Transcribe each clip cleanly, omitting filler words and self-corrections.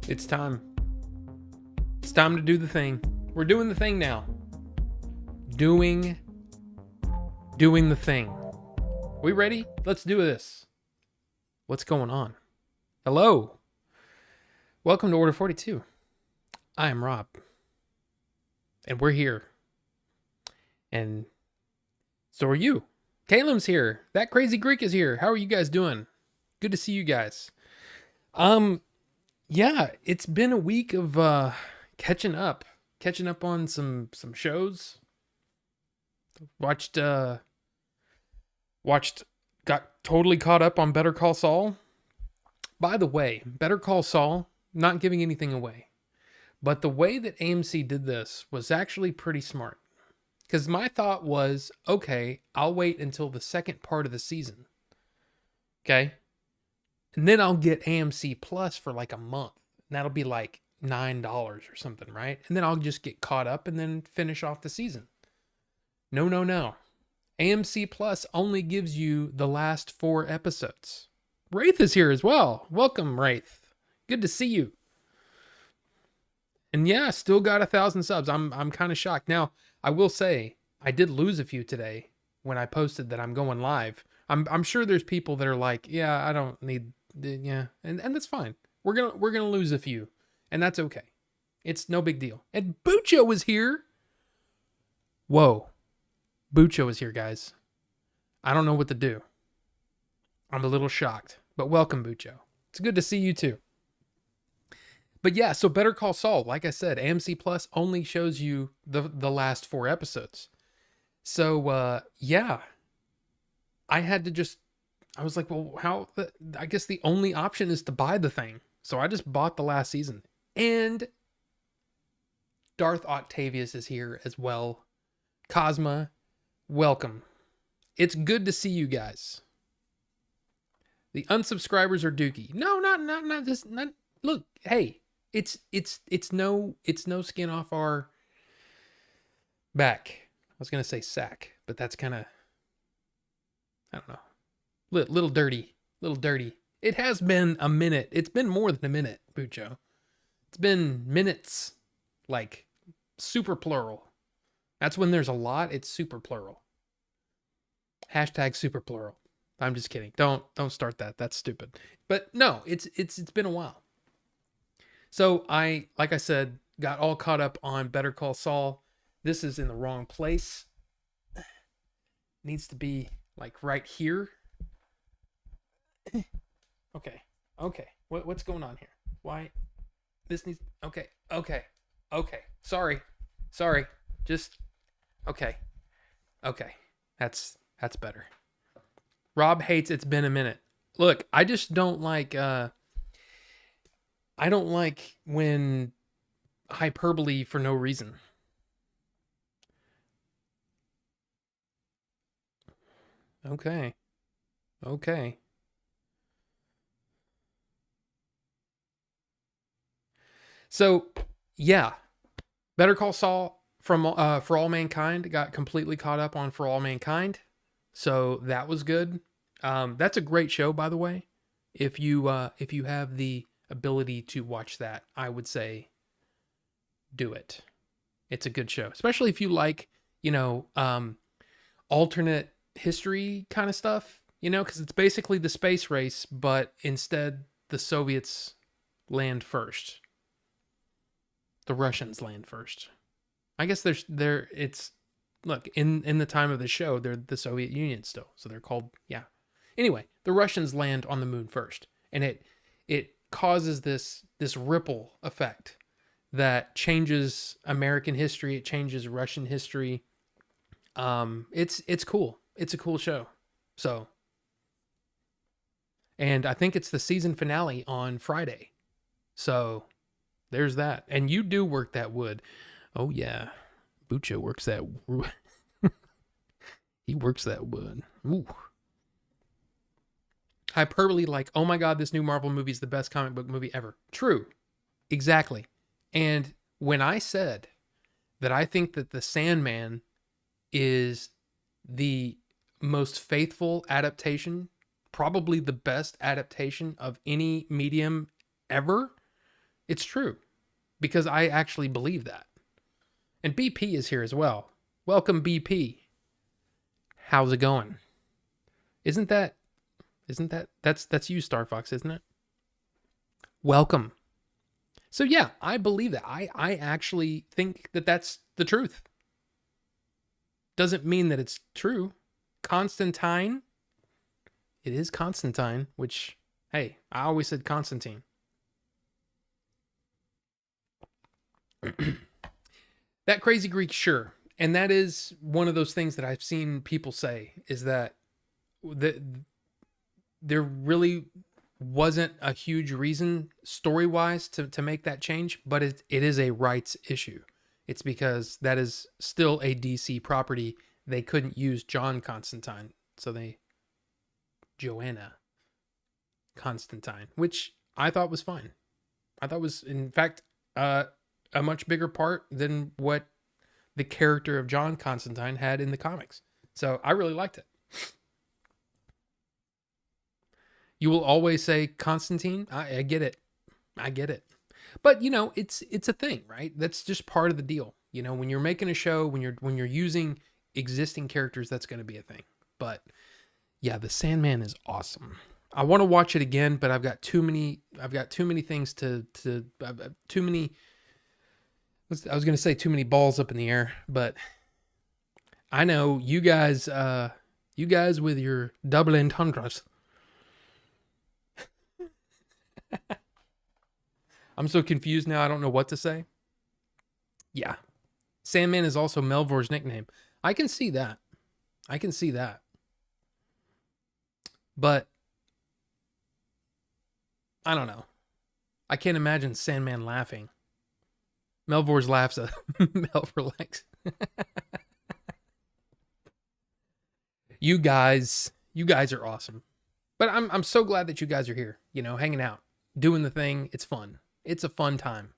It's time. It's time to do the thing. We're doing the thing now. Doing the thing. We ready? Let's do this. What's going on? Hello. Welcome to Order 42. I am Rob. And we're here. And so are you. Caleb's here. That crazy Greek is here. How are you guys doing? Good to see you guys. Yeah, it's been a week of catching up on some shows. Watched got totally caught up on Better Call Saul. By the way, Better Call Saul, not giving anything away, but the way that AMC did this was actually pretty smart. Because my thought was, okay, I'll wait until the second part of the season. Okay? And then I'll get AMC Plus for like a month. And that'll be like $9 or something, right? And then I'll just get caught up and then finish off the season. No. AMC Plus only gives you the last 4 episodes. Wraith is here as well. Welcome, Wraith. Good to see you. And yeah, still got 1,000 subs. I'm kind of shocked. Now, I will say, I did lose a few today when I posted that I'm going live. I'm sure there's people that are like, yeah, I don't need, yeah, and that's fine. We're gonna lose a few, and that's okay. It's no big deal. And Bucho is here. Whoa, Bucho is here, guys. I don't know what to do. I'm a little shocked, but welcome, Bucho. It's good to see you too. But yeah, so Better Call Saul, like I said, AMC Plus only shows you the last 4 episodes. So yeah, I was like, well, I guess the only option is to buy the thing. So I just bought the last season. And Darth Octavius is here as well. Cosma, welcome. It's good to see you guys. The unsubscribers are dookie. No, not just, not, look, hey, it's no skin off our back. I was going to say sack, but that's kind of, I don't know. Little dirty. It has been a minute. It's been more than a minute, Bucho. It's been minutes, like super plural. That's when there's a lot. It's super plural. Hashtag super plural. I'm just kidding. Don't start that. That's stupid. But no, it's been a while. So like I said, got all caught up on Better Call Saul. This is in the wrong place. Needs to be like right here. Okay. What's going on here? Why? This needs. Okay. Sorry. Just. Okay. That's better. Rob hates it's been a minute. Look, I just don't like. I don't like when hyperbole for no reason. Okay. So, yeah, Better Call Saul from For All Mankind got completely caught up on For All Mankind, so that was good. That's a great show, by the way. If you have the ability to watch that, I would say do it. It's a good show, especially if you like, alternate history kind of stuff, because it's basically the space race, but instead the Soviets land first. The Russians land first. I guess look, in the time of the show, they're the Soviet Union still. So they're called, yeah. Anyway, the Russians land on the moon first. And it causes this ripple effect that changes American history. It changes Russian history. It's cool. It's a cool show. So, and I think it's the season finale on Friday. So there's that. And you do work that wood. Oh yeah. Bucho works that. He works that wood. Ooh. Hyperbole like, oh my God, this new Marvel movie is the best comic book movie ever. True. Exactly. And when I said that I think that the Sandman is the most faithful adaptation, probably the best adaptation of any medium ever, It's true because I actually believe that. And BP is here as well. Welcome, BP. How's it going? Isn't that that's you, Star Fox, isn't it? Welcome. So yeah, I believe that. I actually think that that's the truth. Doesn't mean that it's true. Constantine. It is Constantine, which, hey, I always said Constantine. That crazy Greek, sure. And that is one of those things that I've seen people say is that there really wasn't a huge reason story-wise to make that change, but it is a rights issue. It's because that is still a DC property. They couldn't use John Constantine, so they Joanna Constantine, which I thought was fine. I thought was, in fact, a much bigger part than what the character of John Constantine had in the comics. So I really liked it. You will always say Constantine. I get it. I get it. But you know, it's a thing, right? That's just part of the deal. You know, when you're making a show, when you're using existing characters, that's going to be a thing. But yeah, the Sandman is awesome. I want to watch it again, but I've got too many things too many. I was going to say too many balls up in the air, but I know you guys with your double entendres. I'm so confused now. I don't know what to say. Yeah. Sandman is also Melvor's nickname. I can see that. But I don't know. I can't imagine Sandman laughing. Melvor's laughs. Melvor likes. You guys are awesome. But I'm so glad that you guys are here, you know, hanging out, doing the thing. It's fun. It's a fun time.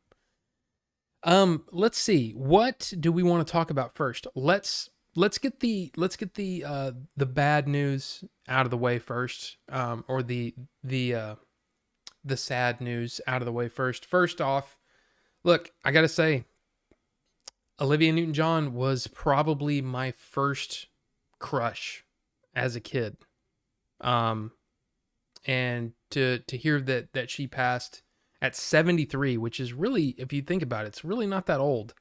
Let's see. What do we want to talk about first? Let's get the bad news out of the way first. Or the sad news out of the way first. First off, look, I got to say, Olivia Newton-John was probably my first crush as a kid. And to hear that she passed at 73, which is really, if you think about it, it's really not that old.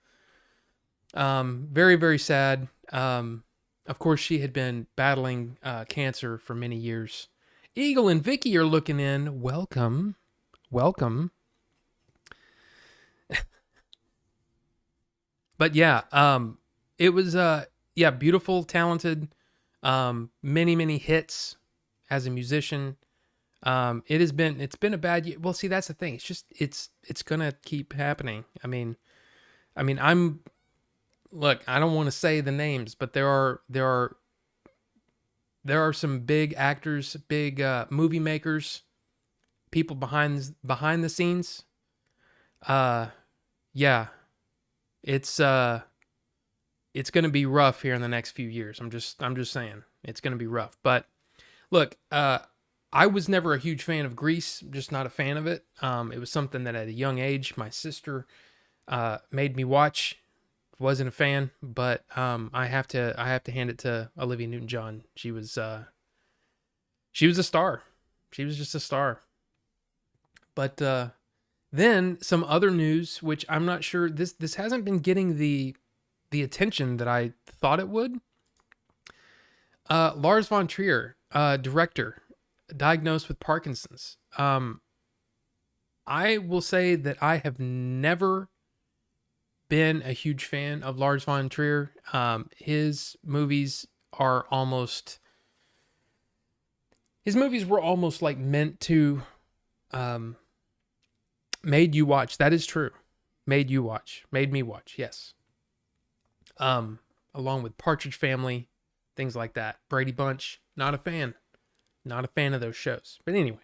Very, very sad. Of course, she had been battling cancer for many years. Eagle and Vicky are looking in. Welcome. But yeah, it was beautiful, talented, many hits as a musician. It's been a bad year. Well, see, that's the thing. It's gonna keep happening. I mean, look, I don't want to say the names, but there are some big actors, big movie makers, people behind the scenes. Yeah, it's gonna be rough here in the next few years. I'm just saying, it's gonna be rough. But look, I was never a huge fan of Grease, just not a fan of it. It was something that at a young age, my sister made me watch. Wasn't a fan, but I have to hand it to Olivia Newton-John. She was a star. She was just a star. But then some other news, which I'm not sure, this hasn't been getting the attention that I thought it would. Lars Von Trier, director, diagnosed with Parkinson's. I will say that I have never been a huge fan of Lars Von Trier. His movies were almost like meant to made you watch. That is true. Made me watch. Yes. Along with Partridge Family, things like that. Brady Bunch, not a fan of those shows. But anyway,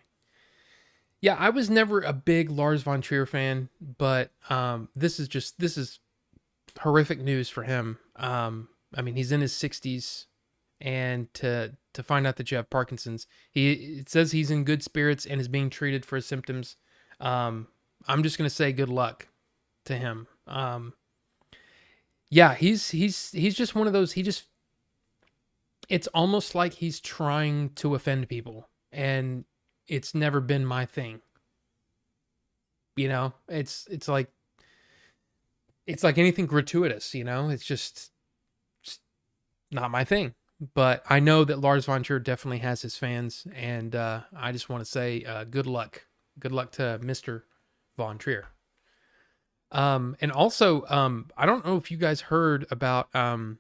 yeah, I was never a big Lars Von Trier fan, but this is horrific news for him. I mean, he's in his 60s, and to find out that you have Parkinson's, it says he's in good spirits and is being treated for his symptoms. I'm just gonna say good luck to him. Yeah, he's just one of those. It's almost like he's trying to offend people, and it's never been my thing. You know, it's like anything gratuitous. You know, it's just not my thing. But I know that Lars Von Trier definitely has his fans, and I just want to say good luck. Good luck to Mr. Von Trier. And also, I don't know if you guys heard about the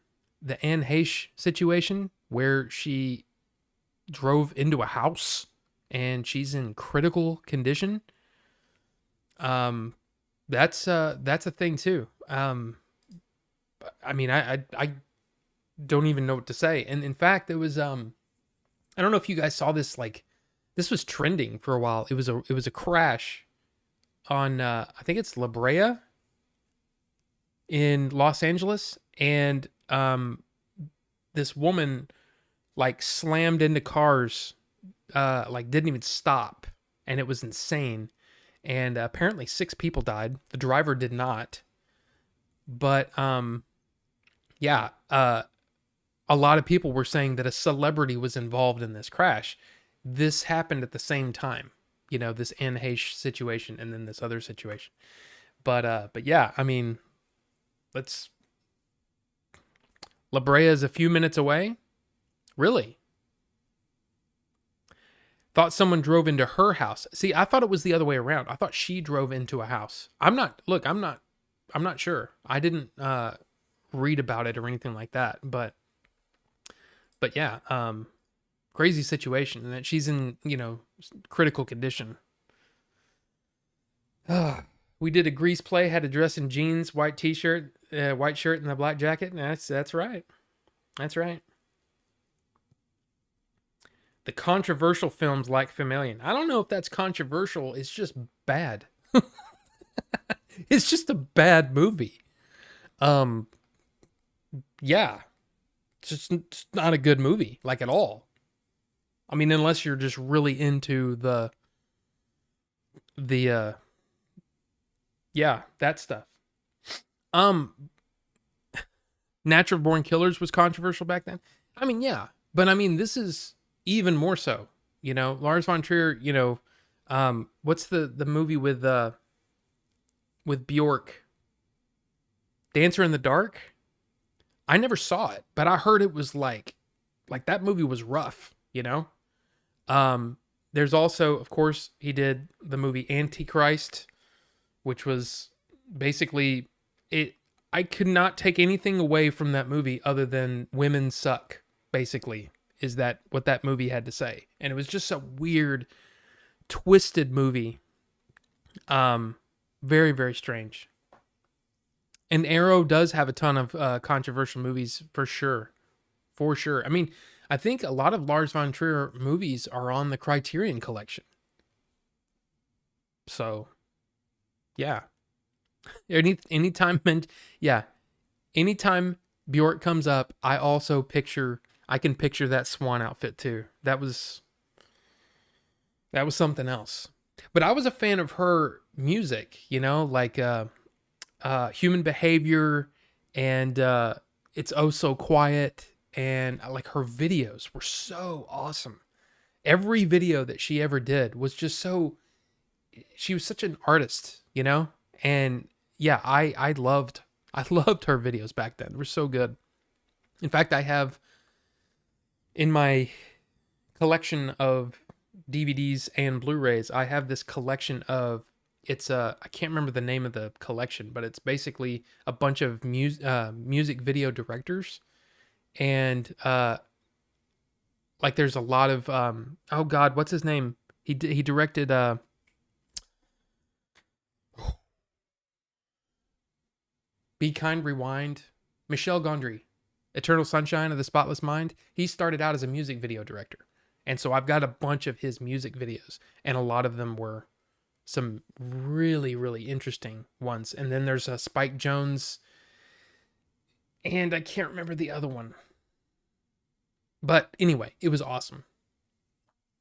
Anne Heche situation where she drove into a house and she's in critical condition. That's a thing too. I mean, I don't even know what to say. And in fact, it was I don't know if you guys saw this. Like, this was trending for a while. It was a crash on I think it's La Brea in Los Angeles, and this woman like slammed into cars, like didn't even stop, and it was insane. And apparently 6 people died. The driver did not. But yeah, a lot of people were saying that a celebrity was involved in this crash. This happened at the same time, you know, this Anne Heche situation and then this other situation. But yeah, I mean, La Brea is a few minutes away. Really? Thought someone drove into her house. See, I thought it was the other way around. I thought she drove into a house. I'm not sure. I didn't read about it or anything like that, but yeah, crazy situation, and that she's in, you know, critical condition. We did a Grease play, had to dress in jeans, white t-shirt, white shirt, and a black jacket. That's right. That's right. The controversial films like Famalian. I don't know if that's controversial. It's just bad. It's just a bad movie. Yeah. It's not a good movie, like, at all. I mean, unless you're just really into yeah, that stuff. Natural Born Killers was controversial back then. I mean, yeah, but I mean, this is even more so. You know, Lars Von Trier. You know, what's the movie with Bjork? Dancer in the Dark. I never saw it, but I heard it was like that movie was rough. You know. There's also, of course, he did the movie Antichrist, which was basically it. I could not take anything away from that movie other than women suck, basically, is that what that movie had to say. And it was just a weird, twisted movie. Very, very strange. And Arrow does have a ton of controversial movies, for sure. For sure. I mean, I think a lot of Lars Von Trier movies are on the Criterion Collection. So, yeah. Anytime Bjork comes up, I can picture that swan outfit too. That was something else. But I was a fan of her music, you know, like Human Behavior and It's Oh So Quiet, and like her videos were so awesome. Every video that she ever did was just she was such an artist, you know? And yeah, I loved her videos back then. They were so good. In fact, I have in my collection of DVDs and Blu-rays, I have this collection of I can't remember the name of the collection, but it's basically a bunch of music video directors. And like there's a lot of oh god, what's his name? He directed Be Kind, Rewind. Michel Gondry, Eternal Sunshine of the Spotless Mind. He started out as a music video director. And so I've got a bunch of his music videos, and a lot of them were some really, really interesting ones. And then there's a Spike Jonze, and I can't remember the other one. But anyway, it was awesome.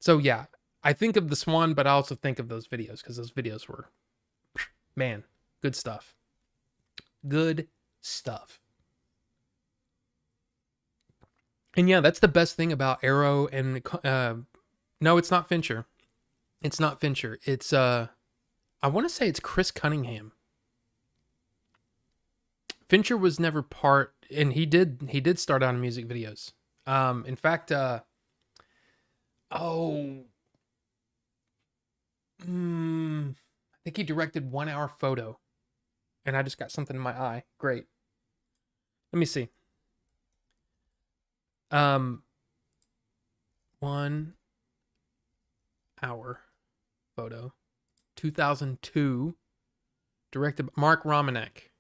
So yeah, I think of the Swan, but I also think of those videos because those videos were Man, good stuff. Good stuff. And yeah, that's the best thing about Arrow and no, it's not Fincher. It's not Fincher. It's I want to say it's Chris Cunningham. Fincher was never part, and he did start out in music videos. In fact, I think he directed 1 Hour Photo, and I just got something in my eye. Great. Let me see. 1 Hour Photo, 2002, directed by Mark Romanek.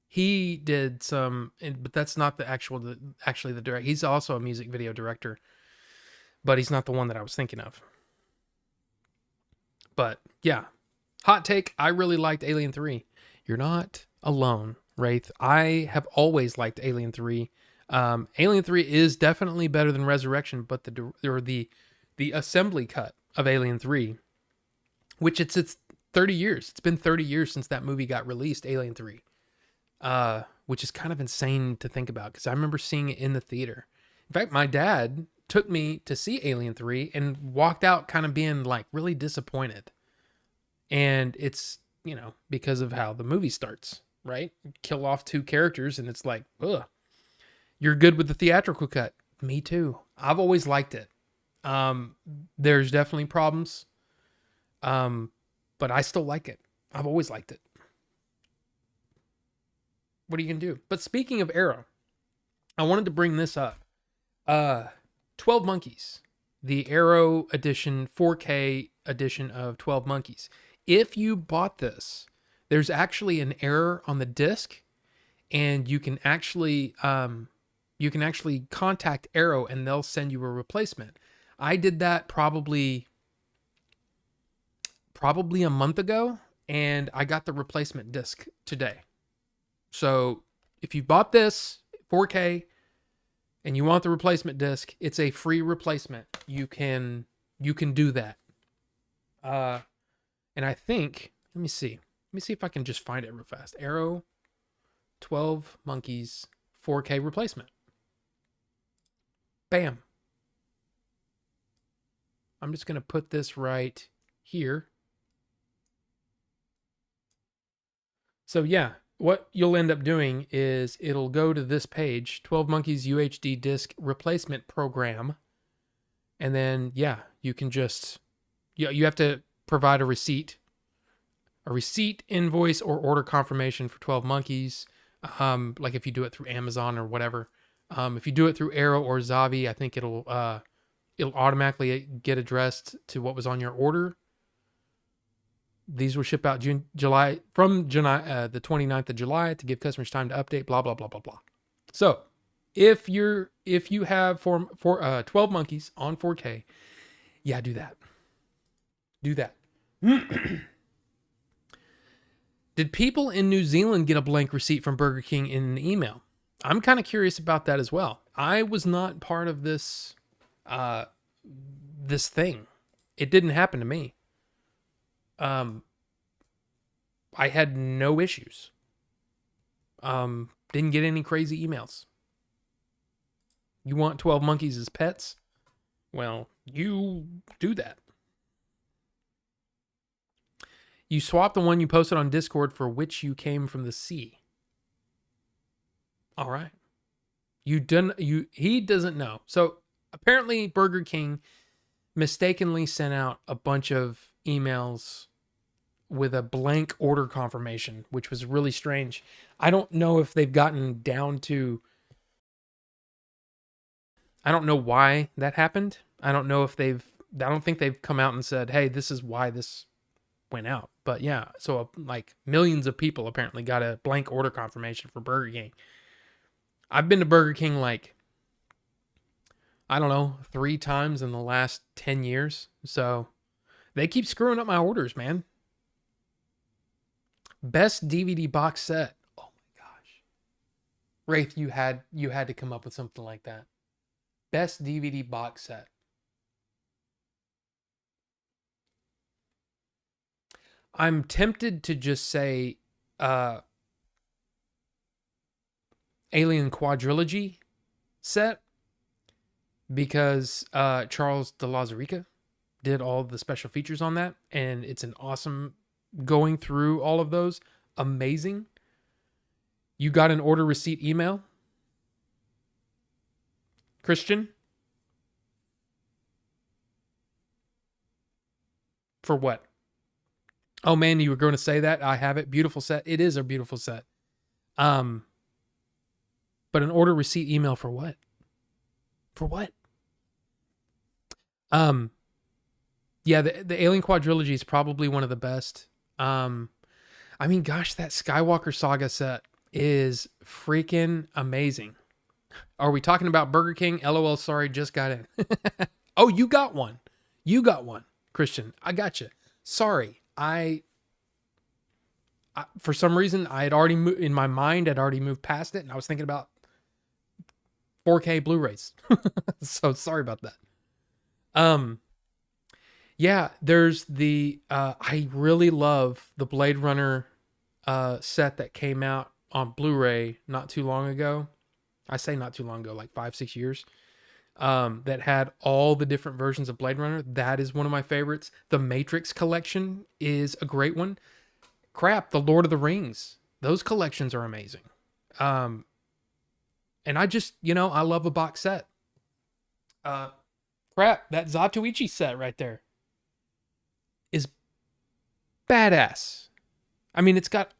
He did some, but that's not actually the director. He's also a music video director, but he's not the one that I was thinking of. But yeah, hot take. I really liked Alien 3. You're not alone, Wraith. I have always liked Alien 3. Alien 3 is definitely better than Resurrection, but the assembly cut of Alien 3, which it's 30 years. It's been 30 years since that movie got released, Alien 3. Which is kind of insane to think about because I remember seeing it in the theater. In fact, my dad took me to see Alien 3 and walked out kind of being like really disappointed. And it's, because of how the movie starts, right? Kill off 2 characters and it's like, ugh. You're good with the theatrical cut. Me too. I've always liked it. There's definitely problems. But I still like it. I've always liked it. What are you going to do? But speaking of Arrow, I wanted to bring this up. 12 Monkeys. The Arrow edition, 4K edition of 12 Monkeys. If you bought this, there's actually an error on the disc, and you can actually contact Arrow and they'll send you a replacement. I did that probably a month ago, and I got the replacement disc today. So if you bought this 4K and you want the replacement disc, it's a free replacement. You can do that. And I think, let me see if I can just find it real fast. Arrow 12 Monkeys 4K replacement. Bam. I'm just going to put this right here. So yeah, what you'll end up doing is it'll go to this page, 12 Monkeys UHD disc replacement program. And then, yeah, you can just, you have to provide a receipt, invoice, or order confirmation for 12 Monkeys. Like if you do it through Amazon or whatever. If you do it through Arrow or Zavi, I think it'll automatically get addressed to what was on your order. These will ship out the 29th of July to give customers time to update, blah, blah, blah, blah, blah. So if you have 12 Monkeys on 4K, yeah, do that. Did people in New Zealand get a blank receipt from Burger King in an email? I'm kind of curious about that as well. I was not part of this thing. It didn't happen to me. I had no issues. Didn't get any crazy emails. You want 12 monkeys as pets? Well, you do that. You swap the one you posted on Discord for which you came from the sea. All right. He doesn't know. So apparently Burger King mistakenly sent out a bunch of emails with a blank order confirmation, which was really strange. I don't know if they've gotten down to, I don't know why that happened. I don't think they've come out and said, hey, this is why this went out. But yeah, so like millions of people apparently got a blank order confirmation for Burger King. I've been to Burger King like, I don't know, 3 times in the last 10 years. So they keep screwing up my orders, man. Best DVD box set. Oh my gosh. Wraith, you had to come up with something like that. Best DVD box set. I'm tempted to just say Alien Quadrilogy set, because Charles de Lauzirika did all the special features on that, and it's an awesome going through all of those. Amazing. You got an order receipt email, Christian? For what? Oh man, you were going to say that? I have it. Beautiful set. It is a beautiful set. But an order receipt email for what? For what? Yeah, the Alien Quadrilogy is probably one of the best. I mean, gosh, that Skywalker Saga set is freaking amazing. Are we talking about Burger King? LOL, sorry, just got in. Oh, you got one. You got one, Christian. I got you. Sorry. I for some reason, I had already in my mind, I'd already moved past it, and I was thinking about 4K Blu-rays. So sorry about that. Yeah, there's the I really love the Blade Runner set that came out on Blu-ray not too long ago. I say not too long ago, like 5-6 years. That had all the different versions of Blade Runner. That is one of my favorites. The Matrix collection is a great one. Crap, the Lord of the Rings. Those collections are amazing. And I just, I love a box set. Crap, that Zatoichi set right there is badass. I mean, it's got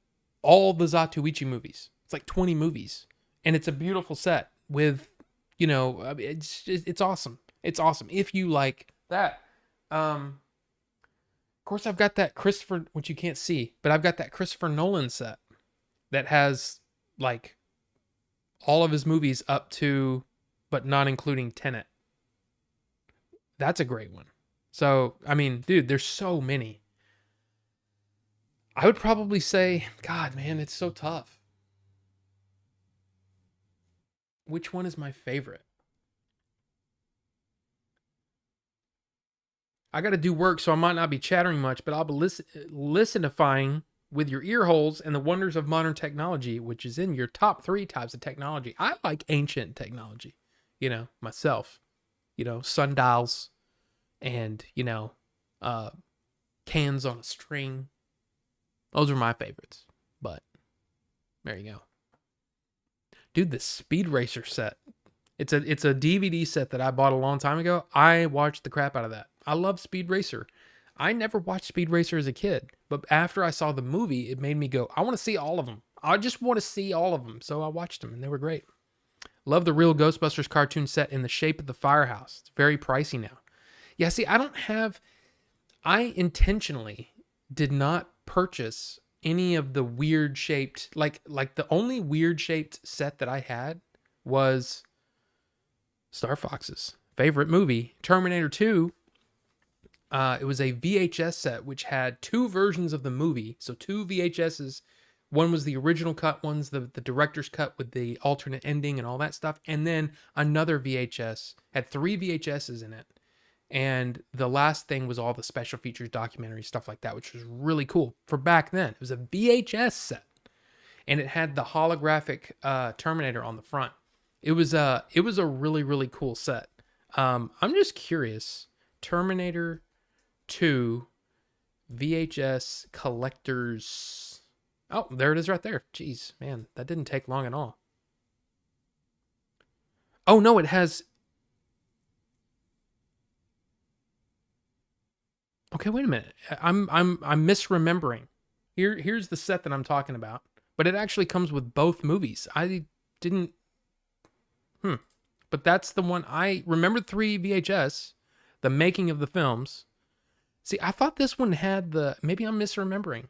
all the Zatoichi movies. It's like 20 movies. And it's a beautiful set with, it's awesome. It's awesome. If you like that. Of course, I've got that Christopher, which you can't see, but I've got that Christopher Nolan set that has like all of his movies up to, but not including Tenet. That's a great one. So, I mean, dude, there's so many. I would probably say, God, man, it's so tough. Which one is my favorite? I got to do work, so I might not be chattering much, but I'll be listenifying with your ear holes and the wonders of modern technology, which is in your top 3 types of technology. I like ancient technology, myself, sundials and, cans on a string. Those are my favorites, but there you go. Dude, the Speed Racer set. It's a DVD set that I bought a long time ago. I watched the crap out of that. I love Speed Racer. I never watched Speed Racer as a kid, but after I saw the movie, it made me go, I want to see all of them. I just want to see all of them. So I watched them, and they were great. Love the real Ghostbusters cartoon set in the shape of the firehouse. It's very pricey now. Yeah, see, I intentionally did not purchase any of the weird shaped, like the only weird shaped set that I had was Star Fox's favorite movie, Terminator 2. It was a VHS set which had 2 versions of the movie. So 2 VHSs. One was the original cut, one's the director's cut with the alternate ending and all that stuff. And then another VHS had 3 VHSs in it. And the last thing was all the special features, documentary, stuff like that, which was really cool for back then. It was a VHS set. And it had the holographic Terminator on the front. It was a really, really cool set. I'm just curious. Terminator 2 VHS collectors. Oh, there it is right there. Jeez, man, that didn't take long at all. Oh no, it has. Okay, wait a minute. I'm misremembering. Here's the set that I'm talking about, but it actually comes with both movies. I didn't. But that's the one I remember. 3 VHS, the making of the films. See, I thought this one had the. Maybe I'm misremembering.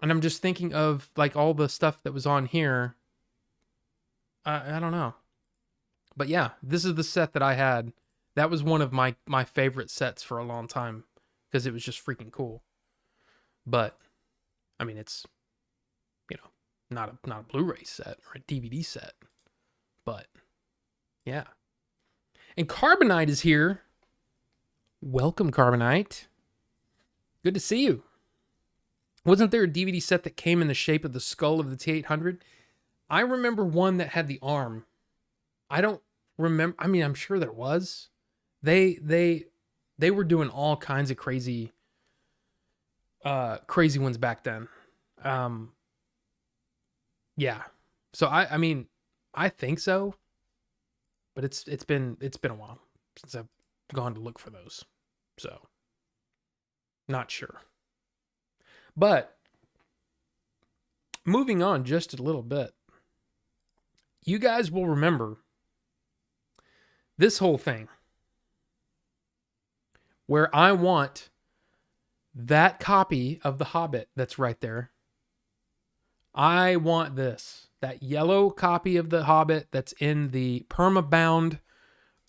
And I'm just thinking of like all the stuff that was on here. I don't know. But yeah, this is the set that I had. That was one of my favorite sets for a long time because it was just freaking cool. But I mean, it's not a Blu-ray set or a DVD set. But yeah. And Carbonite is here. Welcome, Carbonite. Good to see you. Wasn't there a DVD set that came in the shape of the skull of the T-800? I remember one that had the arm. I don't remember. I mean, I'm sure there was. They were doing all kinds of crazy ones back then. Yeah. So I mean, I think so, but it's been a while since I've gone to look for those. So not sure. But moving on just a little bit, you guys will remember this whole thing where I want that copy of The Hobbit that's right there. I want this, that yellow copy of The Hobbit that's in the permabound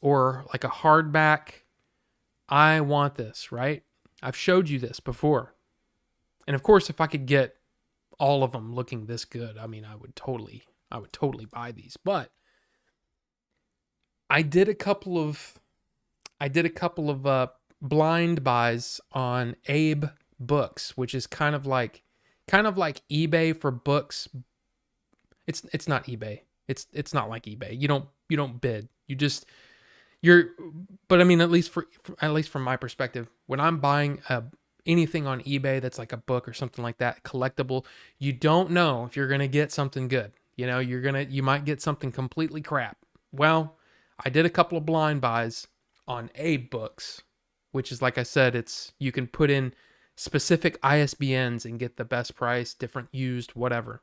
or like a hardback. I want this, right? I've showed you this before. And of course, if I could get all of them looking this good, I mean, I would totally buy these. But I did a couple of blind buys on Abe Books, which is kind of like eBay for books. It's not eBay. It's not like eBay. You don't bid. But I mean, at least from my perspective, when I'm buying anything on eBay that's like a book or something like that, collectible, you don't know if you're going to get something good. You know, you might get something completely crap. Well, I did a couple of blind buys on Abe Books, which is, like I said, you can put in specific ISBNs and get the best price, different used, whatever.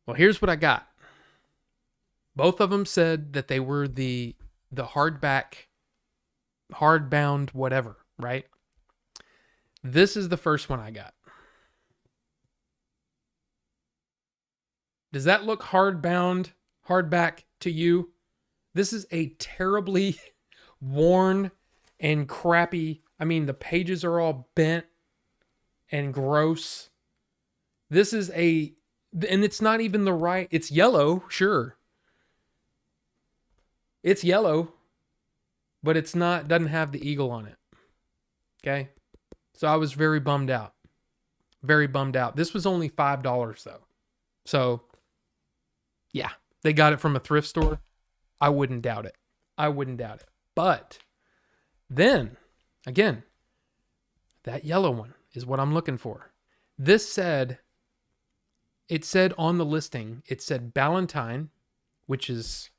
Well, here's what I got. Both of them said that they were the hardback, hardbound, whatever, right? This is the first one I got. Does that look hardback to you? This is a terribly worn and crappy. I mean, the pages are all bent and gross. This is and it's not even the right. It's yellow, sure. It's yellow, but doesn't have the eagle on it. Okay? So I was very bummed out. Very bummed out. This was only $5 though. So, yeah, they got it from a thrift store. I wouldn't doubt it. But then, again, that yellow one is what I'm looking for. It said on the listing, it said Ballantine, which is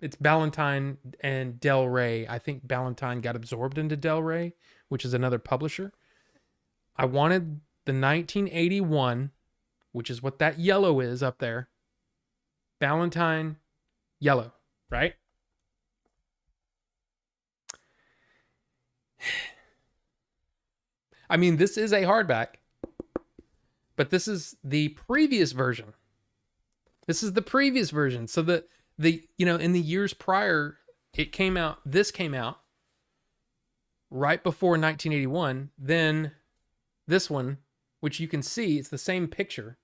it's Ballantine and Del Rey. I think Ballantine got absorbed into Del Rey, which is another publisher. I wanted the 1981, which is what that yellow is up there. Ballantine yellow, right? I mean, this is a hardback, but this is the previous version. So in the years prior, this came out right before 1981. Then this one, which you can see, it's the same picture,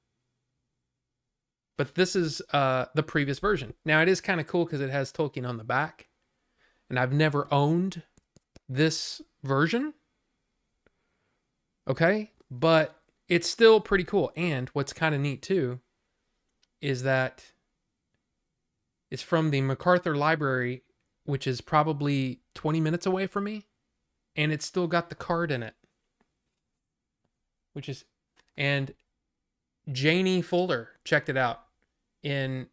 but this is the previous version. Now, it is kind of cool because it has Tolkien on the back, and I've never owned this version. Okay, but it's still pretty cool. And what's kind of neat too is that it's from the MacArthur Library, which is probably 20 minutes away from me, and it's still got the card in it, and Janie Fuller checked it out I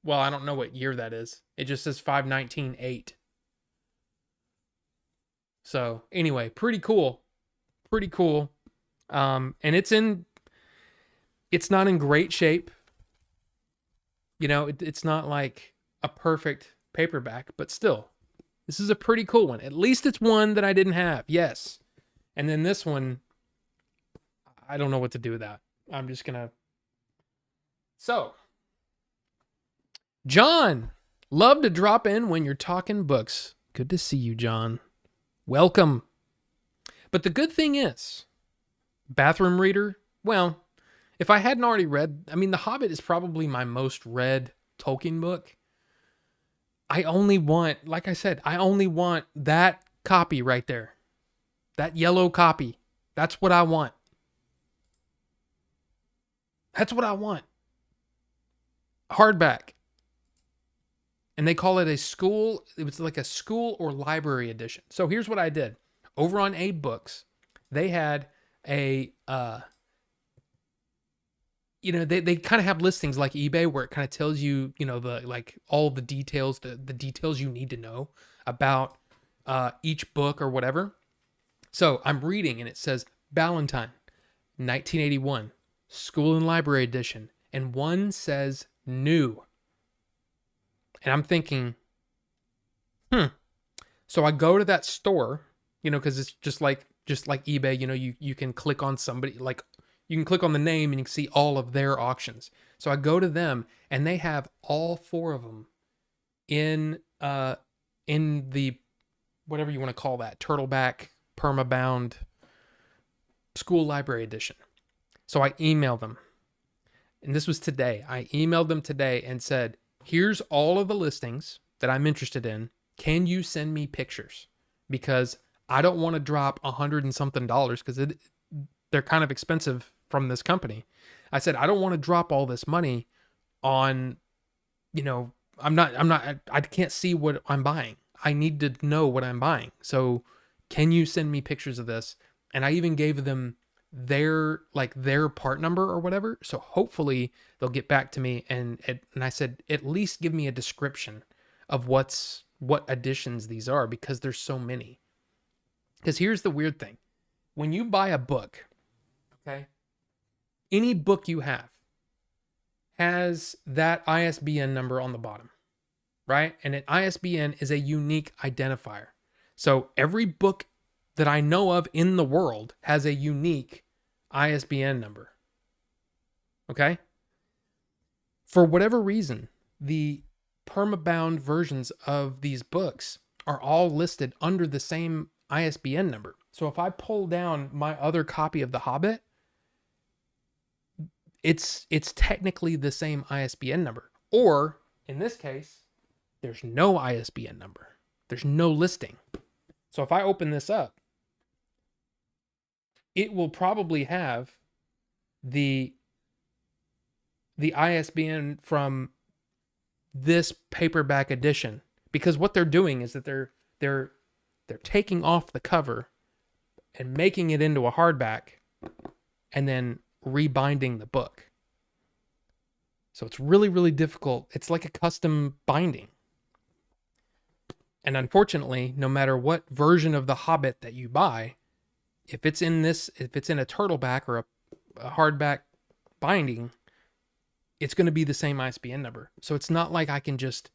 don't know what year that is. It just says 5/19/8. So anyway, pretty cool. And it's not in great shape. You know, it's not like a perfect paperback, but still, this is a pretty cool one. At least it's one that I didn't have. Yes. And then this one, I don't know what to do with that. I'm just gonna. So, John, love to drop in when you're talking books. Good to see you, John. Welcome. But the good thing is, bathroom reader, well, if I hadn't already read, I mean, The Hobbit is probably my most read Tolkien book. I only want that copy right there. That yellow copy. That's what I want. That's what I want. Hardback. And they call it it was like a school or library edition. So here's what I did. Over on Abe Books, they had they kind of have listings like eBay where it kind of tells you, all the details, the details you need to know about each book or whatever. So I'm reading and it says Ballantine, 1981, School and Library Edition. And one says new. And I'm thinking, So I go to that store, because it's just like eBay, you can click on somebody, like you can click on the name and you can see all of their auctions. So I go to them and they have all 4 of them in the, whatever you want to call that, turtleback, permabound, school library edition. So I emailed them. And this was today. I emailed them today and said, here's all of the listings that I'm interested in. Can you send me pictures? Because I don't want to drop $100 and something because they're kind of expensive from this company. I said, I don't want to drop all this money on, I can't see what I'm buying. I need to know what I'm buying. So can you send me pictures of this? And I even gave them their part number or whatever. So hopefully they'll get back to me. And I said, at least give me a description of what editions these are, because there's so many. Because here's the weird thing. When you buy a book, okay, any book you have has that ISBN number on the bottom, right? And an ISBN is a unique identifier. So every book that I know of in the world has a unique ISBN number. Okay? For whatever reason, the permabound versions of these books are all listed under the same ISBN number. So if I pull down my other copy of The Hobbit, it's technically the same ISBN number. Or in this case, there's no ISBN number. There's no listing. So if I open this up, it will probably have the ISBN from this paperback edition, because what they're doing is that they're taking off the cover and making it into a hardback and then rebinding the book. So it's really, really difficult. It's like a custom binding. And unfortunately, no matter what version of The Hobbit that you buy, if it's in a turtleback or a hardback binding, it's going to be the same ISBN number. So it's not like I can just,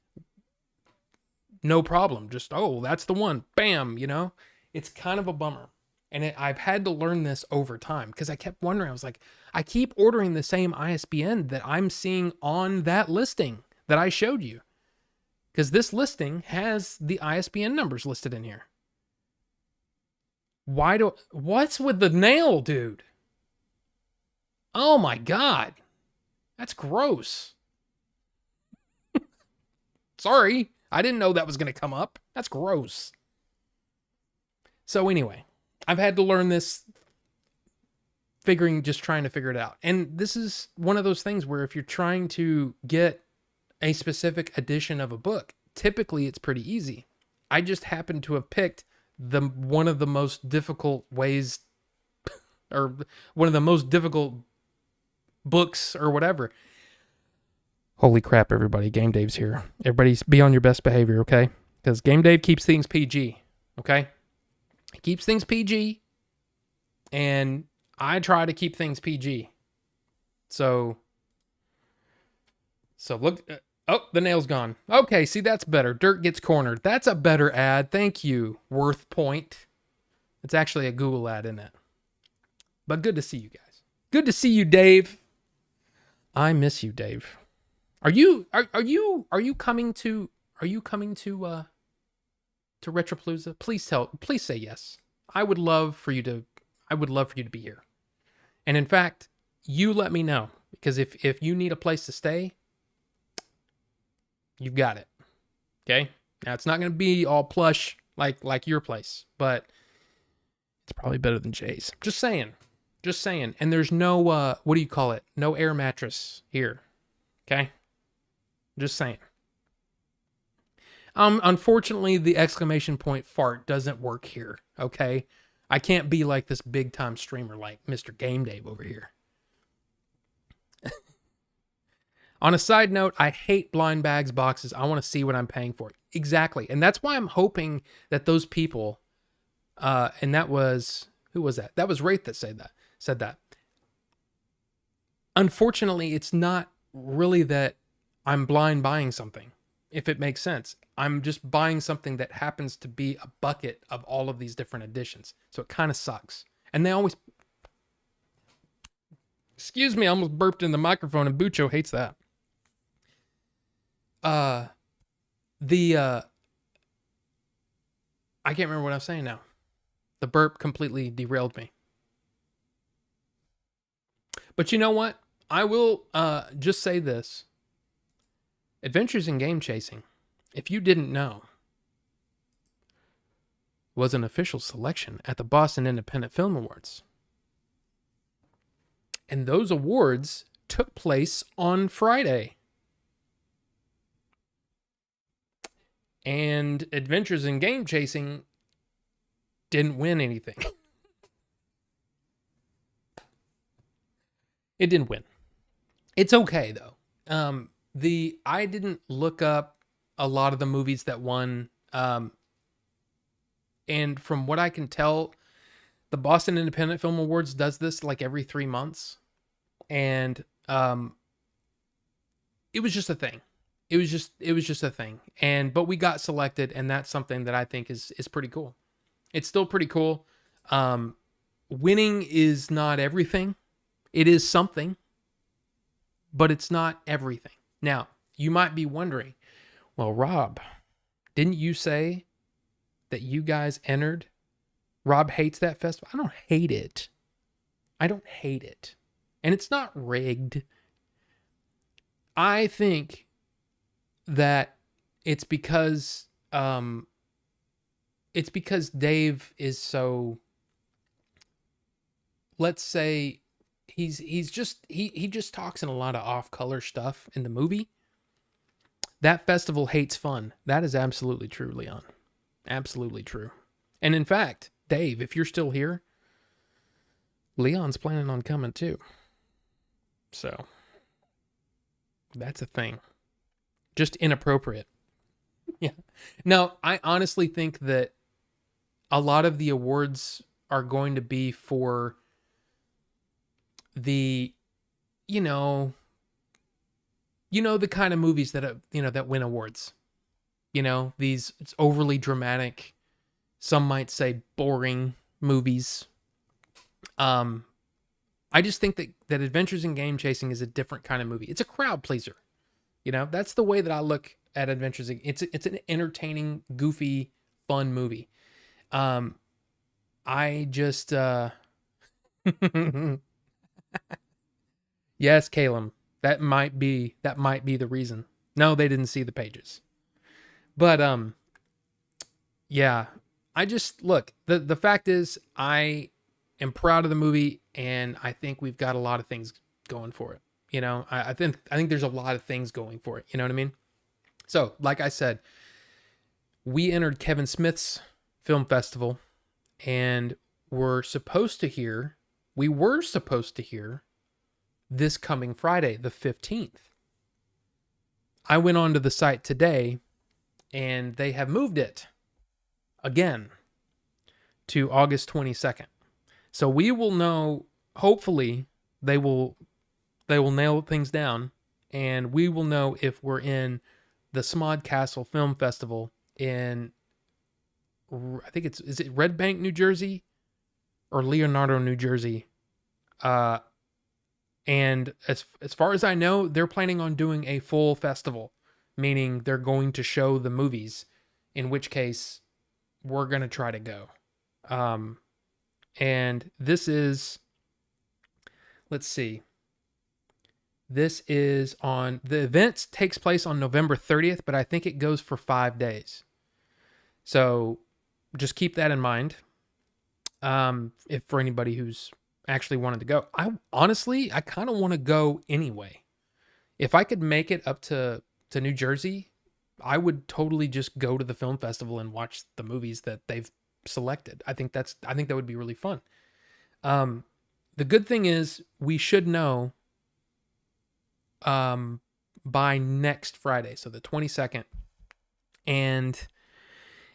no problem, just, oh, that's the one, bam, It's kind of a bummer. And I've had to learn this over time, because I kept wondering, I was like, I keep ordering the same ISBN that I'm seeing on that listing that I showed you. Because this listing has the ISBN numbers listed in here. What's with the nail, dude? Oh my God. That's gross. Sorry. I didn't know that was going to come up. That's gross. So anyway, I've had to learn this, just trying to figure it out. And this is one of those things where if you're trying to get a specific edition of a book, typically it's pretty easy. I just happen to have picked one of the most difficult ways, or one of the most difficult books or whatever. Holy crap, everybody. Game Dave's here. Everybody be on your best behavior, okay? Because Game Dave keeps things PG, okay? He keeps things PG, and I try to keep things PG. So look. Oh, the nail's gone. Okay, see, that's better. Dirt gets cornered. That's a better ad. Thank you, Worth Point. It's actually a Google ad, isn't it? But good to see you guys. Good to see you, Dave. I miss you, Dave. Are you coming to Retropalooza? Please say yes. I would love for you to be here. And in fact, you let me know, because if you need a place to stay, you've got it. Okay? Now it's not going to be all plush like your place, but It's probably better than Jay's. Just saying. Just saying. And there's no, what do you call it? No air mattress here. Okay? Just saying. Unfortunately, the exclamation point fart doesn't work here. Okay? I can't be like this big time streamer like Mr. Game Dave over here. On a side note, I hate blind bags boxes. I want to see what I'm paying for. Exactly. And that's why I'm hoping that those people, and that was, who was that? That was Wraith that said that. Unfortunately, it's not really that I'm blind buying something, if it makes sense. I'm just buying something that happens to be a bucket of all of these different editions. So it kind of sucks. And they always, excuse me, I almost burped in the microphone and Bucho hates that. I can't remember what I'm saying now. The burp completely derailed me. But you know what? I will just say this. Adventures in Game Chasing, if you didn't know, was an official selection at the Boston Independent Film Awards. And those awards took place on Friday. And Adventures in Game Chasing didn't win anything. It didn't win. It's okay though. I didn't look up a lot of the movies that won. And from what I can tell, the Boston Independent Film Awards does this like every 3 months. And it was just a thing. It was just a thing. But we got selected, and that's something that I think is pretty cool. It's still pretty cool. Winning is not everything. It is something, but it's not everything. Now, you might be wondering, well, Rob, didn't you say that you guys entered? Rob hates that festival. I don't hate it. And it's not rigged. I think that it's because Dave is so, let's say, he just talks in a lot of off-color stuff in the movie. That festival hates fun. That is absolutely true, Leon. Absolutely true. And in fact, Dave, if you're still here, Leon's planning on coming too. So that's a thing. Just inappropriate. Yeah. No, I honestly think that a lot of the awards are going to be for the, the kind of movies that, that win awards. These it's overly dramatic, some might say boring movies. I just think that Adventures in Game Chasing is a different kind of movie. It's a crowd pleaser. That's the way that I look at Adventures. It's an entertaining, goofy, fun movie. I just yes, Caleb, that might be the reason. No, they didn't see the pages. But yeah, I just look, the fact is I am proud of the movie, and I think we've got a lot of things going for it. I think there's a lot of things going for it. You know what I mean? So, like I said, we entered Kevin Smith's film festival, and we were supposed to hear this coming Friday, the 15th. I went onto the site today, and they have moved it again to August 22nd. So we will know, hopefully they will nail things down, and we will know if we're in the Smod Castle Film Festival in, I think is it Red Bank, New Jersey, or Leonardo, New Jersey? And as far as I know, they're planning on doing a full festival, meaning they're going to show the movies, in which case we're going to try to go. And this is, let's see. This is the event takes place on November 30th, but I think it goes for 5 days. So just keep that in mind. If for anybody who's actually wanted to go, I honestly, I kind of want to go anyway. If I could make it up to New Jersey, I would totally just go to the film festival and watch the movies that they've selected. I think that would be really fun. The good thing is we should know by next Friday, so the 22nd. And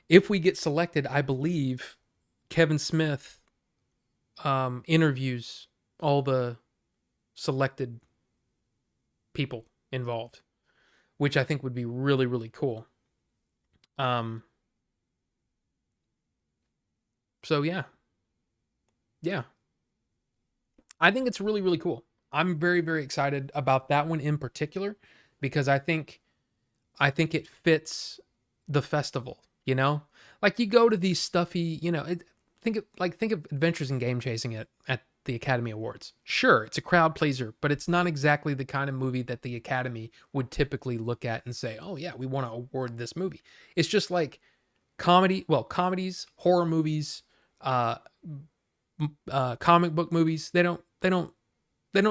if we get selected, I believe Kevin Smith interviews all the selected people involved, which I think would be really, really cool. So yeah. Yeah. I think it's really, really cool. I'm very, very excited about that one in particular because I think it fits the festival, you know? Like you go to these stuffy, think of Adventures in Game Chasing at the Academy Awards. Sure, it's a crowd pleaser, but it's not exactly the kind of movie that the Academy would typically look at and say, "Oh yeah, we want to award this movie." It's just like comedies, horror movies, comic book movies. They don't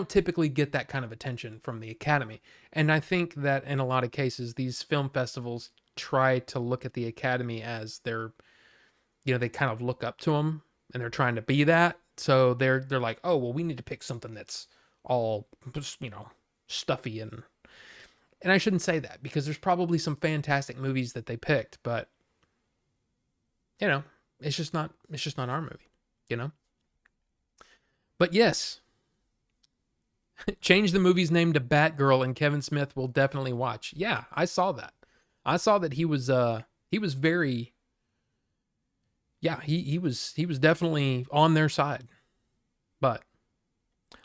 typically get that kind of attention from the Academy. And I think that in a lot of cases, these film festivals try to look at the Academy as they kind of look up to them and they're trying to be that. So they're like, oh, well, we need to pick something that's all, stuffy. And I shouldn't say that because there's probably some fantastic movies that they picked, but it's just not our movie. But yes, change the movie's name to Batgirl and Kevin Smith will definitely watch. Yeah, I saw that. I saw that he was very, yeah, he was definitely on their side. But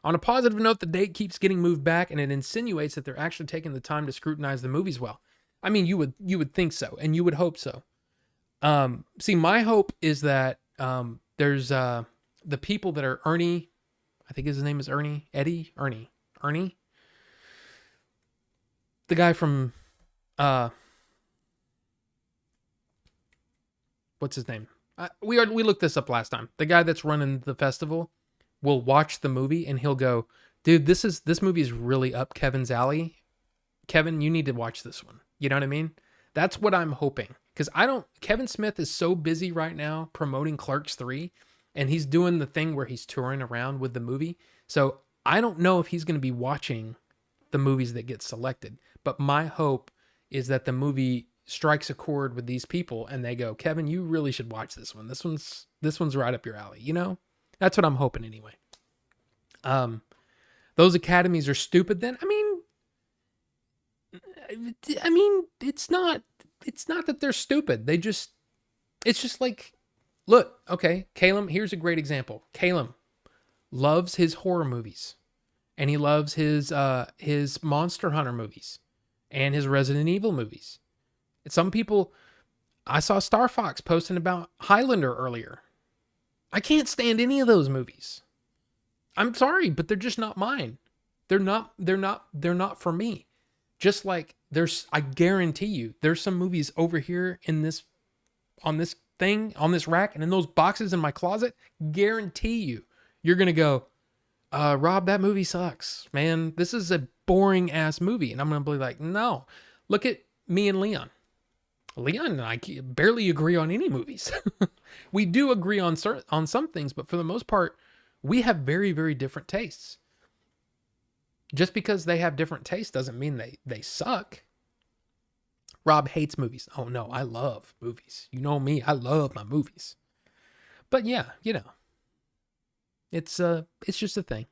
on a positive note, the date keeps getting moved back and it insinuates that they're actually taking the time to scrutinize the movies well. I mean, you would think so and you would hope so. See, my hope is that there's the people that are Ernie, I think his name is Ernie. The guy from, what's his name? We looked this up last time. The guy that's running the festival will watch the movie and he'll go, dude, this movie is really up Kevin's alley. Kevin, you need to watch this one. You know what I mean? That's what I'm hoping. Because Kevin Smith is so busy right now promoting Clerks 3. And he's doing the thing where he's touring around with the movie. So I don't know if he's going to be watching the movies that get selected. But my hope is that the movie strikes a chord with these people and they go, Kevin, you really should watch this one. This one's right up your alley. That's what I'm hoping anyway. Those academies are stupid then. I mean, it's not that they're stupid. It's just like, look, okay, Caleb, here's a great example. Caleb loves his horror movies and he loves his Monster Hunter movies and his Resident Evil movies. And some people, I saw Star Fox posting about Highlander earlier. I can't stand any of those movies. I'm sorry, but they're just not mine. They're not for me. Just like I guarantee you, there's some movies over here on this rack and in those boxes in my closet, guarantee you're going to go, Rob, that movie sucks, man. This is a boring ass movie. And I'm going to be like, no, look at me and Leon. Leon and I barely agree on any movies. We do agree on some things, but for the most part, we have very, very different tastes. Just because they have different tastes doesn't mean they suck. Rob hates movies. Oh no, I love movies. You know me, I love my movies. But yeah, it's just a thing.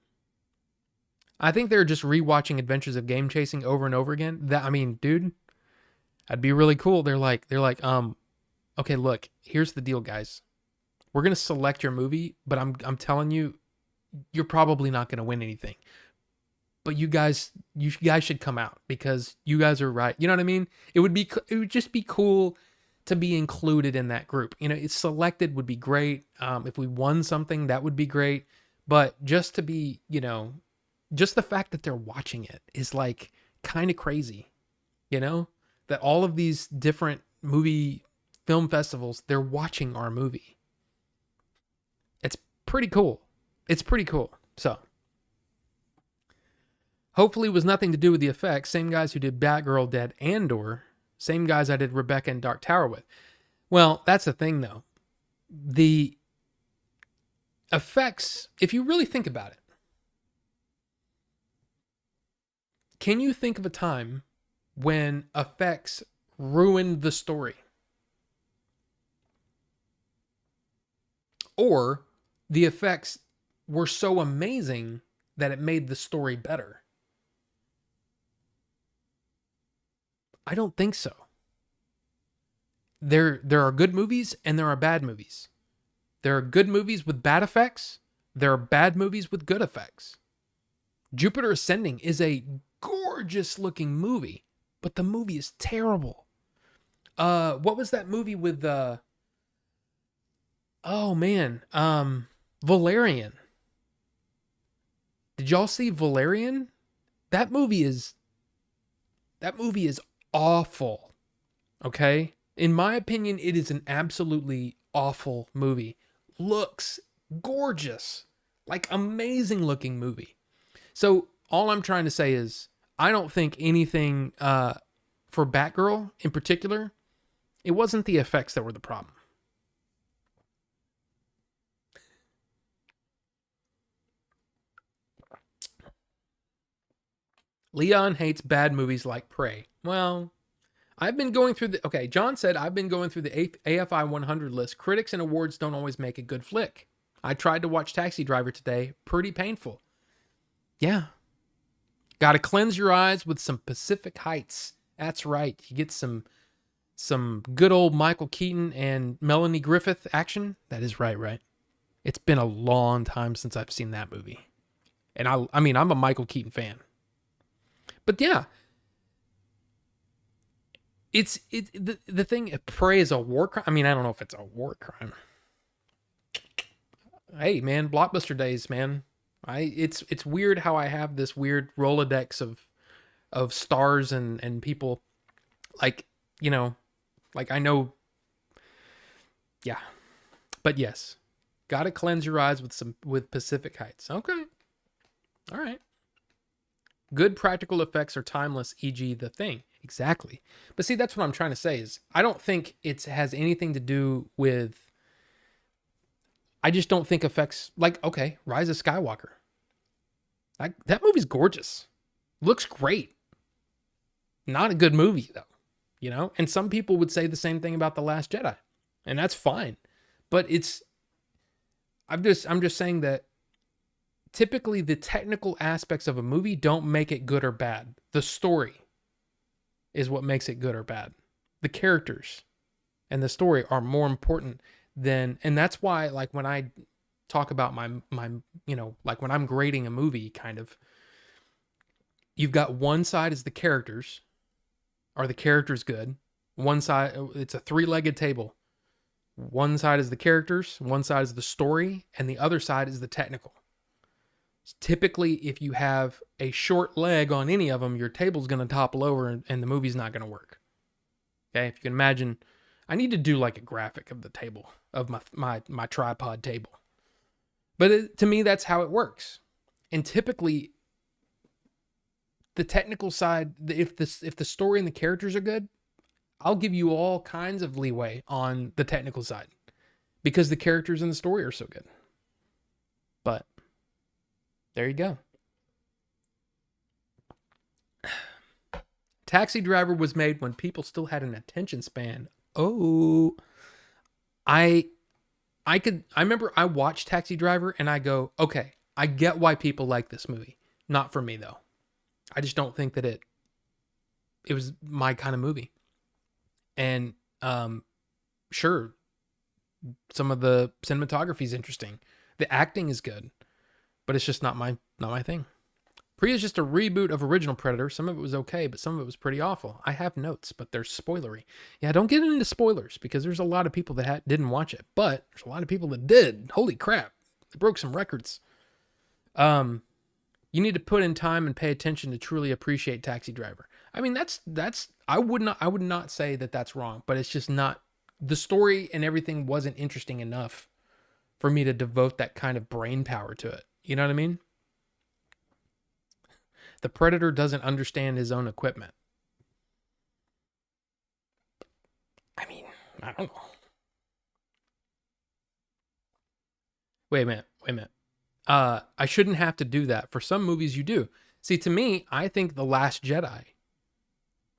I think they're just rewatching Adventures of Game Chasing over and over again. Dude, that'd be really cool. They're like, okay, look, here's the deal, guys. We're gonna select your movie, but I'm telling you, you're probably not gonna win anything. But you guys should come out because you guys are right. You know what I mean? It would just be cool to be included in that group. It's selected would be great. If we won something, that would be great. But just to be, just the fact that they're watching it is like kind of crazy, that all of these different film festivals, they're watching our movie. It's pretty cool. It's pretty cool. So, hopefully it was nothing to do with the effects. Same guys who did Batgirl, Dead, Andor. Same guys I did Rebecca and Dark Tower with. Well, that's the thing, though. The effects, if you really think about it, can you think of a time when effects ruined the story? Or the effects were so amazing that it made the story better? I don't think so. There are good movies and there are bad movies. There are good movies with bad effects. There are bad movies with good effects. Jupiter Ascending is a gorgeous looking movie, but the movie is terrible. What was that movie with Valerian? Did y'all see Valerian? That movie is awful. Okay? In my opinion, it is an absolutely awful movie. Looks gorgeous. Like, amazing looking movie. So, all I'm trying to say is, I don't think anything for Batgirl in particular, it wasn't the effects that were the problem. Leon hates bad movies like Prey. Well, I've been going through John said, I've been going through the AFI 100 list. Critics and awards don't always make a good flick. I tried to watch Taxi Driver today. Pretty painful. Yeah. Got to cleanse your eyes with some Pacific Heights. That's right. You get some good old Michael Keaton and Melanie Griffith action. That is right. It's been a long time since I've seen that movie. And I mean, I'm a Michael Keaton fan. But yeah, the thing, Prey is a war crime. I mean, I don't know if it's a war crime. Hey, man, Blockbuster days, man. It's weird how I have this weird Rolodex of stars and people, like, you know, like I know. Yeah. But yes, got to cleanse your eyes with Pacific Heights. Okay. All right. Good practical effects are timeless, e.g. The Thing. Exactly. But see, that's what I'm trying to say is I don't think it has anything to do with... I just don't think effects... Like, okay, Rise of Skywalker. That movie's gorgeous. Looks great. Not a good movie, though. You know? And some people would say the same thing about The Last Jedi. And that's fine. But it's... I'm just saying that typically the technical aspects of a movie don't make it good or bad. The story is what makes it good or bad. The characters and the story are more important than, and that's why, like, when I talk about my, you know, like when I'm grading a movie, kind of, you've got one side is the characters. Are the characters good? One side, it's a three-legged table. One side is the characters, one side is the story, and the other side is the technical. Typically, if you have a short leg on any of them, your table's going to topple over and the movie's not going to work. Okay, if you can imagine, I need to do like a graphic of the table, of my tripod table. But to me, that's how it works. And typically, the technical side, if the story and the characters are good, I'll give you all kinds of leeway on the technical side because the characters and the story are so good. But there you go. Taxi Driver was made when people still had an attention span. Oh, I remember I watched Taxi Driver and I go, okay, I get why people like this movie. Not for me though. I just don't think that it was my kind of movie. And sure, some of the cinematography is interesting. The acting is good. But it's just not my thing. Priya is just a reboot of original Predator. Some of it was okay, but some of it was pretty awful. I have notes, but they're spoilery. Yeah, don't get into spoilers because there's a lot of people that didn't watch it, but there's a lot of people that did. Holy crap. They broke some records. You need to put in time and pay attention to truly appreciate Taxi Driver. I mean, that's I would not say that that's wrong, but it's just not, the story and everything wasn't interesting enough for me to devote that kind of brain power to it. You know what I mean? The Predator doesn't understand his own equipment. I mean, I don't know. Wait a minute. I shouldn't have to do that. For some movies, you do. See, to me, I think The Last Jedi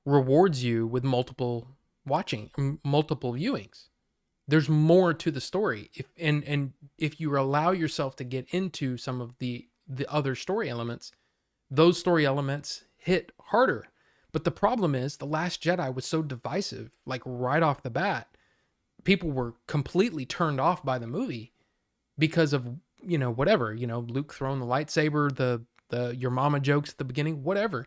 rewards you with multiple viewings. There's more to the story. If you allow yourself to get into some of the other story elements, those story elements hit harder. But the problem is The Last Jedi was so divisive, like right off the bat. People were completely turned off by the movie because of, whatever, Luke throwing the lightsaber, the your mama jokes at the beginning, whatever.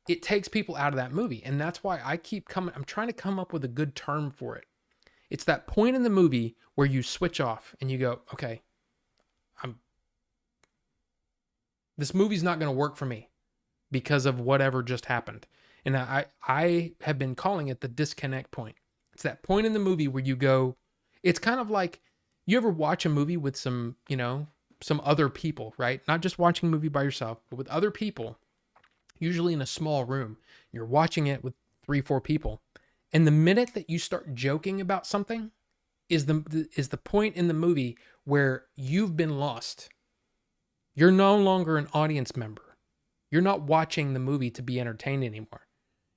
It takes people out of that movie. And that's why I'm trying to come up with a good term for it. It's that point in the movie where you switch off and you go, okay, this movie's not going to work for me because of whatever just happened. And I have been calling it the disconnect point. It's that point in the movie where you go, it's kind of like, you ever watch a movie with some other people, right? Not just watching a movie by yourself, but with other people, usually in a small room. You're watching it with 3-4 people. And the minute that you start joking about something is the point in the movie where you've been lost. You're no longer an audience member. You're not watching the movie to be entertained anymore.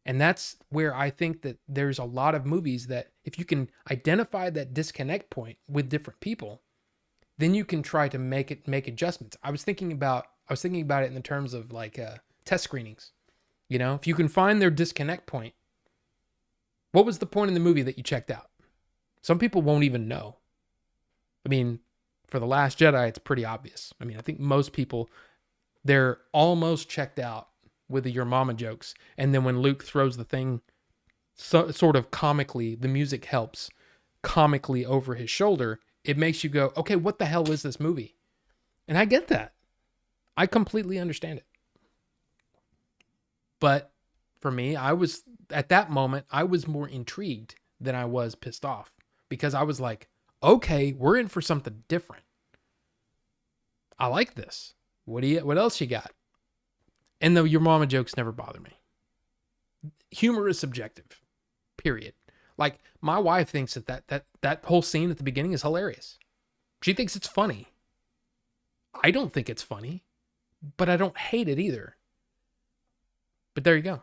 And that's where I think that there's a lot of movies that if you can identify that disconnect point with different people, then you can try to make adjustments. I was thinking about it in the terms of like test screenings. If you can find their disconnect point, what was the point in the movie that you checked out? Some people won't even know. I mean, for The Last Jedi, it's pretty obvious. I mean, I think most people, they're almost checked out with the your mama jokes. And then when Luke throws the thing sort of comically, the music helps comically over his shoulder. It makes you go, okay, what the hell is this movie? And I get that. I completely understand it. But for me, at that moment, I was more intrigued than I was pissed off because I was like, okay, we're in for something different. I like this. What else you got? And your mama jokes never bother me. Humor is subjective, period. Like, my wife thinks that whole scene at the beginning is hilarious. She thinks it's funny. I don't think it's funny, but I don't hate it either. But there you go.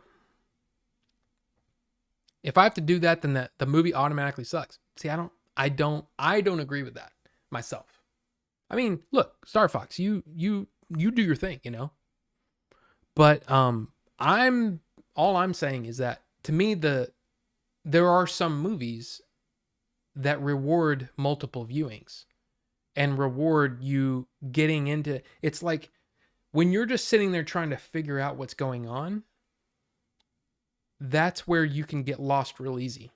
If I have to do that, then the movie automatically sucks. See, I don't agree with that myself. I mean, look, Star Fox, you do your thing, But all I'm saying is that to me there are some movies that reward multiple viewings and reward you getting into. It's like when you're just sitting there trying to figure out what's going on, that's where you can get lost real easy.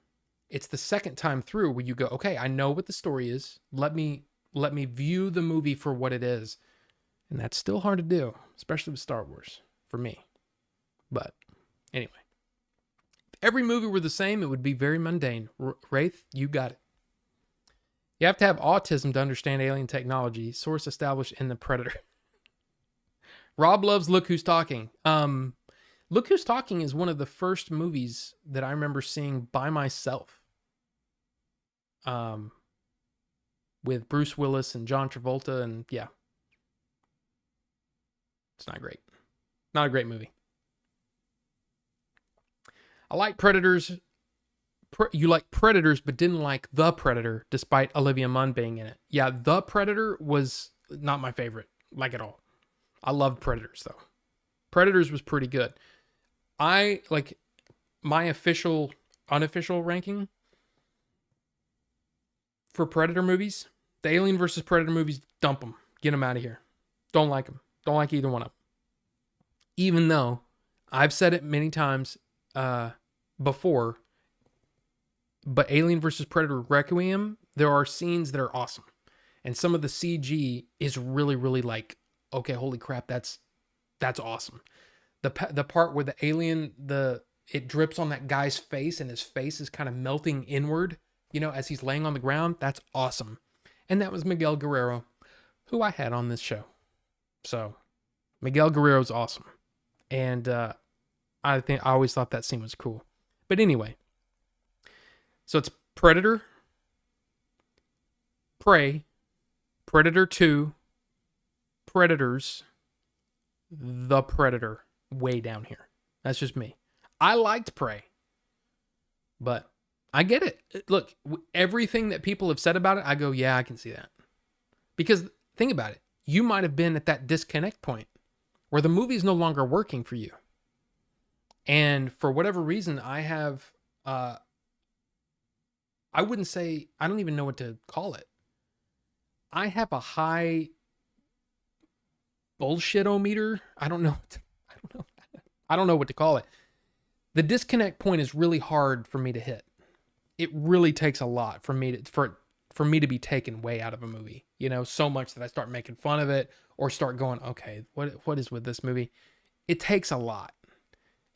It's the second time through where you go, okay, I know what the story is. Let me view the movie for what it is. And that's still hard to do, especially with Star Wars for me. But anyway, if every movie were the same, it would be very mundane. Wraith, you got it. You have to have autism to understand alien technology. Source established in The Predator. Rob loves Look Who's Talking. Look Who's Talking is one of the first movies that I remember seeing by myself. With Bruce Willis and John Travolta, and yeah. It's not great. Not a great movie. I like Predators. You like Predators, but didn't like The Predator, despite Olivia Munn being in it. Yeah, The Predator was not my favorite, like at all. I loved Predators, though. Predators was pretty good. I like my unofficial ranking for Predator movies. The Alien versus Predator movies, dump them. Get them out of here. Don't like them. Don't like either one of them. Even though I've said it many times before, but Alien versus Predator Requiem, there are scenes that are awesome. And some of the CG is really, really like, okay, holy crap, that's awesome. The part where the alien, it drips on that guy's face and his face is kind of melting inward, as he's laying on the ground, that's awesome. And that was Miguel Guerrero, who I had on this show. So Miguel Guerrero's awesome. And I always thought that scene was cool. But anyway, so it's Predator, Prey, Predator 2, Predators, The Predator, way down here. That's just me. I liked Prey, but I get it. Look, everything that people have said about it, I go, yeah, I can see that. Because think about it. You might have been at that disconnect point where the movie's no longer working for you. And for whatever reason, I have, I wouldn't say, I don't even know what to call it. I have a high bullshit-o-meter. I don't know what to call it. The disconnect point is really hard for me to hit. It really takes a lot for me to be taken way out of a movie, so much that I start making fun of it or start going, okay, what is with this movie? It takes a lot.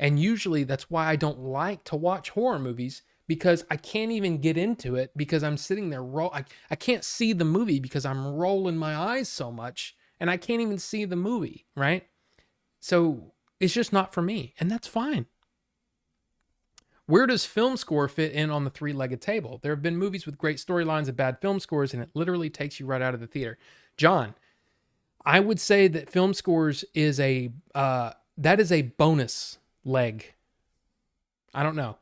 And usually that's why I don't like to watch horror movies, because I can't even get into it because I'm sitting there, I can't see the movie because I'm rolling my eyes so much and I can't even see the movie, right? So it's just not for me, and that's fine. Where does film score fit in on the three-legged table? There have been movies with great storylines and bad film scores, and it literally takes you right out of the theater. John, I would say that film scores is that is a bonus leg. I don't know.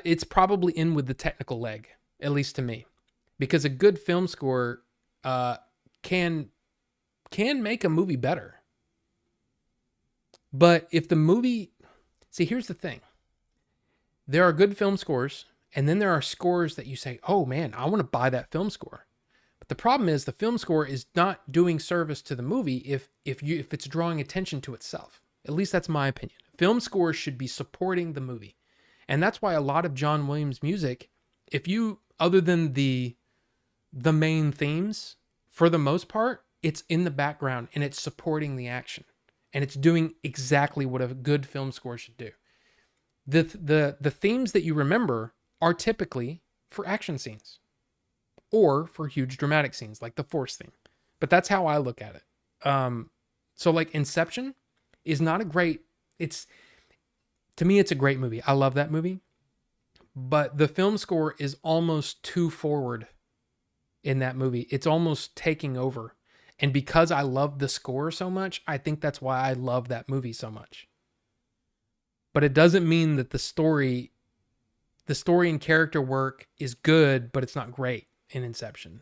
It's probably in with the technical leg, at least to me, because a good film score can make a movie better. But if the movie, see, here's the thing. There are good film scores, and then there are scores that you say, oh man, I want to buy that film score. But the problem is the film score is not doing service to the movie if it's drawing attention to itself. At least that's my opinion. Film scores should be supporting the movie. And that's why a lot of John Williams music, other than the main themes, for the most part, it's in the background and it's supporting the action. And it's doing exactly what a good film score should do. The themes that you remember are typically for action scenes or for huge dramatic scenes like the Force theme. But that's how I look at it. So like Inception is not a great, to me, it's a great movie. I love that movie, but the film score is almost too forward in that movie. It's almost taking over. And because I love the score so much, I think that's why I love that movie so much. But it doesn't mean that the story and character work is good, but it's not great in Inception.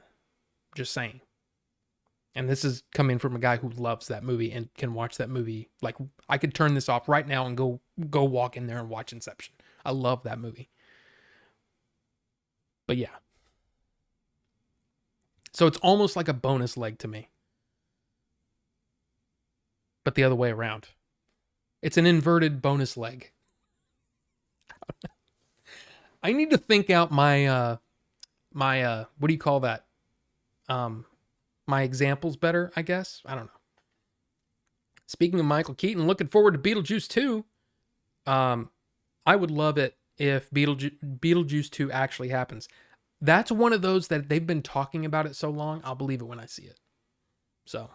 Just saying. And this is coming from a guy who loves that movie and can watch that movie. Like, I could turn this off right now and go walk in there and watch Inception. I love that movie. But yeah. So it's almost like a bonus leg to me. But the other way around. It's an inverted bonus leg. I need to think out my what do you call that? My examples better, I guess. I don't know. Speaking of Michael Keaton, looking forward to Beetlejuice 2. I would love it if Beetlejuice 2 actually happens. That's one of those that they've been talking about it so long, I'll believe it when I see it. So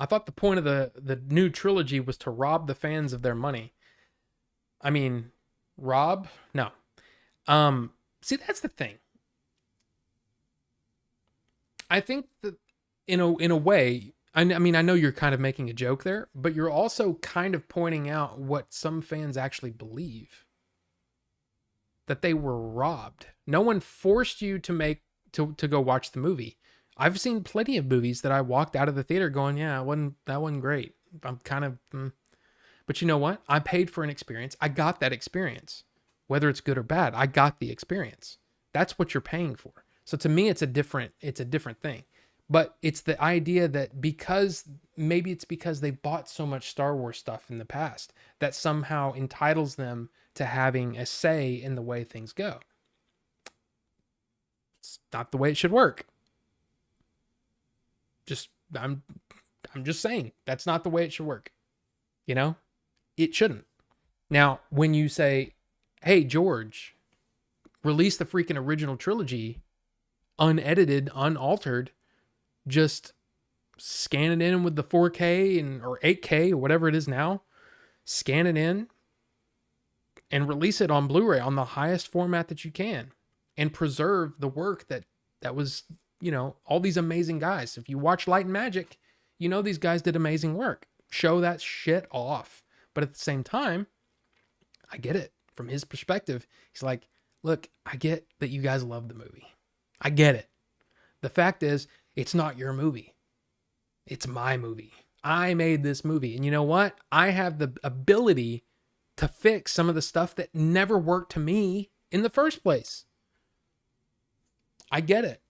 I thought the point of the new trilogy was to rob the fans of their money. I mean, rob? No. See, that's the thing. I think that in a way, I mean, I know you're kind of making a joke there, but you're also kind of pointing out what some fans actually believe. That they were robbed. No one forced you to go watch the movie. I've seen plenty of movies that I walked out of the theater going, yeah, that wasn't great. I'm kind of, But you know what? I paid for an experience. I got that experience. Whether it's good or bad, I got the experience. That's what you're paying for. So to me, it's a different thing. But it's the idea that maybe it's because they bought so much Star Wars stuff in the past that somehow entitles them to having a say in the way things go. It's not the way it should work. I'm just saying that's not the way it should work. It shouldn't. Now, when you say, hey, George, release the freaking original trilogy unedited, unaltered, just scan it in with the 4K or 8K or whatever it is now, scan it in and release it on Blu-ray on the highest format that you can, and preserve the work that was, all these amazing guys. If you watch Light and Magic, these guys did amazing work. Show that shit off. But at the same time, I get it from his perspective. He's like, look, I get that you guys love the movie. I get it. The fact is, it's not your movie. It's my movie. I made this movie. And you know what? I have the ability to fix some of the stuff that never worked to me in the first place. I get it.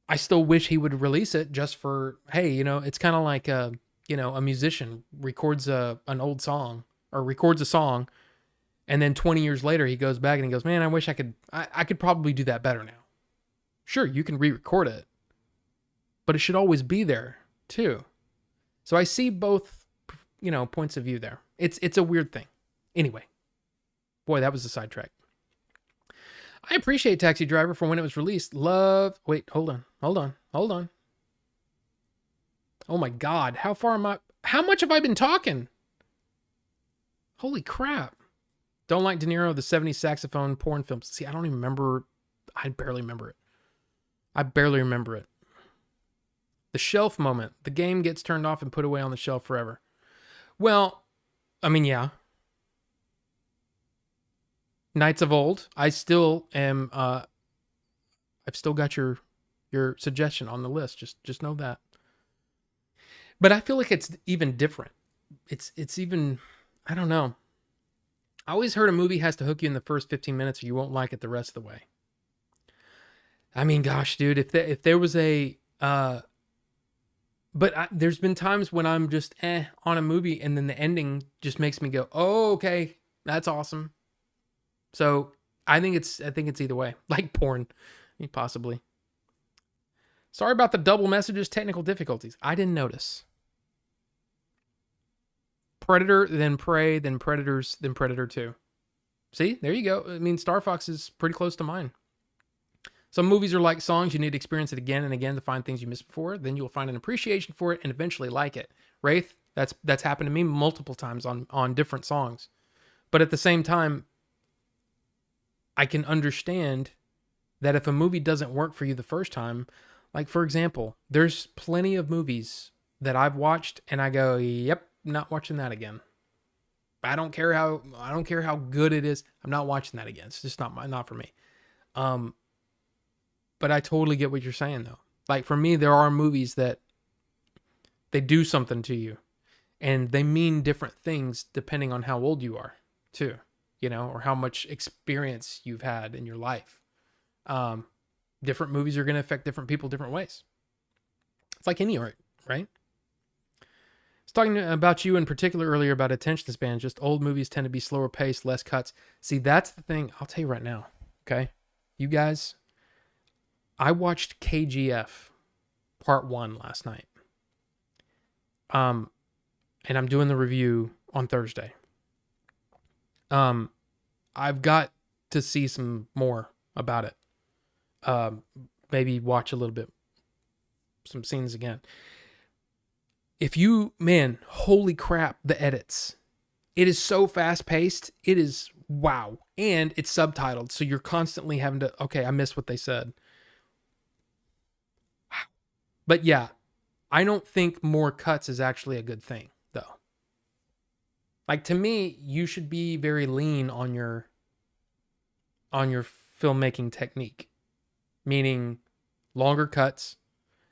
I still wish he would release it just for, hey, it's kind of like a musician records an old song or records a song, and then 20 years later he goes back and he goes, man, I wish I could probably do that better now. Sure, you can re-record it, but it should always be there too. So I see both, points of view there. It's a weird thing. Anyway, boy, that was a sidetrack. I appreciate Taxi Driver for when it was released. Wait, hold on. Oh my God. How much have I been talking? Holy crap. Don't like De Niro, the 70s saxophone porn films. See, I don't even remember. I barely remember it. The shelf moment. The game gets turned off and put away on the shelf forever. Well, I mean, yeah. Knights of Old. I still am. I've still got your suggestion on the list. Just know that. But I feel like it's even different. It's even, I don't know. I always heard a movie has to hook you in the first 15 minutes or you won't like it the rest of the way. I mean, gosh, dude, if there was a, there's been times when I'm just on a movie and then the ending just makes me go, oh, okay, that's awesome. So I think it's either way, like porn, possibly. Sorry about the double messages, technical difficulties. I didn't notice. Predator, then Prey, then Predators, then Predator 2. See, there you go. I mean, Star Fox is pretty close to mine. Some movies are like songs. You need to experience it again and again to find things you missed before. Then you'll find an appreciation for it and eventually like it. Wraith, that's happened to me multiple times on different songs. But at the same time, I can understand that if a movie doesn't work for you the first time, like for example, there's plenty of movies that I've watched and I go, yep, not watching that again. I don't care how good it is. I'm not watching that again. It's just not for me. But I totally get what you're saying though. Like for me, there are movies that they do something to you and they mean different things depending on how old you are too, or how much experience you've had in your life. Different movies are going to affect different people different ways. It's like any art, right? I was talking about you in particular earlier about attention span. Just old movies tend to be slower paced, less cuts. See, that's the thing. I'll tell you right now. Okay. You guys, I watched KGF Part 1 last night. And I'm doing the review on Thursday. I've got to see some more about it. Maybe watch a little bit, some scenes again. Holy crap, the edits. It is so fast paced. It is wow. And it's subtitled. So you're constantly having to, okay, I missed what they said. Wow. But yeah, I don't think more cuts is actually a good thing though. Like to me, you should be very lean on your filmmaking technique, meaning longer cuts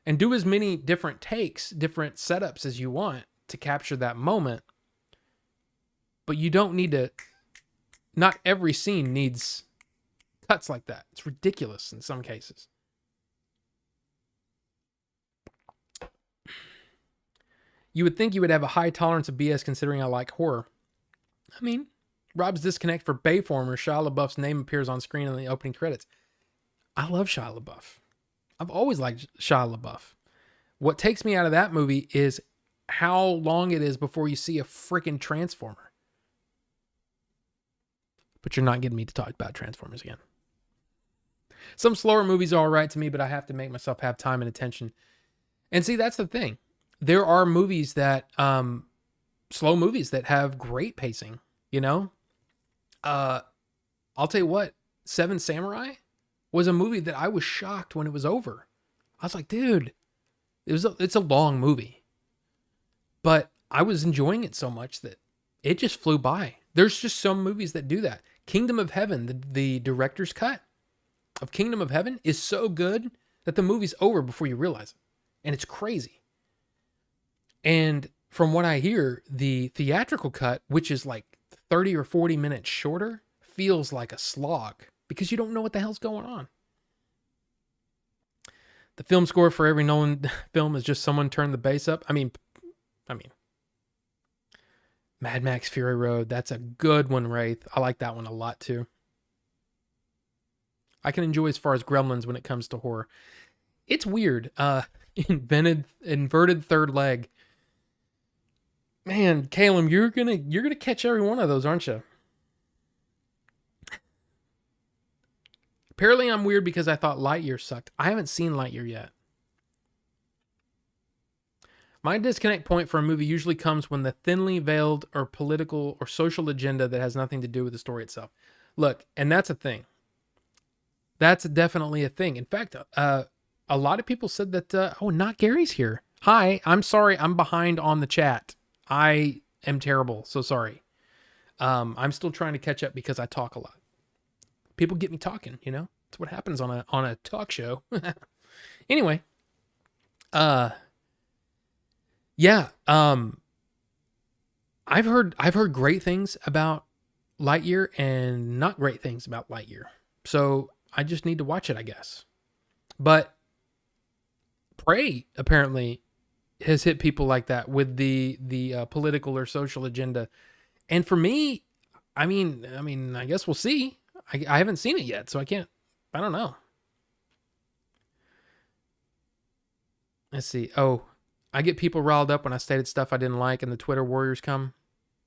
and do as many different takes, different setups as you want to capture that moment. But you don't need to, not every scene needs cuts like that. It's ridiculous in some cases. You would think you would have a high tolerance of BS considering I like horror. I mean, Rob's disconnect for Bayformer, Shia LaBeouf's name appears on screen in the opening credits. I love Shia LaBeouf. I've always liked Shia LaBeouf. What takes me out of that movie is how long it is before you see a freaking Transformer. But you're not getting me to talk about Transformers again. Some slower movies are all right to me, but I have to make myself have time and attention. And see, that's the thing. There are movies that, slow movies that have great pacing, you know? I'll tell you what, Seven Samurai was a movie that I was shocked when it was over. I was like, dude, it's a long movie. But I was enjoying it so much that it just flew by. There's just some movies that do that. Kingdom of Heaven, the director's cut of Kingdom of Heaven is so good that the movie's over before you realize it. And it's crazy. And from what I hear, the theatrical cut, which is like 30 or 40 minutes shorter, feels like a slog because you don't know what the hell's going on. The film score for every Nolan film is just someone turned the bass up. I mean, Mad Max Fury Road, that's a good one, Wraith. I like that one a lot too. I can enjoy as far as Gremlins when it comes to horror. It's weird. Inverted third leg. Man, Caleb, you're gonna catch every one of those, aren't you? Apparently I'm weird because I thought Lightyear sucked. I haven't seen Lightyear yet. My disconnect point for a movie usually comes when the thinly veiled or political or social agenda that has nothing to do with the story itself. Look, and that's a thing. That's definitely a thing. In fact, a lot of people said that, not Gary's here. Hi, I'm sorry. I'm behind on the chat. I am terrible. So sorry. I'm still trying to catch up because I talk a lot. People get me talking, you know? That's what happens on a talk show. Anyway, yeah, I've heard great things about Lightyear and not great things about Lightyear. So I just need to watch it, I guess. But Prey apparently has hit people like that with the political or social agenda. And for me, I guess we'll see. I haven't seen it yet, so I don't know. Let's see. Oh, I get people riled up when I stated stuff I didn't like and the Twitter warriors come.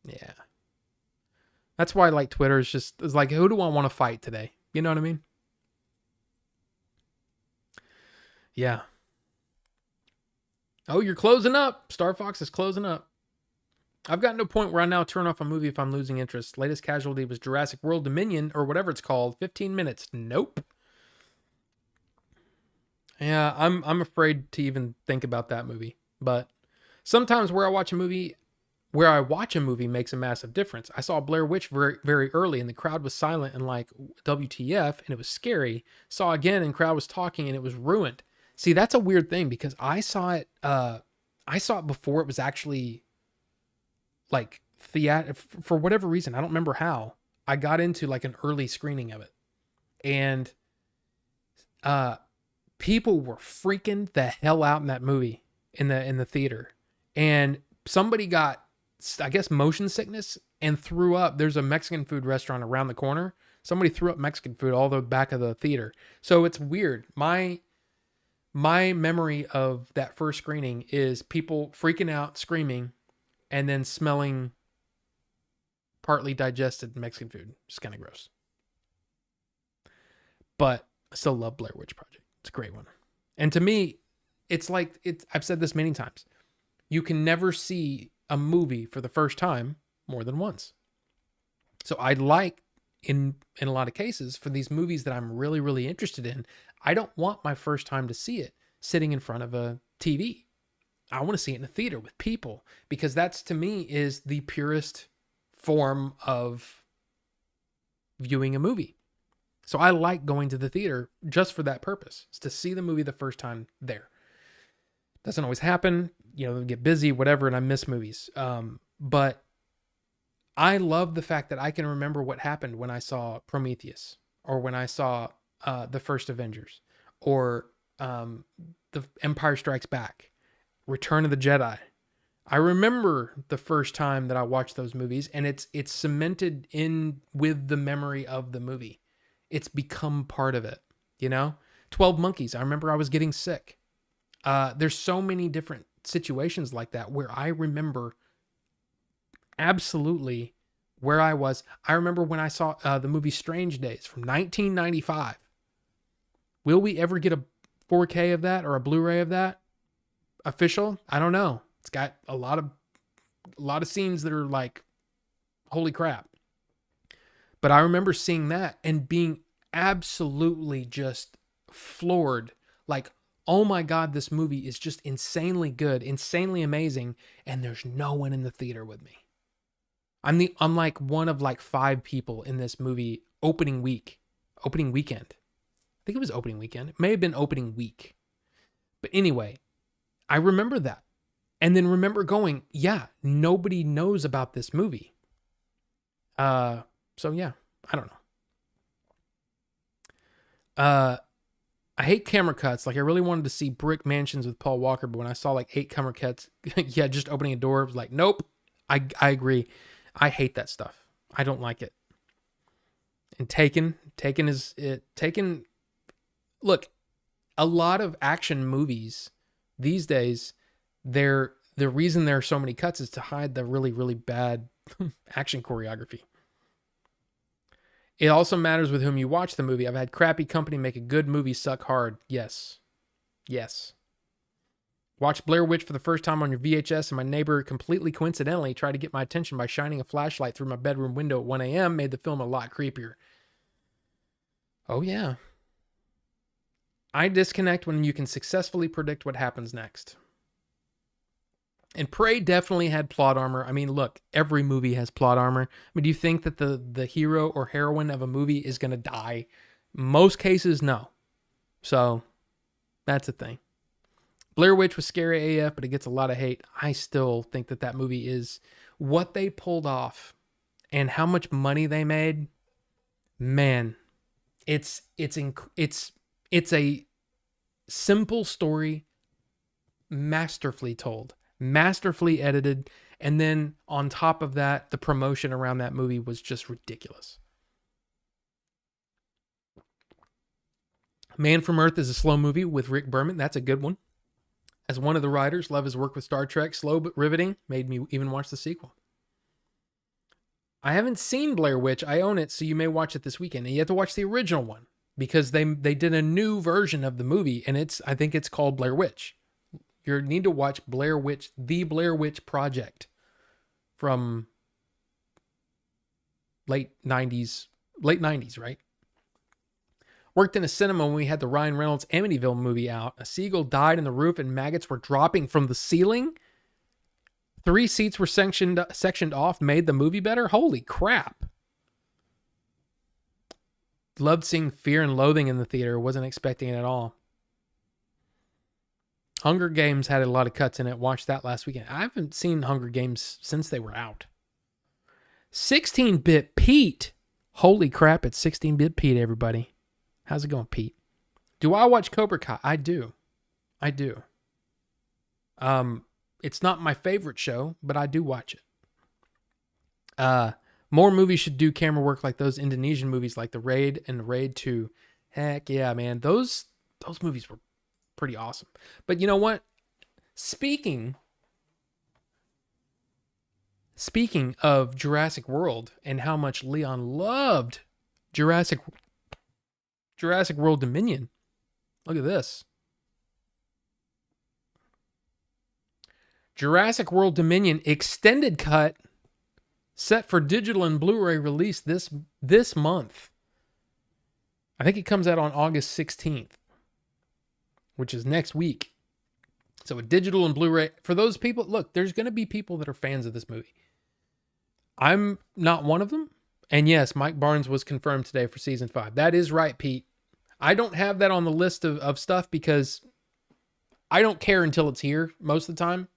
Yeah. That's why I like Twitter. It's like, who do I want to fight today? You know what I mean? Yeah. Oh, you're closing up. Star Fox is closing up. I've gotten to a point where I now turn off a movie if I'm losing interest. Latest casualty was Jurassic World Dominion or whatever it's called. 15 minutes. Nope. Yeah, I'm afraid to even think about that movie. But sometimes where I watch a movie makes a massive difference. I saw Blair Witch very, very early and the crowd was silent and like WTF and it was scary. Saw again and crowd was talking and it was ruined. See, that's a weird thing because I saw it before it was actually like theater for whatever reason. I don't remember how. I got into like an early screening of it. And people were freaking the hell out in that movie in the theater. And somebody got, I guess, motion sickness and threw up. There's a Mexican food restaurant around the corner. Somebody threw up Mexican food all the back of the theater. So it's weird. My memory of that first screening is people freaking out, screaming, and then smelling partly digested Mexican food. Just kind of gross. But I still love Blair Witch Project. It's a great one. And to me, I've said this many times. You can never see a movie for the first time more than once. So I'd like, in a lot of cases, for these movies that I'm really, really interested in, I don't want my first time to see it sitting in front of a TV. I want to see it in a theater with people because that's, to me, is the purest form of viewing a movie. So I like going to the theater just for that purpose, is to see the movie the first time there. Doesn't always happen, get busy, whatever, and I miss movies. But I love the fact that I can remember what happened when I saw Prometheus or when I saw the first Avengers or the Empire Strikes Back, Return of the Jedi. I remember the first time that I watched those movies, and it's cemented in with the memory of the movie. It's become part of it, 12 Monkeys. I remember I was getting sick. There's so many different situations like that where I remember absolutely where I was. I remember when I saw the movie Strange Days from 1995. Will we ever get a 4K of that or a Blu-ray of that? Official? I don't know. It's got a lot of scenes that are like, holy crap. But I remember seeing that and being absolutely just floored. Like, oh my God, this movie is just insanely good, insanely amazing, and there's no one in the theater with me. I'm like one of like 5 people in this movie opening weekend. I think it was opening weekend. It may have been opening week. But anyway, I remember that. And then remember going, yeah, nobody knows about this movie. So yeah, I don't know. I hate camera cuts. Like, I really wanted to see Brick Mansions with Paul Walker, but when I saw like 8 camera cuts, yeah, just opening a door, it was like, nope. I agree. I hate that stuff. I don't like it. And Taken is it. Taken. Look, a lot of action movies these days, the reason there are so many cuts is to hide the really, really bad action choreography. It also matters with whom you watch the movie. I've had crappy company make a good movie suck hard. Yes. Watched Blair Witch for the first time on your VHS, and my neighbor completely coincidentally tried to get my attention by shining a flashlight through my bedroom window at 1 a.m. Made the film a lot creepier. Oh yeah. I disconnect when you can successfully predict what happens next. And Prey definitely had plot armor. I mean, look, every movie has plot armor. I mean, do you think that the hero or heroine of a movie is going to die? Most cases, no. So, that's a thing. Blair Witch was scary AF, but it gets a lot of hate. I still think that movie is what they pulled off and how much money they made. Man, it's a simple story, masterfully told, masterfully edited, and then on top of that, the promotion around that movie was just ridiculous. Man from Earth is a slow movie with Rick Berman. That's a good one. As one of the writers, love his work with Star Trek. Slow but riveting. Made me even watch the sequel. I haven't seen Blair Witch. I own it, so you may watch it this weekend. And you have to watch the original one because they did a new version of the movie, and I think it's called Blair Witch. You need to watch Blair Witch, The Blair Witch Project from late 90s, right? Worked in a cinema when we had the Ryan Reynolds Amityville movie out. A seagull died in the roof and maggots were dropping from the ceiling. 3 seats were sectioned off, made the movie better. Holy crap. Loved seeing Fear and Loathing in the theater. Wasn't expecting it at all. Hunger Games had a lot of cuts in it. Watched that last weekend. I haven't seen Hunger Games since they were out. 16-Bit Pete. Holy crap, it's 16-Bit Pete, everybody. How's it going, Pete? Do I watch Cobra Kai? I do. It's not my favorite show, but I do watch it. More movies should do camera work like those Indonesian movies like The Raid and The Raid 2. Heck yeah, man. Those movies were pretty awesome. But you know what? Speaking of Jurassic World and how much Leon loved Jurassic World Dominion. Look at this. Jurassic World Dominion extended cut set for digital and Blu-ray release this month. I think it comes out on August 16th, which is next week. So a digital and Blu-ray. For those people, look, there's going to be people that are fans of this movie. I'm not one of them. And yes, Mike Barnes was confirmed today for season 5. That is right, Pete. I don't have that on the list of stuff because I don't care until it's here most of the time.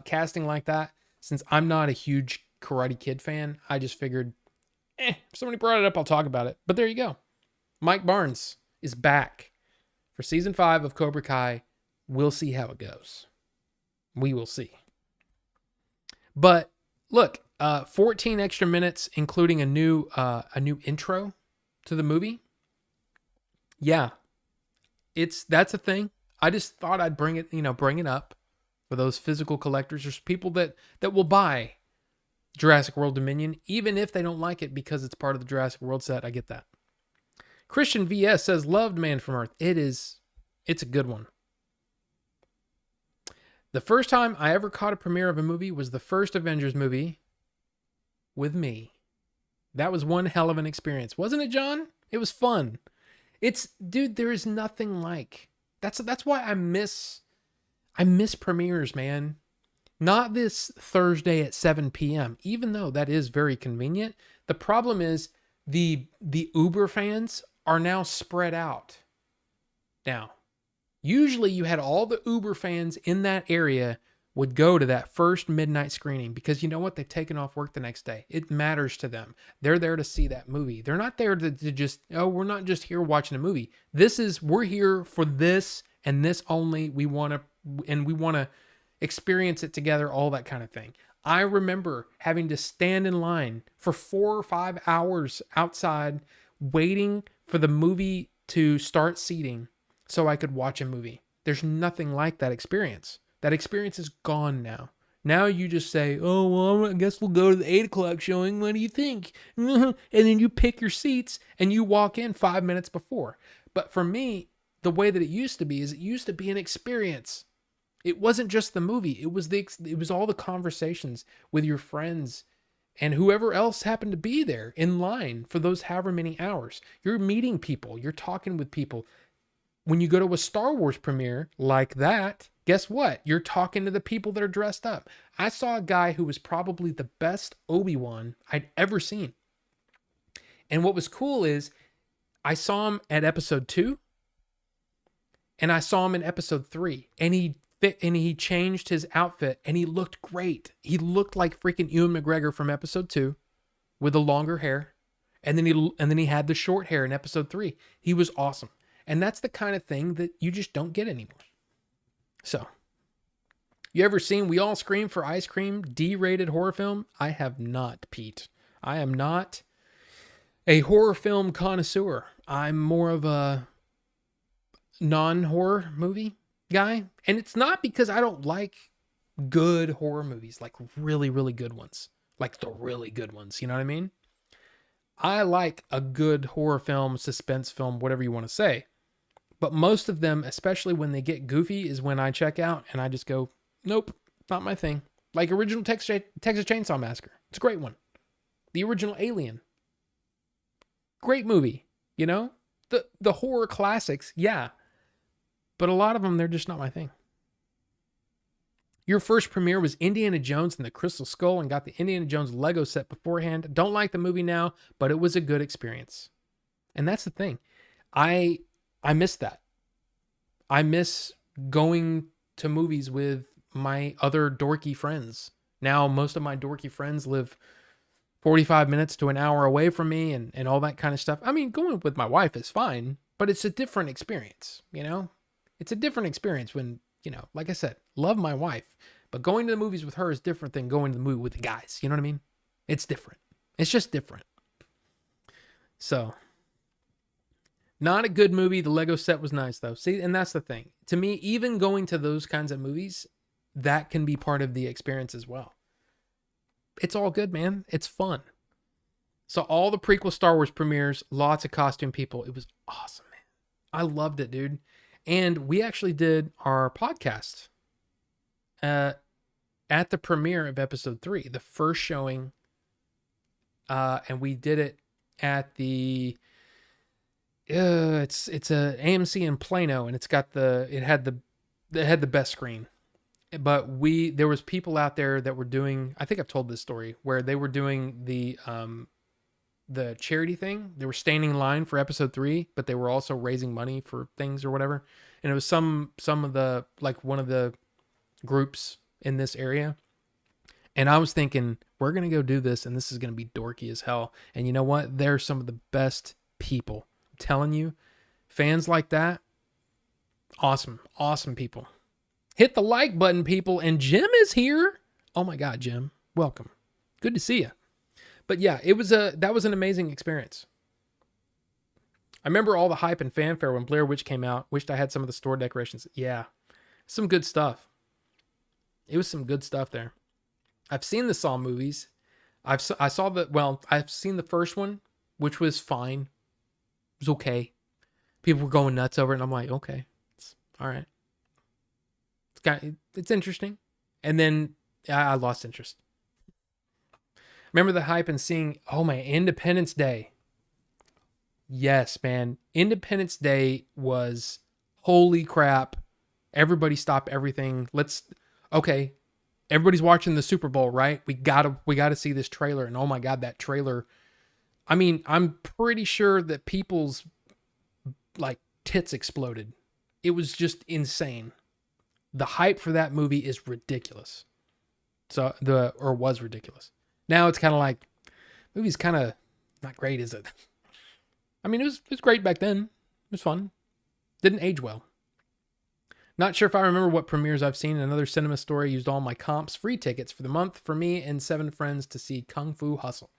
Casting like that, since I'm not a huge Karate Kid fan, I just figured, if somebody brought it up, I'll talk about it. But there you go. Mike Barnes is back for season 5 of Cobra Kai. We'll see how it goes. We will see. But look, 14 extra minutes, including a new intro to the movie. Yeah, that's a thing. I just thought I'd bring it up for those physical collectors. There's people that will buy Jurassic World Dominion, even if they don't like it because it's part of the Jurassic World set. I get that. Christian VS says, loved Man from Earth. It's a good one. The first time I ever caught a premiere of a movie was the first Avengers movie with me. That was one hell of an experience. Wasn't it, John? It was fun. Dude, there is nothing like, that's why I miss premieres, man. Not this Thursday at 7 p.m., even though that is very convenient. The problem is the Uber fans are now spread out. Now, usually you had all the Uber fans in that area would go to that first midnight screening because you know what? They've taken off work the next day. It matters to them. They're there to see that movie. They're not there to just, we're not just here watching a movie. We're here for this and this only. We want to experience it together, all that kind of thing. I remember having to stand in line for 4 or 5 hours outside waiting for the movie to start seating so I could watch a movie. There's nothing like that experience. That experience is gone now. Now you just say, oh, well, I guess we'll go to the 8 o'clock showing. What do you think? And then you pick your seats and you walk in 5 minutes before. But for me, the way that it used to be is it used to be an experience. It wasn't just the movie. It was all the conversations with your friends and whoever else happened to be there in line for those however many hours. You're meeting people. You're talking with people. When you go to a Star Wars premiere like that, guess what? You're talking to the people that are dressed up. I saw a guy who was probably the best Obi-Wan I'd ever seen. And what was cool is I saw him at episode 2 and I saw him in episode 3 and he changed his outfit and he looked great. He looked like freaking Ewan McGregor from episode 2 with the longer hair. And then he had the short hair in episode 3. He was awesome. And that's the kind of thing that you just don't get anymore. So, you ever seen We All Scream for Ice Cream, D-rated horror film? I have not, Pete. I am not a horror film connoisseur. I'm more of a non-horror movie guy. And it's not because I don't like good horror movies, like really, really good ones. Like the really good ones, you know what I mean? I like a good horror film, suspense film, whatever you want to say. But most of them, especially when they get goofy, is when I check out and I just go, nope, not my thing. Like original Texas Chainsaw Massacre. It's a great one. The original Alien. Great movie, you know? The horror classics, yeah. But a lot of them, they're just not my thing. Your first premiere was Indiana Jones and the Crystal Skull and got the Indiana Jones Lego set beforehand. Don't like the movie now, but it was a good experience. And that's the thing. I miss that. I miss going to movies with my other dorky friends. Now, most of my dorky friends live 45 minutes to an hour away from me and all that kind of stuff. I mean, going with my wife is fine, but it's a different experience, you know? It's a different experience when, you know, like I said, love my wife, but going to the movies with her is different than going to the movie with the guys. You know what I mean? It's different. It's just different. So, not a good movie. The Lego set was nice though. See, and that's the thing. To me, even going to those kinds of movies, that can be part of the experience as well. It's all good, man. It's fun. So all the prequel Star Wars premieres, lots of costume people. It was awesome, man. I loved it, dude. And we actually did our podcast at the premiere of episode 3, the first showing. And we did it at the it's a AMC in Plano, and it had the best screen. But there was people out there that were doing, I think I've told this story, where they were doing the charity thing. They were standing in line for episode 3, but they were also raising money for things or whatever. And it was some of the, like one of the groups in this area. And I was thinking, we're going to go do this and this is going to be dorky as hell. And you know what? They're some of the best people. I'm telling you, fans like that, awesome, awesome people. Hit the like button, people. And Jim is here. Oh my God, Jim. Welcome. Good to see you. But yeah, that was an amazing experience. I remember all the hype and fanfare when Blair Witch came out. Wished I had some of the store decorations. Yeah, some good stuff. It was some good stuff there. I've seen the Saw movies. I've seen the first one, which was fine. It was okay. People were going nuts over it, and I'm like, okay, it's all right. It's interesting. And then I lost interest. Remember the hype and seeing, oh my, Independence Day. Yes, man. Independence Day was holy crap. Everybody stop everything. Okay. Everybody's watching the Super Bowl, right? We gotta see this trailer. And oh my God, that trailer. I mean, I'm pretty sure that people's like tits exploded. It was just insane. The hype for that movie is ridiculous. Was ridiculous. Now it's kind of like, movie's kind of not great, is it? I mean, it was great back then. It was fun. Didn't age well. Not sure if I remember what premieres I've seen. Another cinema story used all my comps, free tickets for the month for me and 7 friends to see Kung Fu Hustle.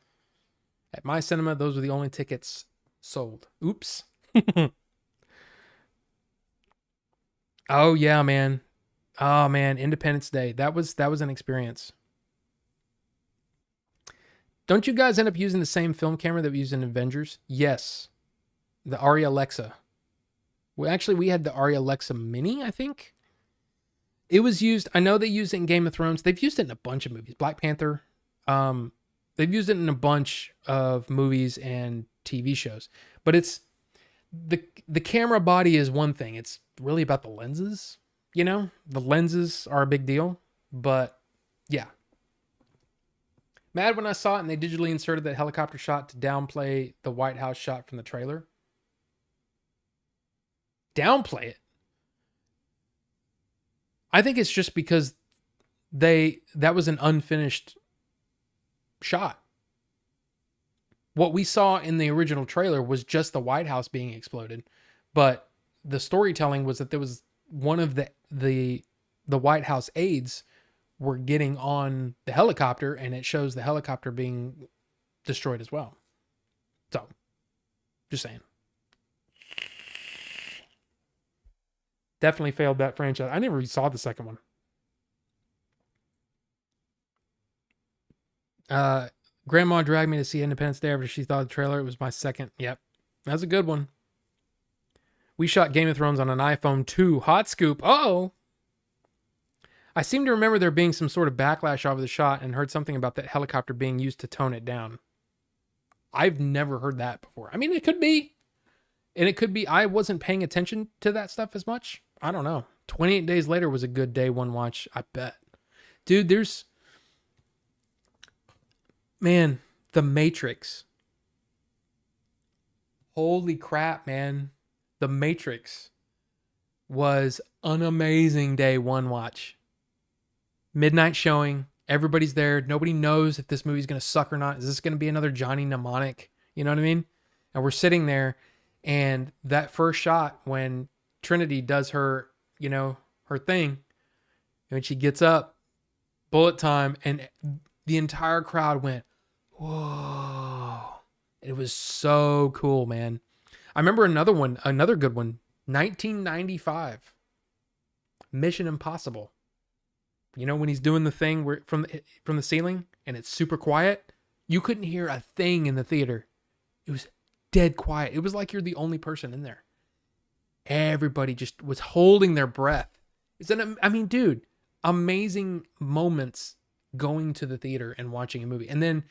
At my cinema, those were the only tickets sold. Oops. Oh yeah, man. Oh man, Independence Day. That was an experience. Don't you guys end up using the same film camera that we used in Avengers? Yes. The Arri Alexa. Well, actually, we had the Arri Alexa Mini, I think. It was used. I know they used it in Game of Thrones. They've used it in a bunch of movies. Black Panther. They've used it in a bunch of movies and TV shows. But it's the camera body is one thing. It's really about the lenses. You know, the lenses are a big deal. But yeah. Mad when I saw it and they digitally inserted that helicopter shot to downplay the White House shot from the trailer. Downplay it. I think it's just because that was an unfinished shot. What we saw in the original trailer was just the White House being exploded, but the storytelling was that there was one of the White House aides were getting on the helicopter, and it shows the helicopter being destroyed as well. So, just saying. Definitely failed that franchise. I never even saw the second one. Grandma dragged me to see Independence Day after she thought the trailer. It was my second. Yep. That's a good one. We shot Game of Thrones on an iPhone 2. Hot scoop. Uh-oh. I seem to remember there being some sort of backlash over the shot and heard something about that helicopter being used to tone it down. I've never heard that before. I mean, it could be. And it could be I wasn't paying attention to that stuff as much. I don't know. 28 Days Later was a good day one watch, I bet. Dude, man, The Matrix. Holy crap, man. The Matrix was an amazing day one watch. Midnight showing. Everybody's there. Nobody knows if this movie's going to suck or not. Is this going to be another Johnny Mnemonic? You know what I mean? And we're sitting there, and that first shot when Trinity does her, her thing, and when she gets up, bullet time, and the entire crowd went, whoa. It was so cool, man. I remember another good one, 1995, Mission Impossible. You know, when he's doing the thing where from the ceiling and it's super quiet, you couldn't hear a thing in the theater. It was dead quiet. It was like you're the only person in there. Everybody just was holding their breath. Dude, amazing moments going to the theater and watching a movie. And then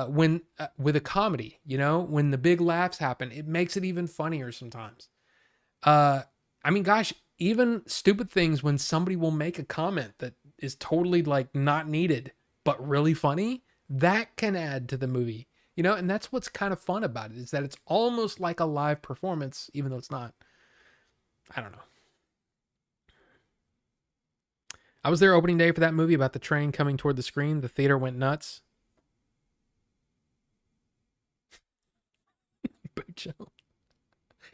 when with a comedy, when the big laughs happen, it makes it even funnier sometimes. Gosh, even stupid things when somebody will make a comment that is totally like not needed, but really funny, that can add to the movie, and that's what's kind of fun about it, is that it's almost like a live performance, even though it's not. I don't know. I was there opening day for that movie about the train coming toward the screen. The theater went nuts.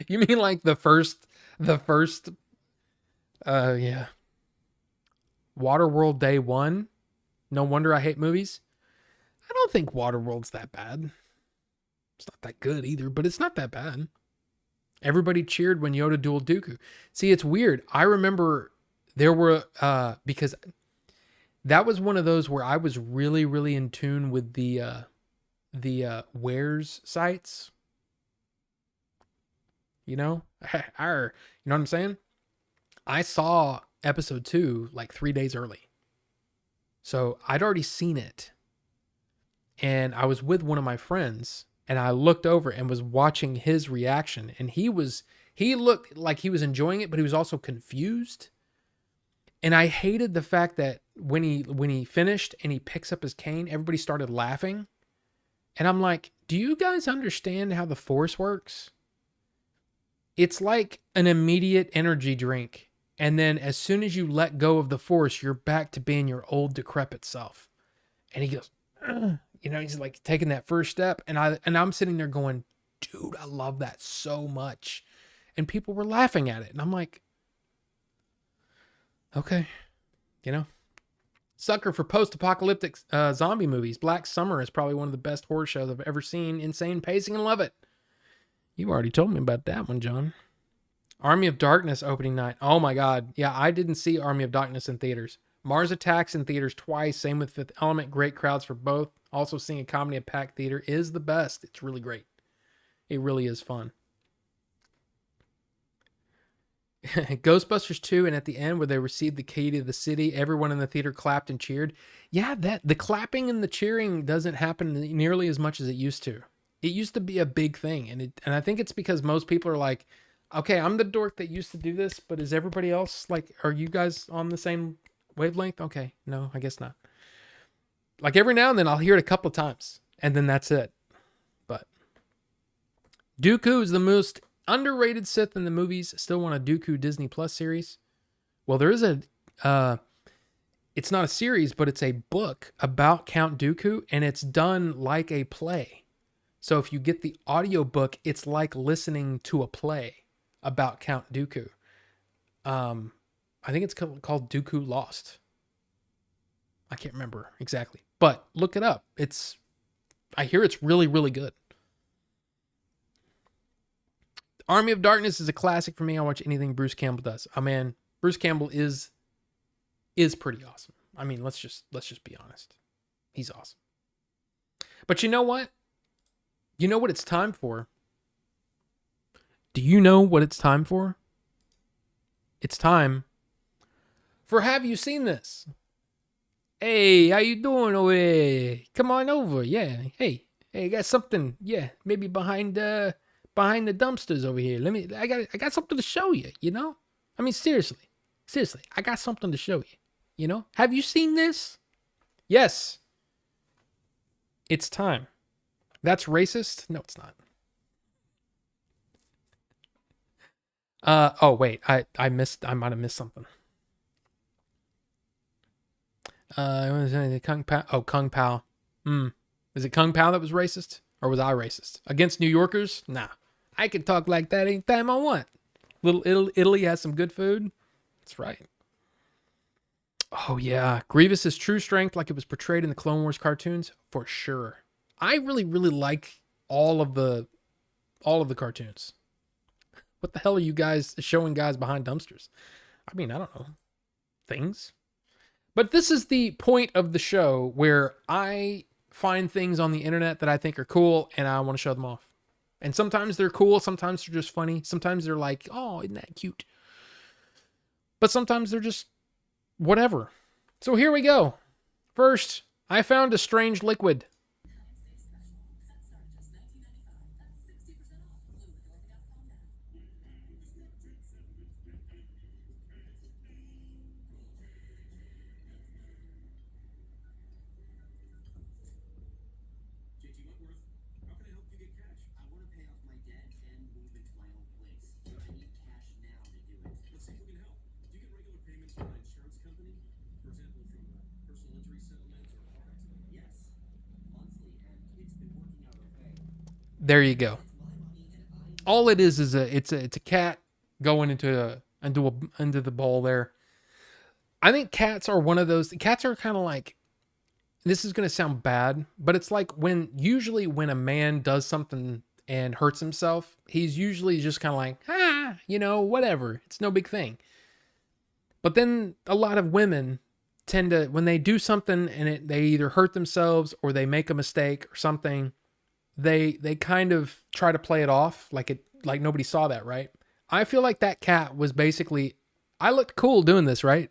You mean like the first yeah. Waterworld Day 1. No wonder I hate movies. I don't think Waterworld's that bad. It's not that good either, but it's not that bad. Everybody cheered when Yoda dueled Dooku. See, it's weird. I remember there were, because that was one of those where I was really, really in tune with the wares sites. you know? Arr, you know what I'm saying? I saw episode 2 like 3 days early. So I'd already seen it. And I was with one of my friends and I looked over and was watching his reaction. And he looked like he was enjoying it, but he was also confused. And I hated the fact that when he finished and he picks up his cane, everybody started laughing. And I'm like, do you guys understand how the Force works? It's like an immediate energy drink. And then as soon as you let go of the Force, you're back to being your old decrepit self. And he goes, ugh. You know, he's like taking that first step. And I'm sitting there going, dude, I love that so much. And people were laughing at it. And I'm like, okay, you know, sucker for post-apocalyptic zombie movies. Black Summer is probably one of the best horror shows I've ever seen. Insane pacing and love it. You already told me about that one, John. Army of Darkness opening night. Oh my God. Yeah, I didn't see Army of Darkness in theaters. Mars Attacks in theaters twice. Same with Fifth Element. Great crowds for both. Also seeing a comedy at packed theater is the best. It's really great. It really is fun. Ghostbusters 2, and at the end where they received the key to the city, everyone in the theater clapped and cheered. Yeah, the clapping and the cheering doesn't happen nearly as much as it used to. It used to be a big thing, and I think it's because most people are like, okay, I'm the dork that used to do this, but is everybody else like, are you guys on the same wavelength? Okay, no, I guess not. Like every now and then I'll hear it a couple of times, and then that's it. But Dooku is the most underrated Sith in the movies. Still want a Dooku Disney Plus series. Well, there is it's not a series, but it's a book about Count Dooku, and it's done like a play. So if you get the audiobook, it's like listening to a play about Count Dooku. I think it's called Dooku Lost. I can't remember exactly, but look it up. I hear it's really, really good. Army of Darkness is a classic for me. I watch anything Bruce Campbell does. Oh man, Bruce Campbell is pretty awesome. I mean, let's just be honest. He's awesome. But you know what? You know what it's time for? Do you know what it's time for? It's time for Have You Seen This? Hey, how you doing over there? Come on over. Yeah. Hey, got something. Yeah, maybe behind the dumpsters over here. I got something to show you, you know? I mean, seriously, I got something to show you, you know? Have you seen this? Yes. It's time. That's racist? No, it's not. Oh wait, I might have missed something. Kung Pao. Oh, Kung Pao. Is it Kung Pao that was racist? Or was I racist? Against New Yorkers? Nah. I can talk like that anytime I want. Little Italy has some good food. That's right. Oh yeah. Grievous's true strength like it was portrayed in the Clone Wars cartoons? For sure. I really, really like all of the cartoons. What the hell are you guys showing guys behind dumpsters? I mean, I don't know. Things. But this is the point of the show where I find things on the internet that I think are cool and I want to show them off. And sometimes they're cool. Sometimes they're just funny. Sometimes they're like, oh, isn't that cute? But sometimes they're just whatever. So here we go. First, I found a strange liquid. There you go. All it is it's a cat going into the bowl there. I think cats are one of those. Cats are kind of like, this is going to sound bad, but it's like usually when a man does something and hurts himself, he's usually just kind of like, you know, whatever. It's no big thing. But then a lot of women tend to, when they do something and they either hurt themselves or they make a mistake or something, they kind of try to play it off like like nobody saw that, right? I feel like that cat was basically, I looked cool doing this, right?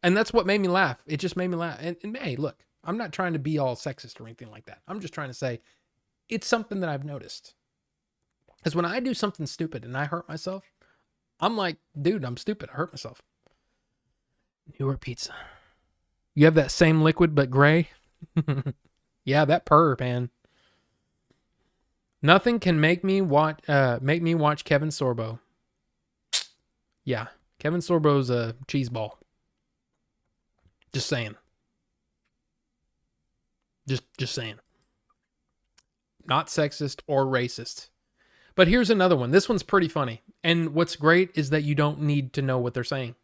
And that's what made me laugh. It just made me laugh. And hey, look, I'm not trying to be all sexist or anything like that. I'm just trying to say it's something that I've noticed. Because when I do something stupid and I hurt myself, I'm like, dude, I'm stupid. I hurt myself. New York pizza. You have that same liquid but gray? Yeah, that purr, man. Nothing can make me watch Kevin Sorbo. Yeah, Kevin Sorbo's a cheese ball. Just saying. Just saying. Not sexist or racist. But here's another one. This one's pretty funny. And what's great is that you don't need to know what they're saying.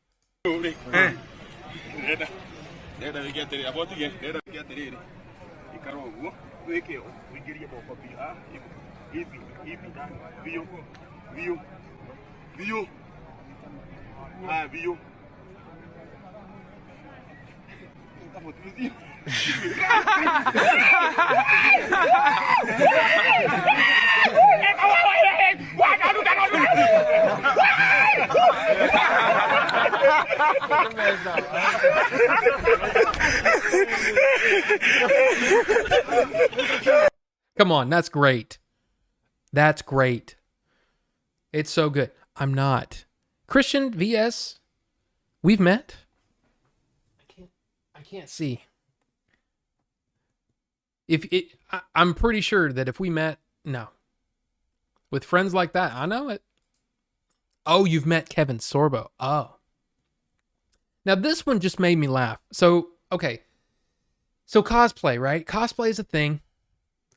Come on, that's great. That's great. It's so good. I'm not. Christian VS, we've met. I can't see. I'm pretty sure that if we met, no. With friends like that, I know it. Oh, you've met Kevin Sorbo. Oh. Now this one just made me laugh. So, okay. So cosplay, right? Cosplay is a thing.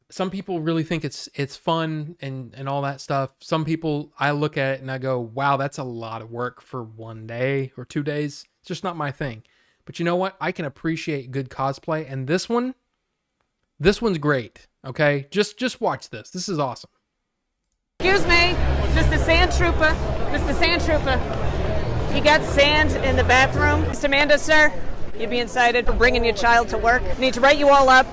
Some people really think it's fun and all that stuff. Some people, I look at it and I go, wow, that's a lot of work for 1 day or 2 days. It's just not my thing. But you know what? I can appreciate good cosplay. And this one's great. Okay? Just watch this. This is awesome. Excuse me, Mr. Sand Trooper. Mr. Sand Trooper. You got sand in the bathroom? Mr. Amanda, sir, you're being cited for bringing your child to work. I need to write you all up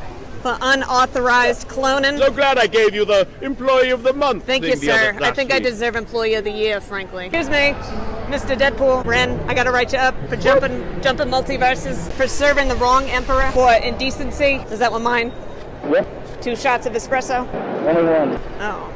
for unauthorized cloning. So glad I gave you the Employee of the Month. Thank you, sir. I think I deserve Employee of the Year, frankly. Excuse me, Mr. Deadpool, Ren, I gotta write you up for jumping multiverses, for serving the wrong emperor, for indecency. Is that one mine? Yep. 2 shots of espresso? Only one. Oh.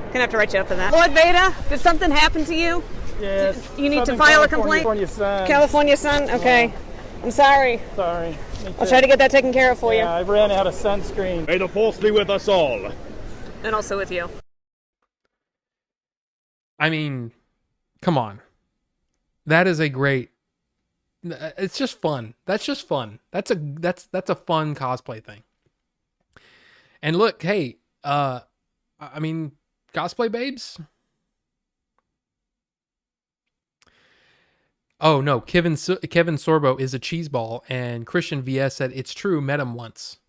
Gonna have to write you up for that. Lord Vader, did something happen to you? Yes. You need to file a complaint? California sun. California sun? Okay. Yeah. I'm sorry. Sorry. I'll try to get that taken care of for you. I ran out of sunscreen. May the force be with us all. And also with you. I mean, come on. That is a great. It's just fun. That's just fun. That's a fun cosplay thing. And look, hey, I mean, cosplay babes. Oh no, Kevin Sorbo is a cheeseball, and Christian VS said it's true. Met him once,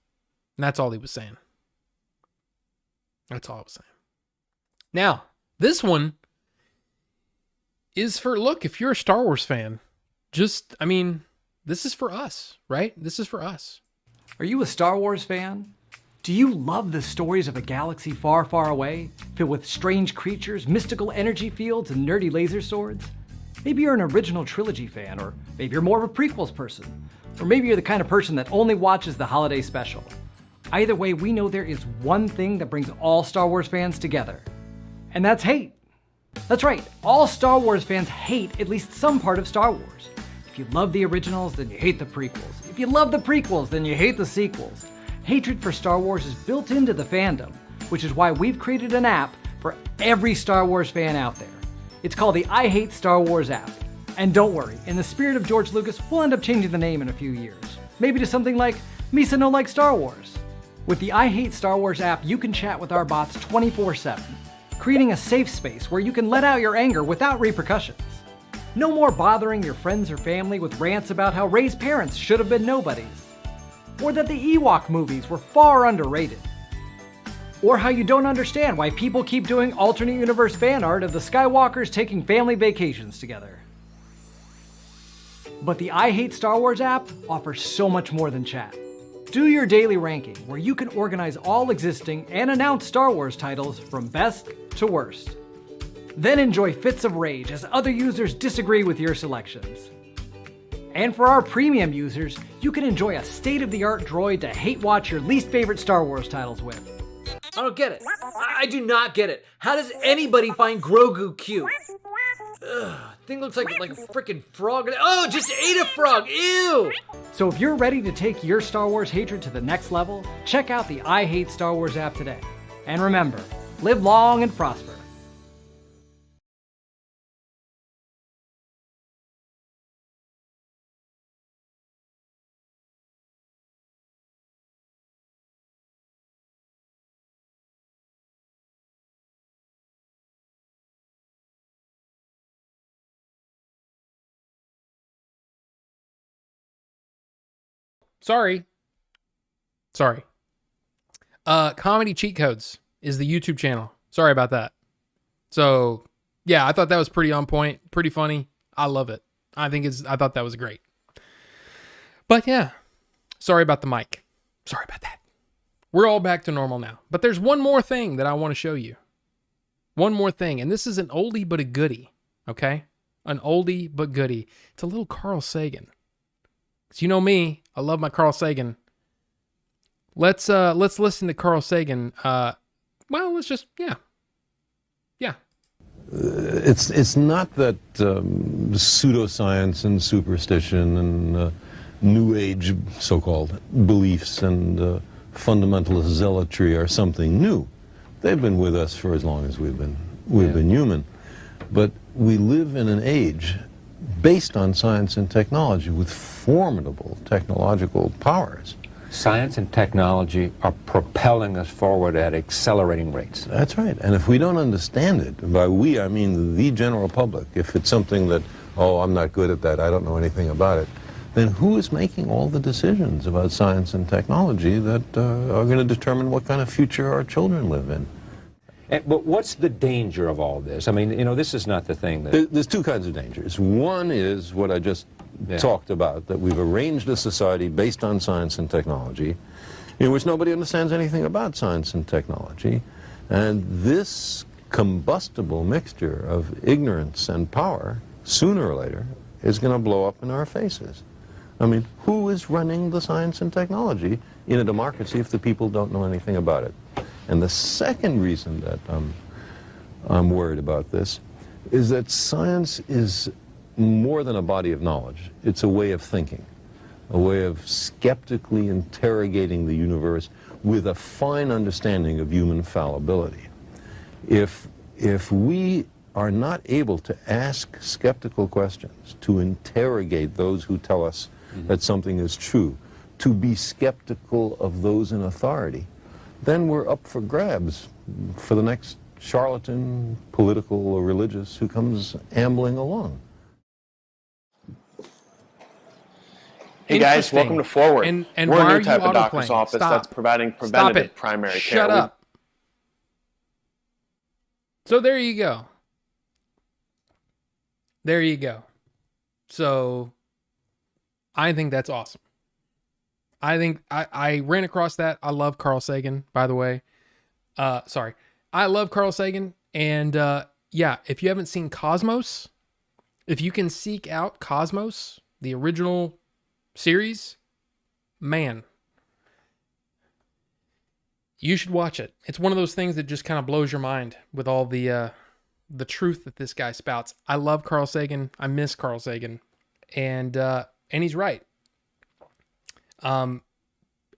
and that's all he was saying. That's all I was saying. Now, this one is for, look, if you're a Star Wars fan, I mean, this is for us, right? This is for us. Are you a Star Wars fan? Do you love the stories of a galaxy far, far away, filled with strange creatures, mystical energy fields, and nerdy laser swords? Maybe you're an original trilogy fan, or maybe you're more of a prequels person, or maybe you're the kind of person that only watches the holiday special. Either way, we know there is one thing that brings all Star Wars fans together, and that's hate. That's right, all Star Wars fans hate at least some part of Star Wars. If you love the originals, then you hate the prequels. If you love the prequels, then you hate the sequels. Hatred for Star Wars is built into the fandom, which is why we've created an app for every Star Wars fan out there. It's called the I Hate Star Wars app. And don't worry, in the spirit of George Lucas, we'll end up changing the name in a few years. Maybe to something like Misa No Like Star Wars. With the I Hate Star Wars app, you can chat with our bots 24/7, creating a safe space where you can let out your anger without repercussions. No more bothering your friends or family with rants about how Rey's parents should have been nobodies, or that the Ewok movies were far underrated, or how you don't understand why people keep doing alternate universe fan art of the Skywalkers taking family vacations together. But the I Hate Star Wars app offers so much more than chat. Do Your Daily Ranking, where you can organize all existing and announced Star Wars titles from best to worst. Then enjoy fits of rage as other users disagree with your selections. And for our premium users, you can enjoy a state-of-the-art droid to hate watch your least favorite Star Wars titles with. I don't get it. I do not get it. How does anybody find Grogu cute? Ugh, thing looks like a freaking frog. Oh, just ate a frog. Ew! So if you're ready to take your Star Wars hatred to the next level, check out the I Hate Star Wars app today. And remember, live long and prosper. Sorry. Comedy Cheat Codes is the YouTube channel. Sorry about that. So, yeah, I thought that was pretty on point, pretty funny. I love it. I thought that was great. But yeah, sorry about the mic. Sorry about that. We're all back to normal now. But there's one more thing that I want to show you. One more thing, and this is an oldie but a goodie, okay? An oldie but goodie. It's a little Carl Sagan. So you know me, I love my Carl Sagan. Let's listen to Carl Sagan. Let's just yeah. It's not that pseudoscience and superstition and New Age so-called beliefs and fundamentalist zealotry are something new. They've been with us for as long as we've been human, but we live in an age based on science and technology with formidable technological powers. Science and technology are propelling us forward at accelerating rates. That's right. And if we don't understand it, and by we I mean the general public, if it's something that, oh, I'm not good at that, I don't know anything about it, then who is making all the decisions about science and technology that are going to determine what kind of future our children live in? But what's the danger of all this? I mean, you know, this is not the thing that... There's two kinds of dangers. One is what I just talked about, that we've arranged a society based on science and technology, in which nobody understands anything about science and technology. And this combustible mixture of ignorance and power, sooner or later, is going to blow up in our faces. I mean, who is running the science and technology in a democracy if the people don't know anything about it? And the second reason that I'm worried about this is that science is more than a body of knowledge. It's a way of thinking, a way of skeptically interrogating the universe with a fine understanding of human fallibility. If we are not able to ask skeptical questions, to interrogate those who tell us that something is true, to be skeptical of those in authority, then we're up for grabs for the next charlatan, political or religious, who comes ambling along. Hey guys, welcome to Forward. And we're why a are new type you of doctor's autoplaying? office Stop. that's providing Stop preventative it. primary care. Shut up. So there you go. There you go. So I think that's awesome. I think I ran across that. I love Carl Sagan, by the way. Sorry. I love Carl Sagan. And yeah, if you haven't seen Cosmos, if you can seek out Cosmos, the original series, man, you should watch it. It's one of those things that just kind of blows your mind with all the truth that this guy spouts. I love Carl Sagan. I miss Carl Sagan. And he's right. And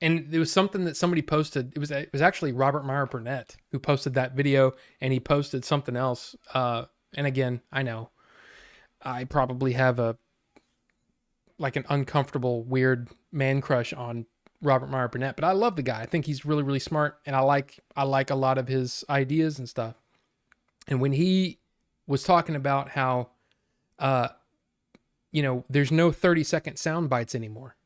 it was something that somebody posted. It was actually Robert Meyer Burnett who posted that video, and he posted something else. And again, I know I probably have an uncomfortable, weird man crush on Robert Meyer Burnett, but I love the guy. I think he's really, really smart, and I like a lot of his ideas and stuff. And when he was talking about how, there's no 30-second sound bites anymore.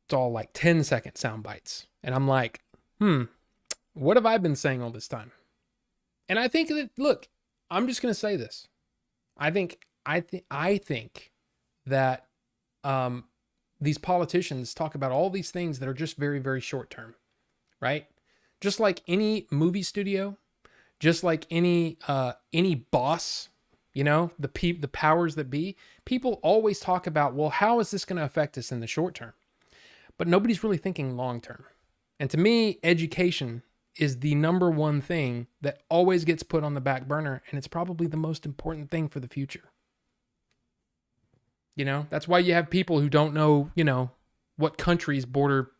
It's all like 10-second sound bites. And I'm like, what have I been saying all this time? And I think that, look, I'm just going to say this. I think that these politicians talk about all these things that are just very, very short term, right? Just like any movie studio, just like any boss, you know, the powers that be, people always talk about, well, how is this going to affect us in the short term? But nobody's really thinking long term. And to me, education is the number one thing that always gets put on the back burner, and it's probably the most important thing for the future. You know, that's why you have people who don't know, you know, what countries border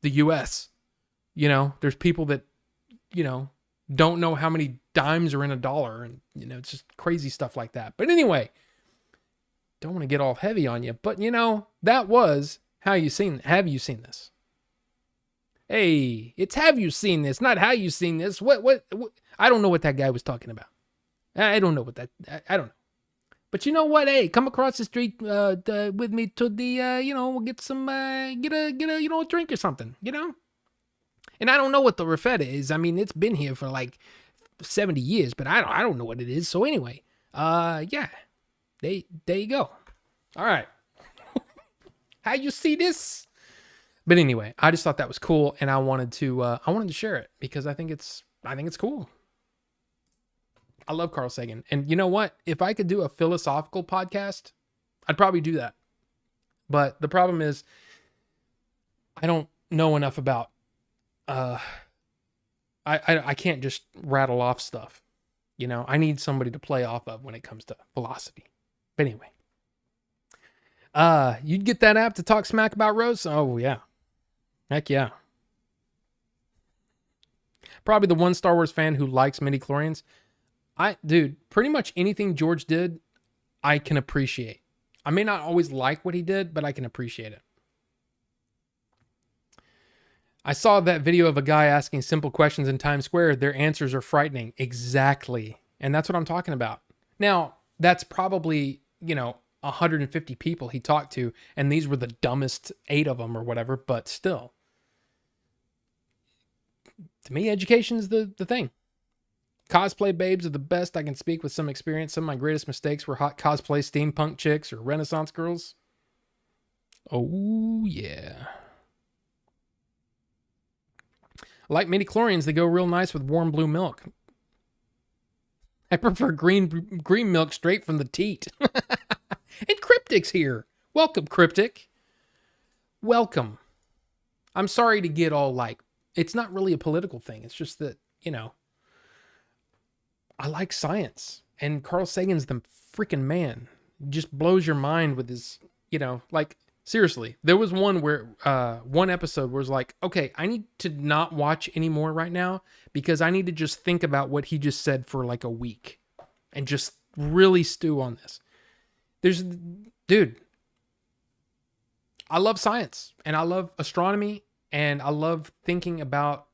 the US. You know, there's people that, you know, don't know how many dimes are in a dollar, and, you know, it's just crazy stuff like that. But anyway, don't want to get all heavy on you, but you know, that was have you seen this? Hey, it's have you seen this, not how you seen this. What I don't know what that guy was talking about. I don't know what that, I don't know. But you know what? Hey, come across the street with me to the, you know, we'll get some, get a, you know, a drink or something, you know? And I don't know what the Rafetta is. I mean, it's been here for like 70 years, but I don't know what it is. So anyway, yeah, there you go. All right. How you see this? But anyway, I just thought that was cool, and I wanted to share it because I think it's cool. I love Carl Sagan. And you know what? If I could do a philosophical podcast, I'd probably do that. But the problem is I don't know enough about I can't just rattle off stuff. You know, I need somebody to play off of when it comes to philosophy. But anyway. You'd get that app to talk smack about Rose? Oh yeah. Heck yeah. Probably the one Star Wars fan who likes midi-chlorians. Dude, pretty much anything George did, I can appreciate. I may not always like what he did, but I can appreciate it. I saw that video of a guy asking simple questions in Times Square. Their answers are frightening. Exactly. And that's what I'm talking about. Now, that's probably, you know, 150 people he talked to, and these were the dumbest 8 of them or whatever, but still. To me, education's the thing. Cosplay babes are the best. I can speak with some experience. Some of my greatest mistakes were hot cosplay steampunk chicks or Renaissance girls. Oh, yeah. Like midi-chlorians, they go real nice with warm blue milk. I prefer green milk straight from the teat. And Cryptic's here. Welcome, Cryptic. Welcome. I'm sorry to get all like, it's not really a political thing. It's just that, you know, I like science. And Carl Sagan's the freaking man. He just blows your mind with his, you know, like, seriously. There was one where, one episode where it was like, okay, I need to not watch anymore right now because I need to just think about what he just said for like a week and just really stew on this. Dude, I love science and I love astronomy and I love thinking about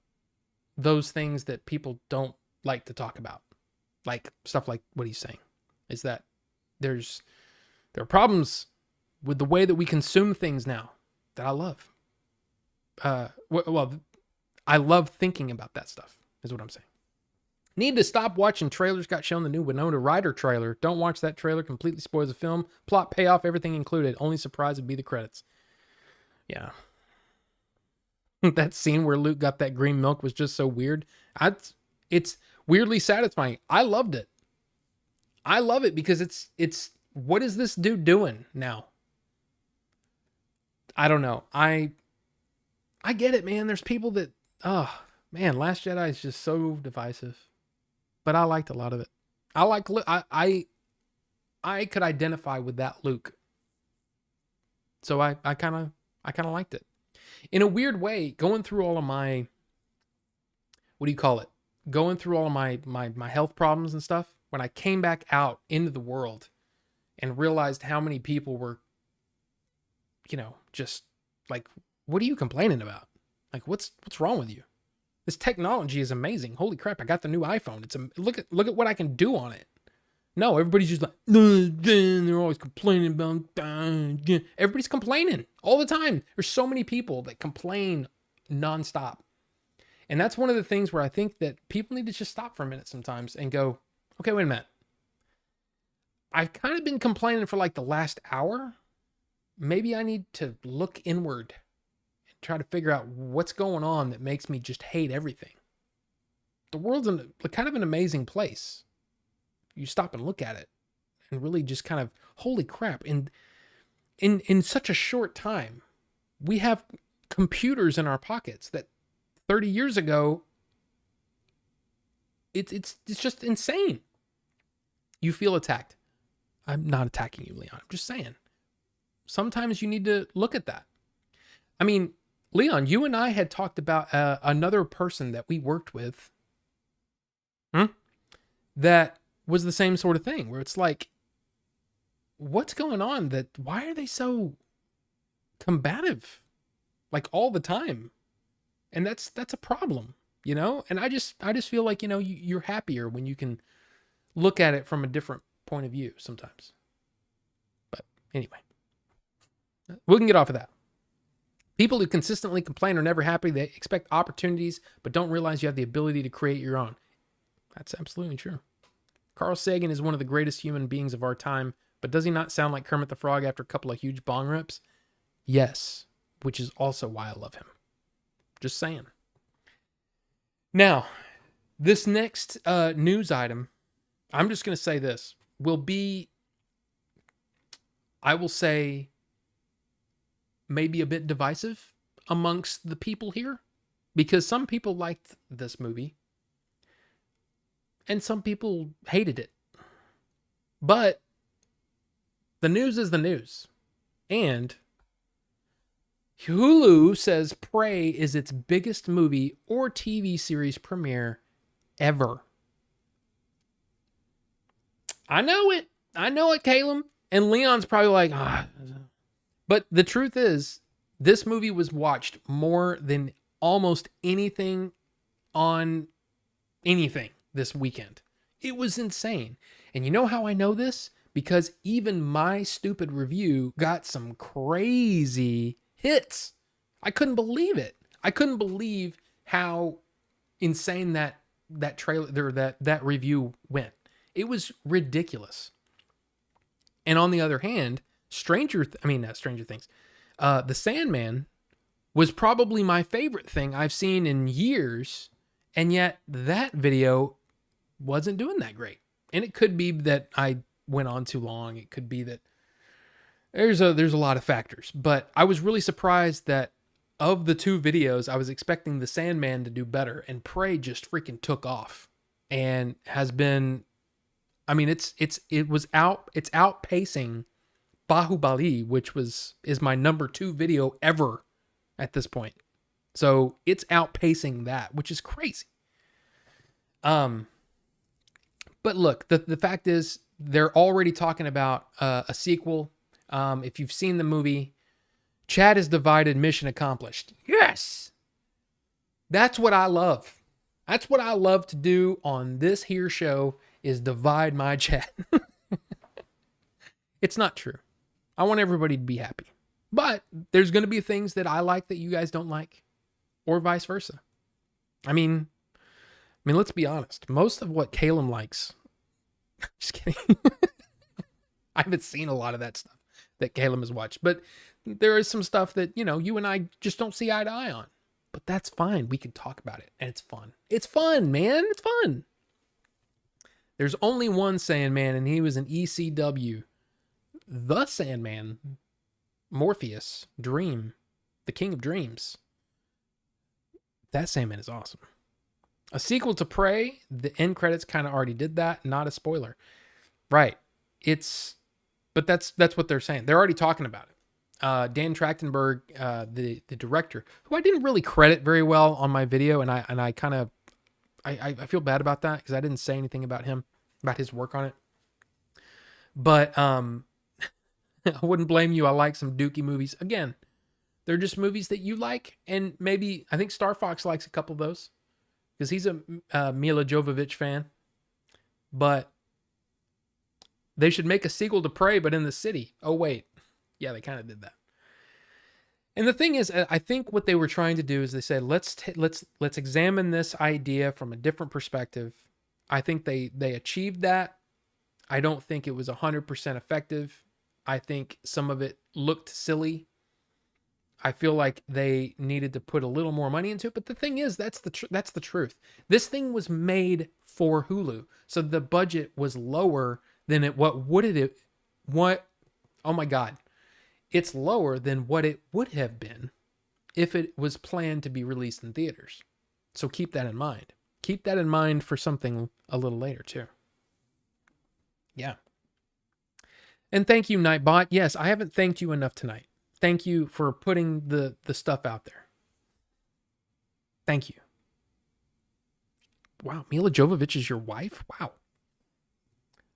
those things that people don't like to talk about. Like stuff like what he's saying is that there are problems with the way that we consume things now that I love. Well, I love thinking about that stuff is what I'm saying. Need to stop watching trailers. Got shown the new Winona Ryder trailer. Don't watch that trailer. Completely spoils the film. Plot, payoff, everything included. Only surprise would be the credits. Yeah. That scene where Luke got that green milk was just so weird. It's weirdly satisfying. I loved it. I love it because it's what is this dude doing now? I don't know. I get it, man. There's people that, oh man, Last Jedi is just so divisive. But I liked a lot of it. I could identify with that Luke. So I kind of liked it. In a weird way, going through all of my, what do you call it? Going through all of my health problems and stuff, when I came back out into the world and realized how many people were, you know, just like, what are you complaining about? Like, what's wrong with you? This technology is amazing. Holy crap, I got the new iPhone. Look at what I can do on it. No, everybody's just like, they're always complaining about, everybody's complaining all the time. There's so many people that complain nonstop. And that's one of the things where I think that people need to just stop for a minute sometimes and go, okay, wait a minute. I've kind of been complaining for like the last hour. maybe I need to look inward and try to figure out what's going on that makes me just hate everything. The world's kind of an amazing place. You stop and look at it and really just kind of, holy crap. And in such a short time, we have computers in our pockets that 30 years ago, it's just insane. You feel attacked. I'm not attacking you, Leon. I'm just saying. Sometimes you need to look at that. I mean, Leon, you and I had talked about another person that we worked with that was the same sort of thing, where it's like, what's going on? Why are they so combative, like all the time? And that's a problem, you know? And I just feel like, you know, you're happier when you can look at it from a different point of view sometimes. But anyway, we can get off of that. People who consistently complain are never happy. They expect opportunities, but don't realize you have the ability to create your own. That's absolutely true. Carl Sagan is one of the greatest human beings of our time, but does he not sound like Kermit the Frog after a couple of huge bong rips? Yes, which is also why I love him. Just saying. Now, this next news item, I'm just going to say this, will be, I will say, maybe a bit divisive amongst the people here, because some people liked this movie and some people hated it. But the news is the news. And Hulu says Prey is its biggest movie or TV series premiere ever. I know it, Caleb. And Leon's probably like, But the truth is, this movie was watched more than almost anything on anything this weekend. It was insane. And you know how I know this? Because even my stupid review got some crazy hits. I couldn't believe it. I couldn't believe how insane that trailer, that review went. It was ridiculous. And on the other hand, Stranger Things, The Sandman was probably my favorite thing I've seen in years, and yet that video wasn't doing that great. And it could be that I went on too long. It could be that there's a lot of factors, but I was really surprised that of the two videos, I was expecting The Sandman to do better, and Prey just freaking took off and has been, I mean, it's outpacing Bahubali, which is my number 2 video ever at this point. So it's outpacing that, which is crazy. But look, the fact is, they're already talking about a sequel. If you've seen the movie, Chad is divided, mission accomplished. Yes! That's what I love. That's what I love to do on this here show, is divide my chat. It's not true. I want everybody to be happy. But there's going to be things that I like that you guys don't like, or vice versa. I mean, let's be honest. Most of what Caleb likes, just kidding. I haven't seen a lot of that stuff that Caleb has watched, but there is some stuff that, you know, you and I just don't see eye to eye on. But that's fine. We can talk about it, and it's fun. It's fun, man. It's fun. There's only one Sandman, and he was an ECW. The Sandman, Morpheus, Dream, the King of Dreams. That Sandman is awesome. A sequel to Prey, the end credits kind of already did that. Not a spoiler. Right. But that's what they're saying. They're already talking about it. Dan Trachtenberg, the director, who I didn't really credit very well on my video, and I kind of I feel bad about that because I didn't say anything about him, about his work on it. But I wouldn't blame you. I like some dookie movies. Again, they're just movies that you like, and maybe I think Star Fox likes a couple of those because he's a Mila Jovovich fan. But they should make a sequel to Prey, but in the city. Oh wait, yeah, they kind of did that. And the thing is, I think what they were trying to do is they said, let's examine this idea from a different perspective. I think they achieved that. I don't think it was 100% effective. I think some of it looked silly. I feel like they needed to put a little more money into it. But the thing is, that's the truth. This thing was made for Hulu. So the budget was lower than oh my God. It's lower than what it would have been if it was planned to be released in theaters. So keep that in mind. Keep that in mind for something a little later too. Yeah. And thank you, Nightbot. Yes, I haven't thanked you enough tonight. Thank you for putting the stuff out there. Thank you. Wow, Mila Jovovich is your wife? Wow.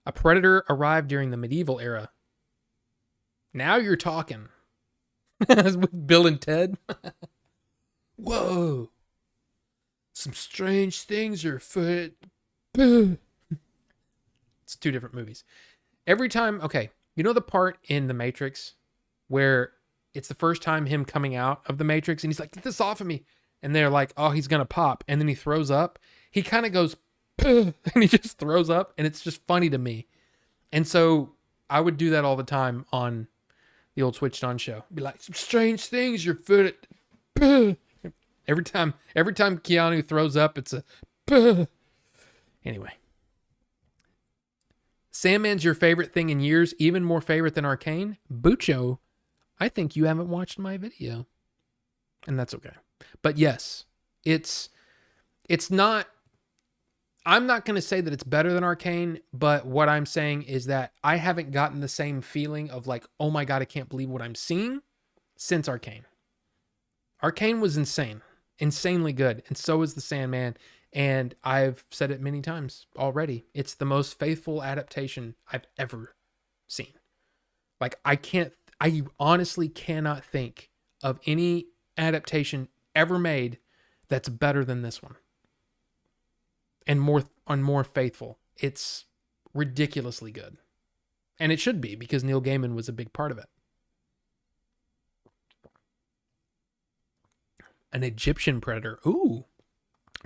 A predator arrived during the medieval era. Now you're talking. With Bill and Ted. Whoa. Some strange things are afoot. It's two different movies. Every time, okay, you know the part in The Matrix where it's the first time him coming out of the Matrix and he's like, get this off of me. And they're like, oh, he's going to pop. And then he throws up. He kind of goes, and he just throws up. And it's just funny to me. And so I would do that all the time on the old Switched On show. Be like, some strange things your foot. Every time Keanu throws up, it's a anyway. Sandman's your favorite thing in years, even more favorite than Arcane? Bucho, I think you haven't watched my video. And that's okay. But yes, it's not, I'm not going to say that it's better than Arcane, but what I'm saying is that I haven't gotten the same feeling of like, oh my God, I can't believe what I'm seeing since Arcane. Arcane was insane, insanely good. And so is the Sandman. And I've said it many times already. It's the most faithful adaptation I've ever seen. Like I honestly cannot think of any adaptation ever made that's better than this one. And more faithful. It's ridiculously good. And it should be because Neil Gaiman was a big part of it. An Egyptian predator. Ooh.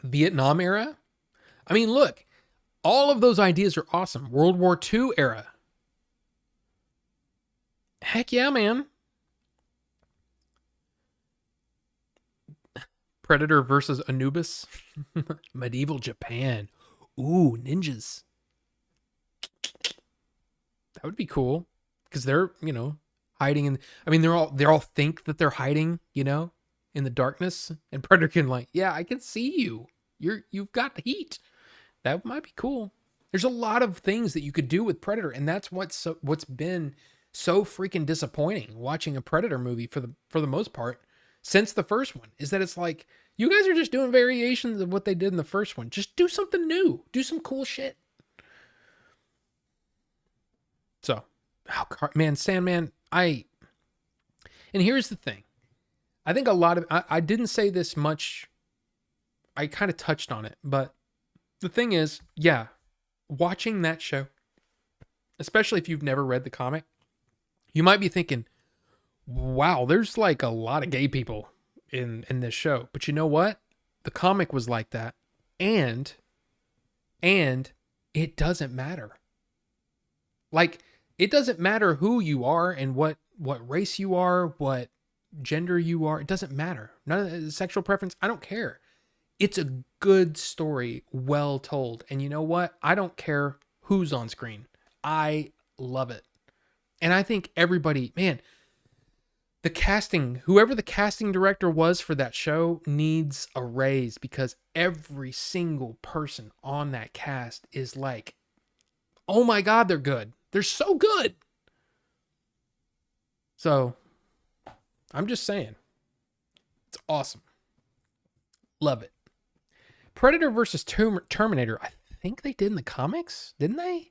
Vietnam era? I mean, look, all of those ideas are awesome. World War II era. Heck yeah, man. Predator versus Anubis. Medieval Japan. Ooh, ninjas. That would be cool. Because they're, hiding in, I mean, they all think that they're hiding, in the darkness. And Predator can yeah, I can see you. You've got the heat. That might be cool. There's a lot of things that you could do with Predator, and that's what's been so freaking disappointing watching a Predator movie for the most part since the first one, is that it's like, you guys are just doing variations of what they did in the first one. Just do something new. Do some cool shit. So, man, Sandman, and here's the thing. I think a lot of, I didn't say this much. I kind of touched on it, but the thing is, yeah, watching that show, especially if you've never read the comic, you might be thinking, wow, there's like a lot of gay people in this show. But you know what? The comic was like that. And it doesn't matter. Like, it doesn't matter who you are and what race you are, what gender you are. It doesn't matter. None of the sexual preference. I don't care. It's a good story, well told. And you know what? I don't care who's on screen. I love it. And I think everybody, man, the casting, whoever the casting director was for that show needs a raise, because every single person on that cast is like, oh my God, they're good. They're so good. So I'm just saying, it's awesome. Love it. Predator versus Terminator. I think they did in the comics, didn't they?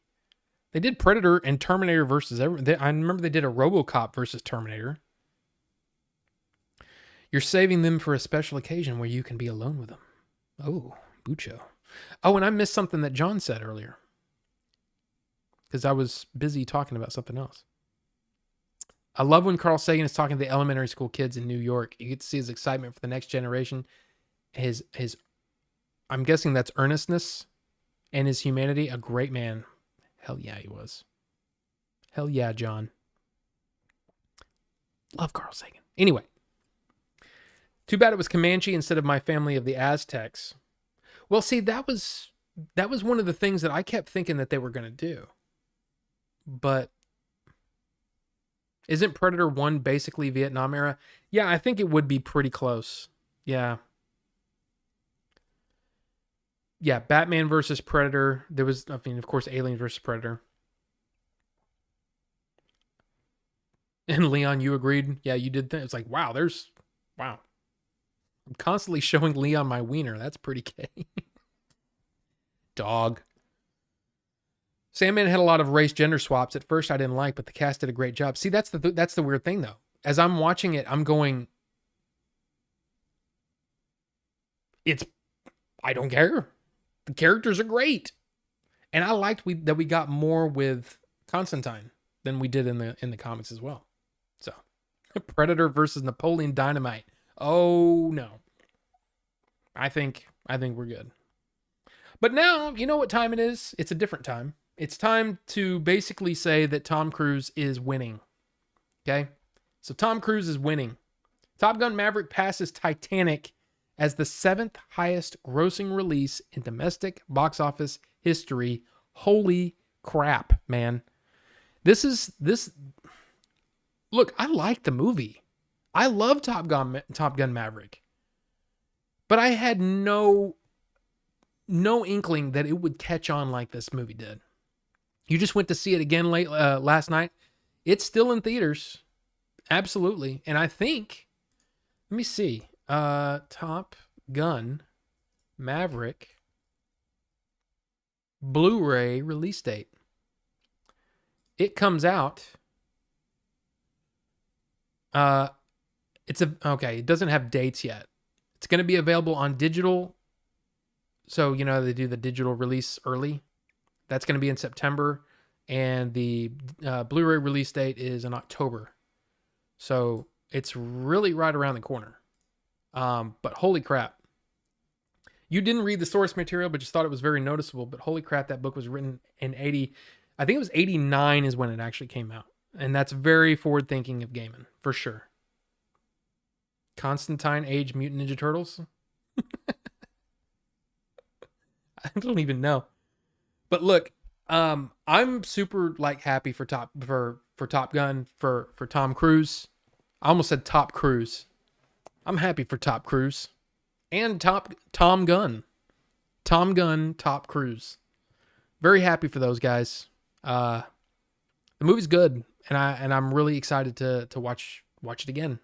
They did Predator and Terminator versus I remember they did a RoboCop versus Terminator. You're saving them for a special occasion where you can be alone with them. Oh, Bucho. Oh, and I missed something that John said earlier, because I was busy talking about something else. I love when Carl Sagan is talking to the elementary school kids in New York. You get to see his excitement for the next generation. His I'm guessing that's earnestness and his humanity. A great man. Hell yeah, he was. Hell yeah, John. Love Carl Sagan. Anyway. Too bad it was Comanche instead of My Family of the Aztecs. Well, see, that was one of the things that I kept thinking that they were going to do. But isn't Predator 1 basically Vietnam era? Yeah, I think it would be pretty close. Yeah. Yeah, Batman versus Predator. There was, I mean, of course, Alien versus Predator. And Leon, you agreed? Yeah, you did. It's like, wow, wow. I'm constantly showing Leon my wiener. That's pretty gay. Dog. Sandman had a lot of race gender swaps. At first I didn't like, but the cast did a great job. See, that's the weird thing though. As I'm watching it, I'm going, I don't care. The characters are great. And I liked that we got more with Constantine than we did in the comics as well. So, Predator versus Napoleon Dynamite. Oh no. I think we're good. But now, you know what time it is? It's a different time. It's time to basically say that Tom Cruise is winning. Okay? So Tom Cruise is winning. Top Gun Maverick passes Titanic as the 7th highest grossing release in domestic box office history. Holy crap, man. Look, I like the movie. I love Top Gun Maverick. But I had no inkling that it would catch on like this movie did. You just went to see it again last night. It's still in theaters. Absolutely. And I think, let me see. Top Gun Maverick Blu-ray release date. It comes out. It doesn't have dates yet. It's going to be available on digital. So, you know, they do the digital release early. That's going to be in September. And the Blu-ray release date is in October. So it's really right around the corner. But holy crap. You didn't read the source material, but just thought it was very noticeable. But holy crap, that book was written in 80. I think it was 89 is when it actually came out. And that's very forward thinking of Gaiman, for sure. Constantine Age Mutant Ninja Turtles. I don't even know. But look, I'm super happy for Top Gun, for Tom Cruise. I almost said Top Cruise. I'm happy for Top Cruise and Tom Gunn. Tom Gunn, Top Cruise. Very happy for those guys. The movie's good, and I'm really excited to watch it again,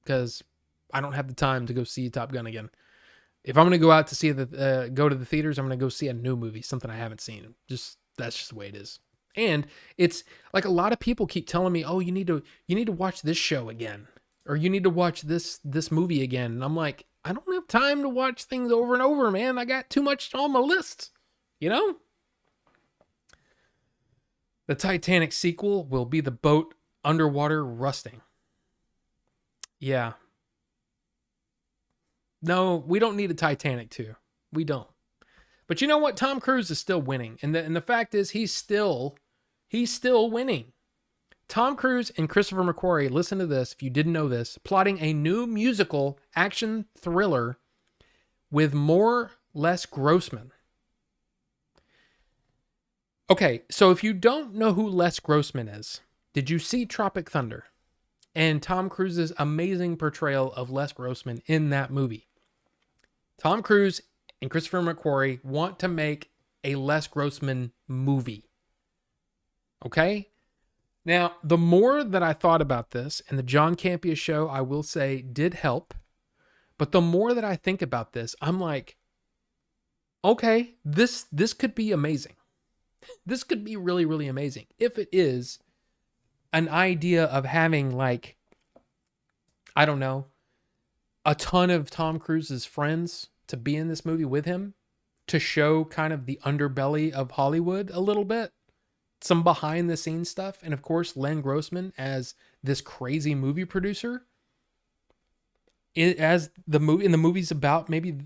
because I don't have the time to go see Top Gun again. If I'm going to go out to see go to the theaters, I'm going to go see a new movie, something I haven't seen. That's just the way it is. And it's like a lot of people keep telling me, "Oh, you need to watch this show again, or you need to watch this movie again." And I'm like, I don't have time to watch things over and over, man. I got too much on my list, you know? The Titanic sequel will be the boat underwater rusting. Yeah. No, we don't need a Titanic 2. We don't. But you know what? Tom Cruise is still winning. And the fact is he's still winning. Tom Cruise and Christopher McQuarrie, listen to this if you didn't know this, plotting a new musical action thriller with Les Grossman. Okay, so if you don't know who Les Grossman is, did you see Tropic Thunder and Tom Cruise's amazing portrayal of Les Grossman in that movie? Tom Cruise and Christopher McQuarrie want to make a Les Grossman movie. Okay? Now, the more that I thought about this, and the John Campea show, I will say, did help. But the more that I think about this, I'm like, okay, this could be amazing. This could be really, really amazing. If it is an idea of having, like, I don't know, a ton of Tom Cruise's friends to be in this movie with him, to show kind of the underbelly of Hollywood a little bit, some behind the scenes stuff, and of course Len Grossman as this crazy movie producer. As the movie's about maybe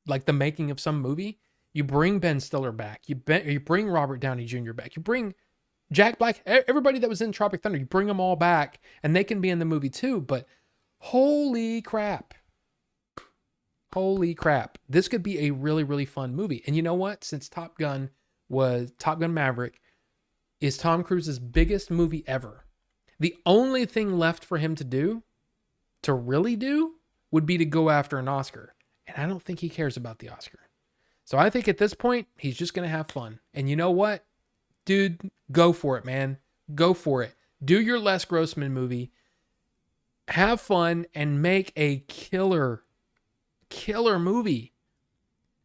like the making of some movie. You bring Ben Stiller back. You bring Robert Downey Jr. back. You bring Jack Black, everybody that was in Tropic Thunder, you bring them all back and they can be in the movie too. But holy crap. Holy crap. This could be a really, really fun movie. And you know what? Since Top Gun Maverick is Tom Cruise's biggest movie ever, the only thing left for him to really do, would be to go after an Oscar. And I don't think he cares about the Oscar. So I think at this point, he's just going to have fun. And you know what? Dude, go for it, man. Go for it. Do your Les Grossman movie. Have fun and make a killer movie.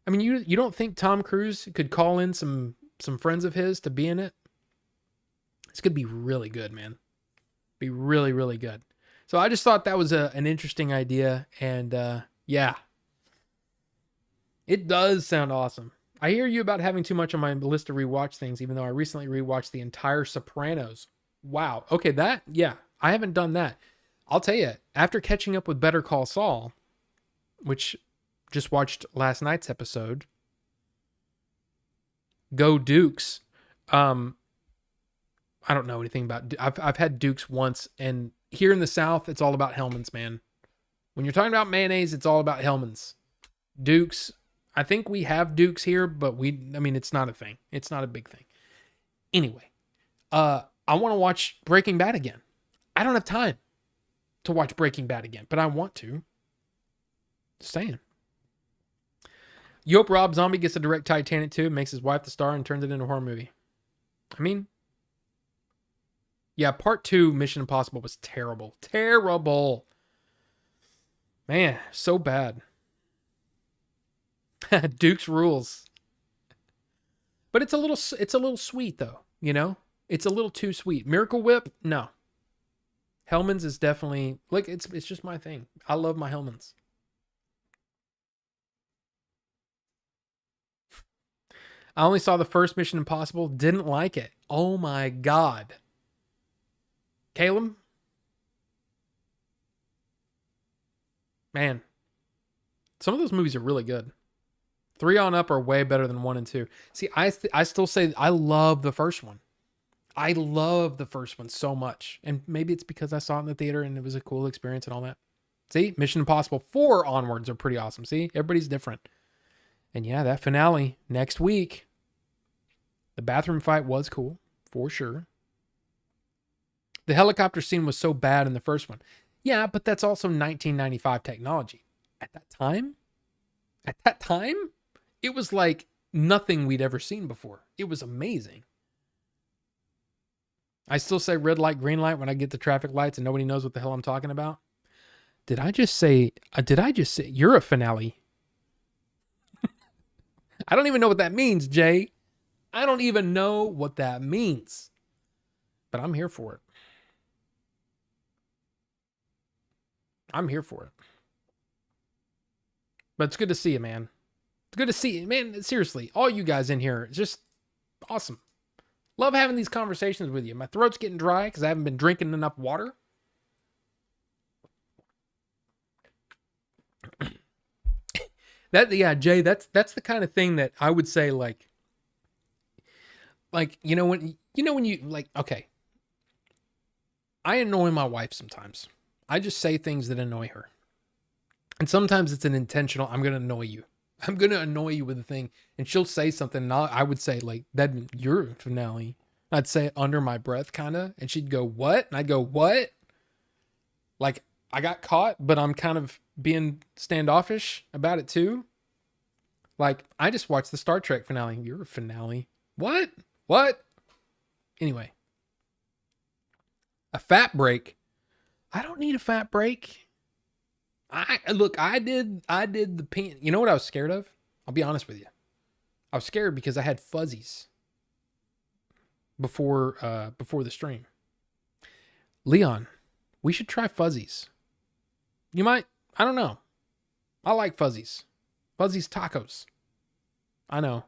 I mean, you don't think Tom Cruise could call in some friends of his to be in it? It's going to be really good, man. Be really, really good. So I just thought that was an interesting idea. And yeah, it does sound awesome. I hear you about having too much on my list to rewatch things, even though I recently rewatched the entire Sopranos. Wow. Okay, I haven't done that. I'll tell you, after catching up with Better Call Saul, which just watched last night's episode, Go Dukes. I don't know anything about. I've had Dukes once, and here in the South, it's all about Hellman's, man. When you're talking about mayonnaise, it's all about Hellman's. Dukes. I think we have Dukes here, but it's not a thing. It's not a big thing. Anyway, I want to watch Breaking Bad again. I don't have time to watch Breaking Bad again, but I want to. Just saying. Yope Rob Zombie gets to direct Titanic 2, makes his wife the star, and turns it into a horror movie. I mean, yeah, part 2 Mission Impossible was terrible. Terrible. Man, so bad. Duke's rules. But it's a little sweet though, you know? It's a little too sweet. Miracle Whip, no. Hellman's is definitely, like, it's just my thing. I love my Hellman's. I only saw the first Mission Impossible, didn't like it. Oh my God. Caleb? Man. Some of those movies are really good. 3 on up are way better than 1 and 2. See, I still say I love the first one. I love the first one so much. And maybe it's because I saw it in the theater and it was a cool experience and all that. See, Mission Impossible 4 onwards are pretty awesome. See, everybody's different. And yeah, that finale next week, the bathroom fight was cool, for sure. The helicopter scene was so bad in the first one. Yeah, but that's also 1995 technology. At that time, it was like nothing we'd ever seen before. It was amazing. I still say red light, green light when I get the traffic lights and nobody knows what the hell I'm talking about. Did I just say you're a finale? I don't even know what that means, Jay. I don't even know what that means. But I'm here for it. I'm here for it. But it's good to see you, man. It's good to see you, man. Seriously, all you guys in here, it's just awesome. Love having these conversations with you. My throat's getting dry because I haven't been drinking enough water. Jay, that's the kind of thing that I would say, like when you like, okay, I annoy my wife sometimes. I just say things that annoy her. And sometimes it's an intentional, I'm going to annoy you. I'm going to annoy you with a thing. And she'll say something and I would say like, that your finale. I'd say it under my breath kind of. And she'd go, what? And I'd go, what? Like I got caught, but I'm kind of being standoffish about it too. Like I just watched the Star Trek finale. Your finale. What? Anyway. A fat break. I don't need a fat break. I did the pain. You know what I was scared of? I'll be honest with you. I was scared because I had fuzzies before the stream. Leon, we should try fuzzies. You might, I don't know. I like fuzzies. Fuzzies tacos. I know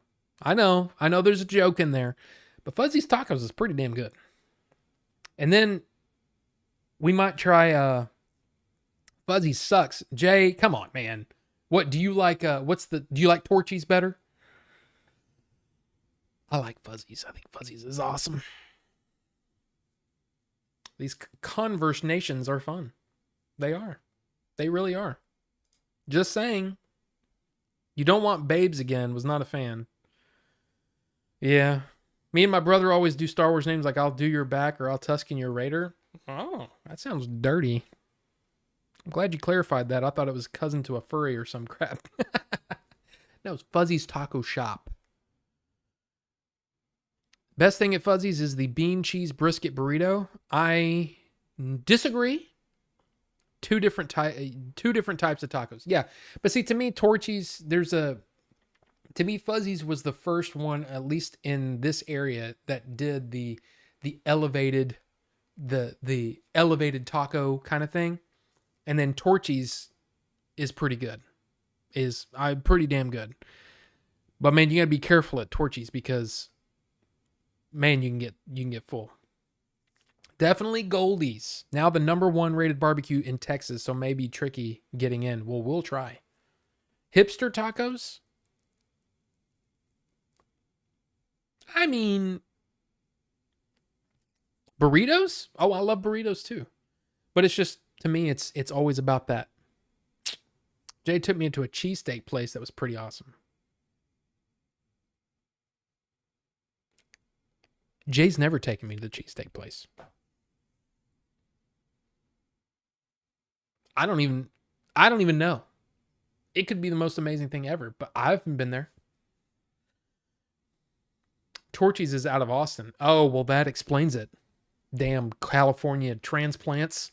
there's a joke in there, but Fuzzies tacos is pretty damn good. And then we might try Fuzzies sucks. Jay, come on, man. What do you like? Do you like Torchies better? I like Fuzzies. I think Fuzzies is awesome. These conversations are fun. They are. They really are. Just saying. You don't want babes again. Was not a fan. Yeah. Me and my brother always do Star Wars names like I'll do your back or I'll Tusken your Raider. Oh, that sounds dirty. I'm glad you clarified that. I thought it was cousin to a furry or some crap. No, it's Fuzzy's Taco Shop. Best thing at Fuzzy's is the bean cheese brisket burrito. I disagree. Two different types of tacos. Yeah, but see, to me, Torchy's, to me, Fuzzy's was the first one, at least in this area, that did the elevated taco kind of thing. And then Torchy's is pretty good. Is pretty damn good. But man, you gotta be careful at Torchy's because man, you can get full. Definitely Goldie's. Now the #1 rated barbecue in Texas, so maybe tricky getting in. Well, we'll try. Hipster tacos? I mean, burritos? Oh, I love burritos too. But it's just, to me, it's always about that. Jay took me into a cheesesteak place that was pretty awesome. Jay's never taken me to the cheesesteak place. I don't even know. It could be the most amazing thing ever, but I haven't been there. Torchy's is out of Austin. Oh, well, that explains it. Damn California transplants.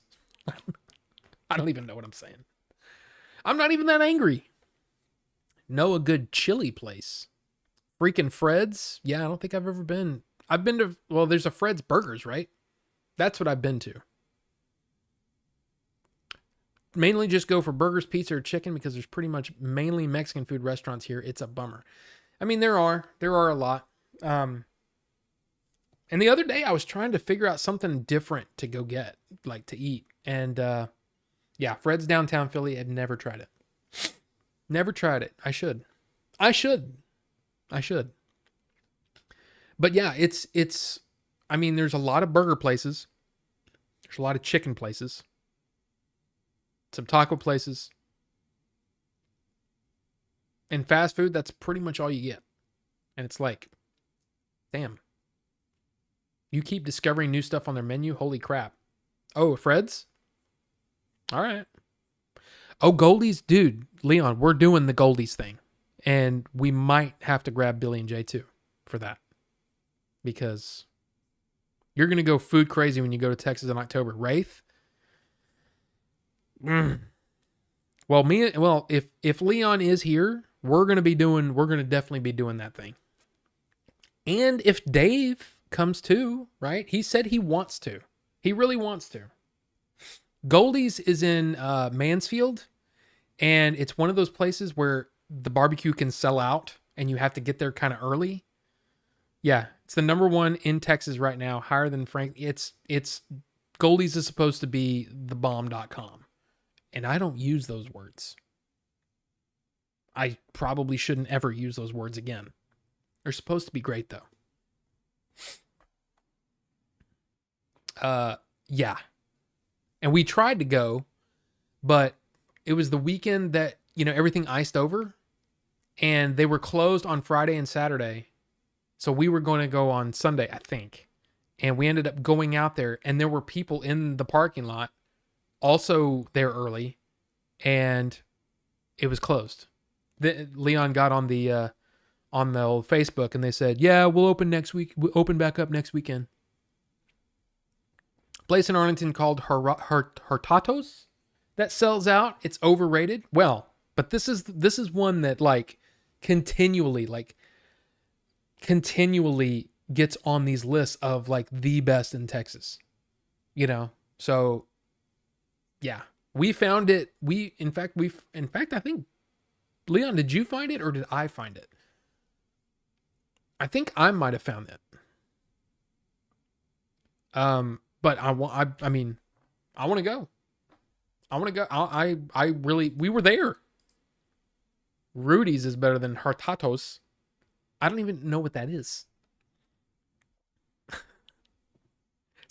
I don't even know what I'm saying. I'm not even that angry. Know a good chili place. Freaking Fred's. Yeah, I don't think I've ever been. I've been to, well, there's a Fred's Burgers, right? That's what I've been to. Mainly just go for burgers, pizza, or chicken because there's pretty much mainly Mexican food restaurants here. It's a bummer. I mean, there are a lot. And the other day I was trying to figure out something different to go get, like to eat. And yeah, Fred's downtown Philly. I've never tried it. Never tried it. I should. But yeah, it's I mean, there's a lot of burger places. There's a lot of chicken places. Some taco places. And fast food, that's pretty much all you get. And it's like, damn. You keep discovering new stuff on their menu. Holy crap. Oh, Fred's? All right. Oh, Goldie's. Dude, Leon, we're doing the Goldie's thing. And we might have to grab Billy and Jay too for that. Because you're going to go food crazy when you go to Texas in October. Wraith? Well, if Leon is here, we're going to definitely be doing that thing. And if Dave comes too, right? He said he wants to. He really wants to. Goldie's is in Mansfield, and it's one of those places where the barbecue can sell out and you have to get there kind of early. Yeah, it's the #1 in Texas right now, higher than Frank. It's Goldie's is supposed to be thebomb.com. And I don't use those words. I probably shouldn't ever use those words again. They're supposed to be great though. Yeah. And we tried to go, but it was the weekend that, everything iced over and they were closed on Friday and Saturday. So we were going to go on Sunday, I think. And we ended up going out there and there were people in the parking lot also there early and it was closed. Leon got on the old Facebook and they said, yeah, we'll open next week. We'll open back up next weekend. Place in Arlington called Hurtados that sells out. It's overrated. Well, but this is one that continually gets on these lists of the best in Texas. So yeah, we found it. In fact, I think, Leon, did you find it or did I find it? I think I might have found it. But I want to go. We were there. Rudy's is better than Hurtados. I don't even know what that is.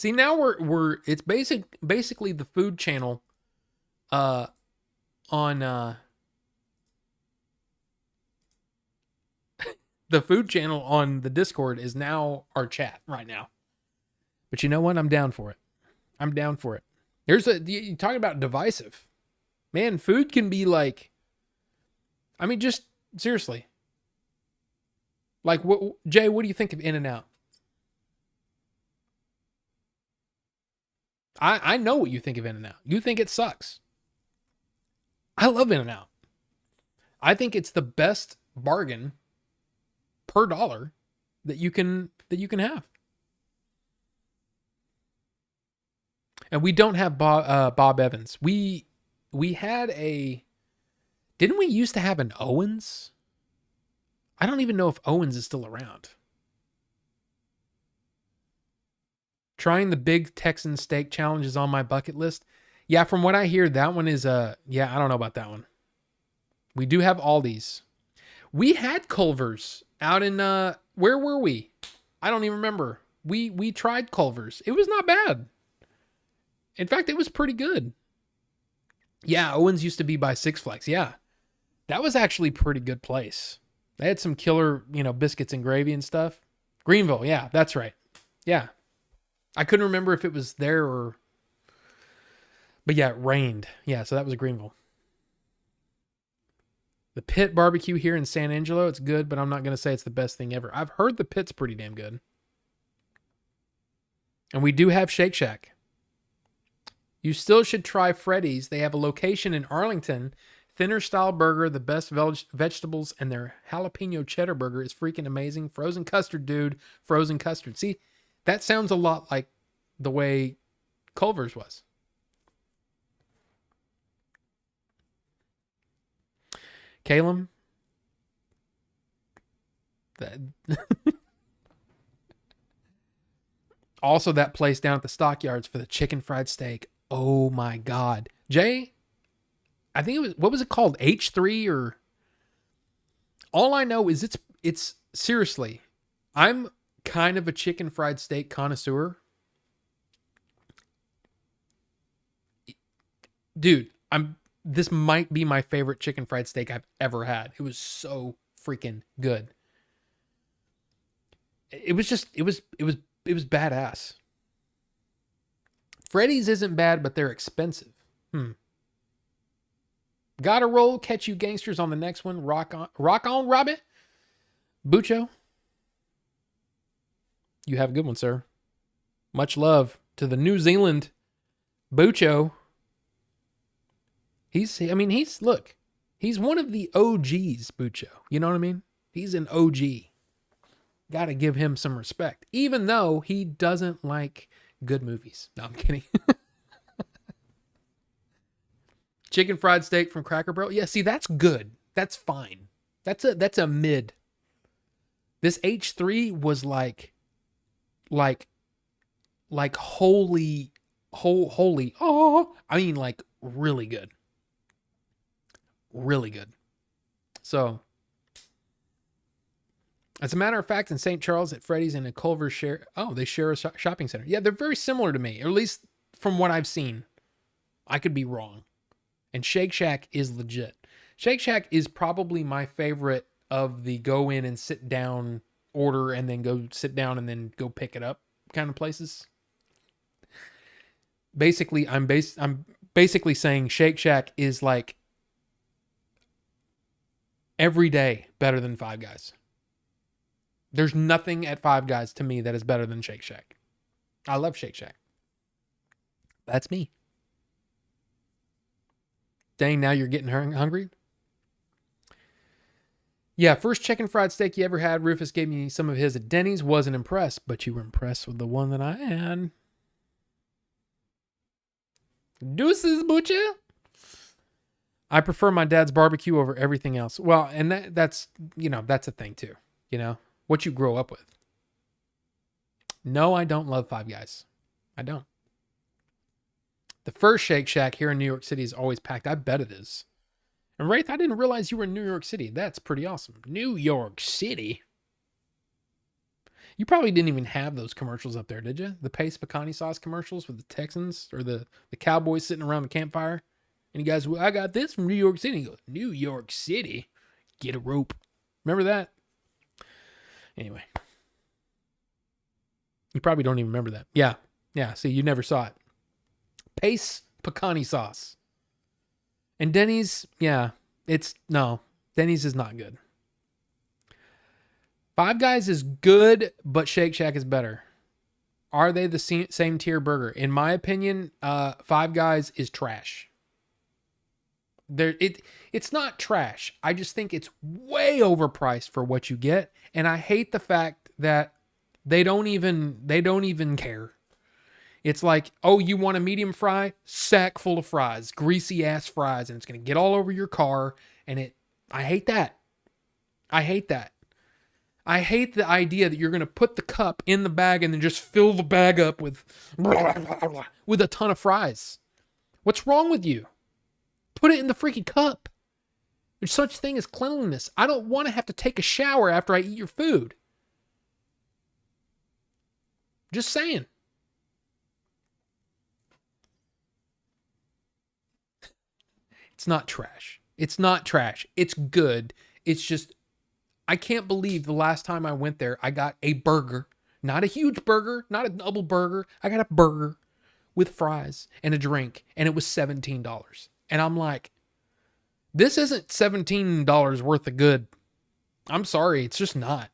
See, now we're it's basically the food channel on the food channel on the Discord is now our chat right now. But you know what? I'm down for it. I'm down for it. You talking about divisive. Man, food can be like, I mean, just seriously. Like, Jay, what do you think of In-N-Out? I know what you think of In-N-Out. You think it sucks. I love In-N-Out. I think it's the best bargain per dollar that you can have. And we don't have Bob Evans. We had didn't we used to have an Owens? I don't even know if Owens is still around. Trying the Big Texan Steak Challenge is on my bucket list. Yeah, from what I hear, that one is I don't know about that one. We do have Aldi's. We had Culver's out in where were we? I don't even remember. We tried Culver's. It was not bad. In fact, it was pretty good. Yeah, Owens used to be by Six Flags. Yeah. That was actually a pretty good place. They had some killer, biscuits and gravy and stuff. Greenville, yeah, that's right. Yeah. I couldn't remember if it was there or... But yeah, it rained. Yeah, so that was Greenville. The Pit barbecue here in San Angelo, it's good, but I'm not going to say it's the best thing ever. I've heard the Pit's pretty damn good. And we do have Shake Shack. You still should try Freddy's. They have a location in Arlington. Thinner style burger, the best vegetables, and their jalapeno cheddar burger is freaking amazing. Frozen custard, dude. Frozen custard. See, that sounds a lot like the way Culver's was. Calum. Also, that place down at the Stockyards for the chicken fried steak. Oh my God. Jay, I think it was, what was it called? H3 or... All I know is it's seriously, I'm kind of a chicken fried steak connoisseur. Dude, this might be my favorite chicken fried steak I've ever had. It was so freaking good. It was badass. Freddy's isn't bad, but they're expensive. Gotta roll, catch you gangsters on the next one. Rock on, Robbie. Bucho. You have a good one, sir. Much love to the New Zealand Bucho. He's one of the OGs, Bucho. You know what I mean? He's an OG. Got to give him some respect, even though he doesn't like good movies. No, I'm kidding. Chicken fried steak from Cracker Barrel. Yeah, see, that's good. That's fine. That's a mid. This H3 was like holy. Oh, I mean, like really good. Really good. So, as a matter of fact, in St. Charles at Freddy's and at Culver they share a shopping center. Yeah, they're very similar to me, or at least from what I've seen. I could be wrong. And Shake Shack is legit. Shake Shack is probably my favorite of the go in and sit down, order, and then go sit down and then go pick it up kind of places. Basically, I'm basically saying Shake Shack is like every day better than Five Guys. There's nothing at Five Guys to me that is better than Shake Shack. I love Shake Shack. That's me. Dang, now you're getting hungry? Yeah, first chicken fried steak you ever had. Rufus gave me some of his at Denny's. Wasn't impressed, but you were impressed with the one that I had. Deuces, butcher. I prefer my dad's barbecue over everything else. Well, and that's a thing too. What you grow up with. No, I don't love Five Guys. I don't. The first Shake Shack here in New York City is always packed. I bet it is. And Wraith, I didn't realize you were in New York City. That's pretty awesome. New York City. You probably didn't even have those commercials up there, did you? The Pace Pecani sauce commercials with the Texans or the Cowboys sitting around the campfire. And you guys, well, I got this from New York City. He goes, New York City? Get a rope. Remember that? Anyway. You probably don't even remember that. Yeah. Yeah. See, you never saw it. Pace Pecani sauce. And Denny's, yeah. Denny's is not good. Five Guys is good, but Shake Shack is better. Are they the same tier burger? In my opinion, Five Guys is trash. It's not trash. I just think it's way overpriced for what you get, and I hate the fact that they don't even care. It's like, oh, you want a medium fry? Sack full of fries, greasy ass fries, and it's gonna get all over your car. And I hate that. I hate that. I hate the idea that you're gonna put the cup in the bag and then just fill the bag up with a ton of fries. What's wrong with you? Put it in the freaking cup. There's such thing as cleanliness. I don't want to have to take a shower after I eat your food. Just saying. It's not trash. It's not trash. It's good. It's just, I can't believe the last time I went there, I got a burger. Not a huge burger, not a double burger. I got a burger with fries and a drink, and it was $17. And I'm like, this isn't $17 worth of good. I'm sorry, it's just not.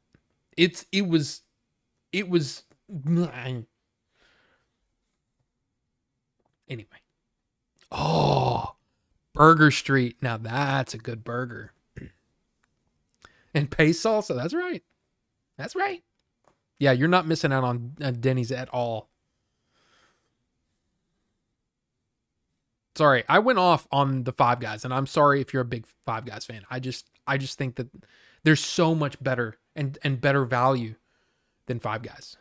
It was anyway. Oh, Burger Street. Now that's a good burger. And paste salsa. That's right. That's right. Yeah, you're not missing out on Denny's at all. Sorry, I went off on the Five Guys, and I'm sorry if you're a big Five Guys fan. I just think that there's so much better and better value than Five Guys.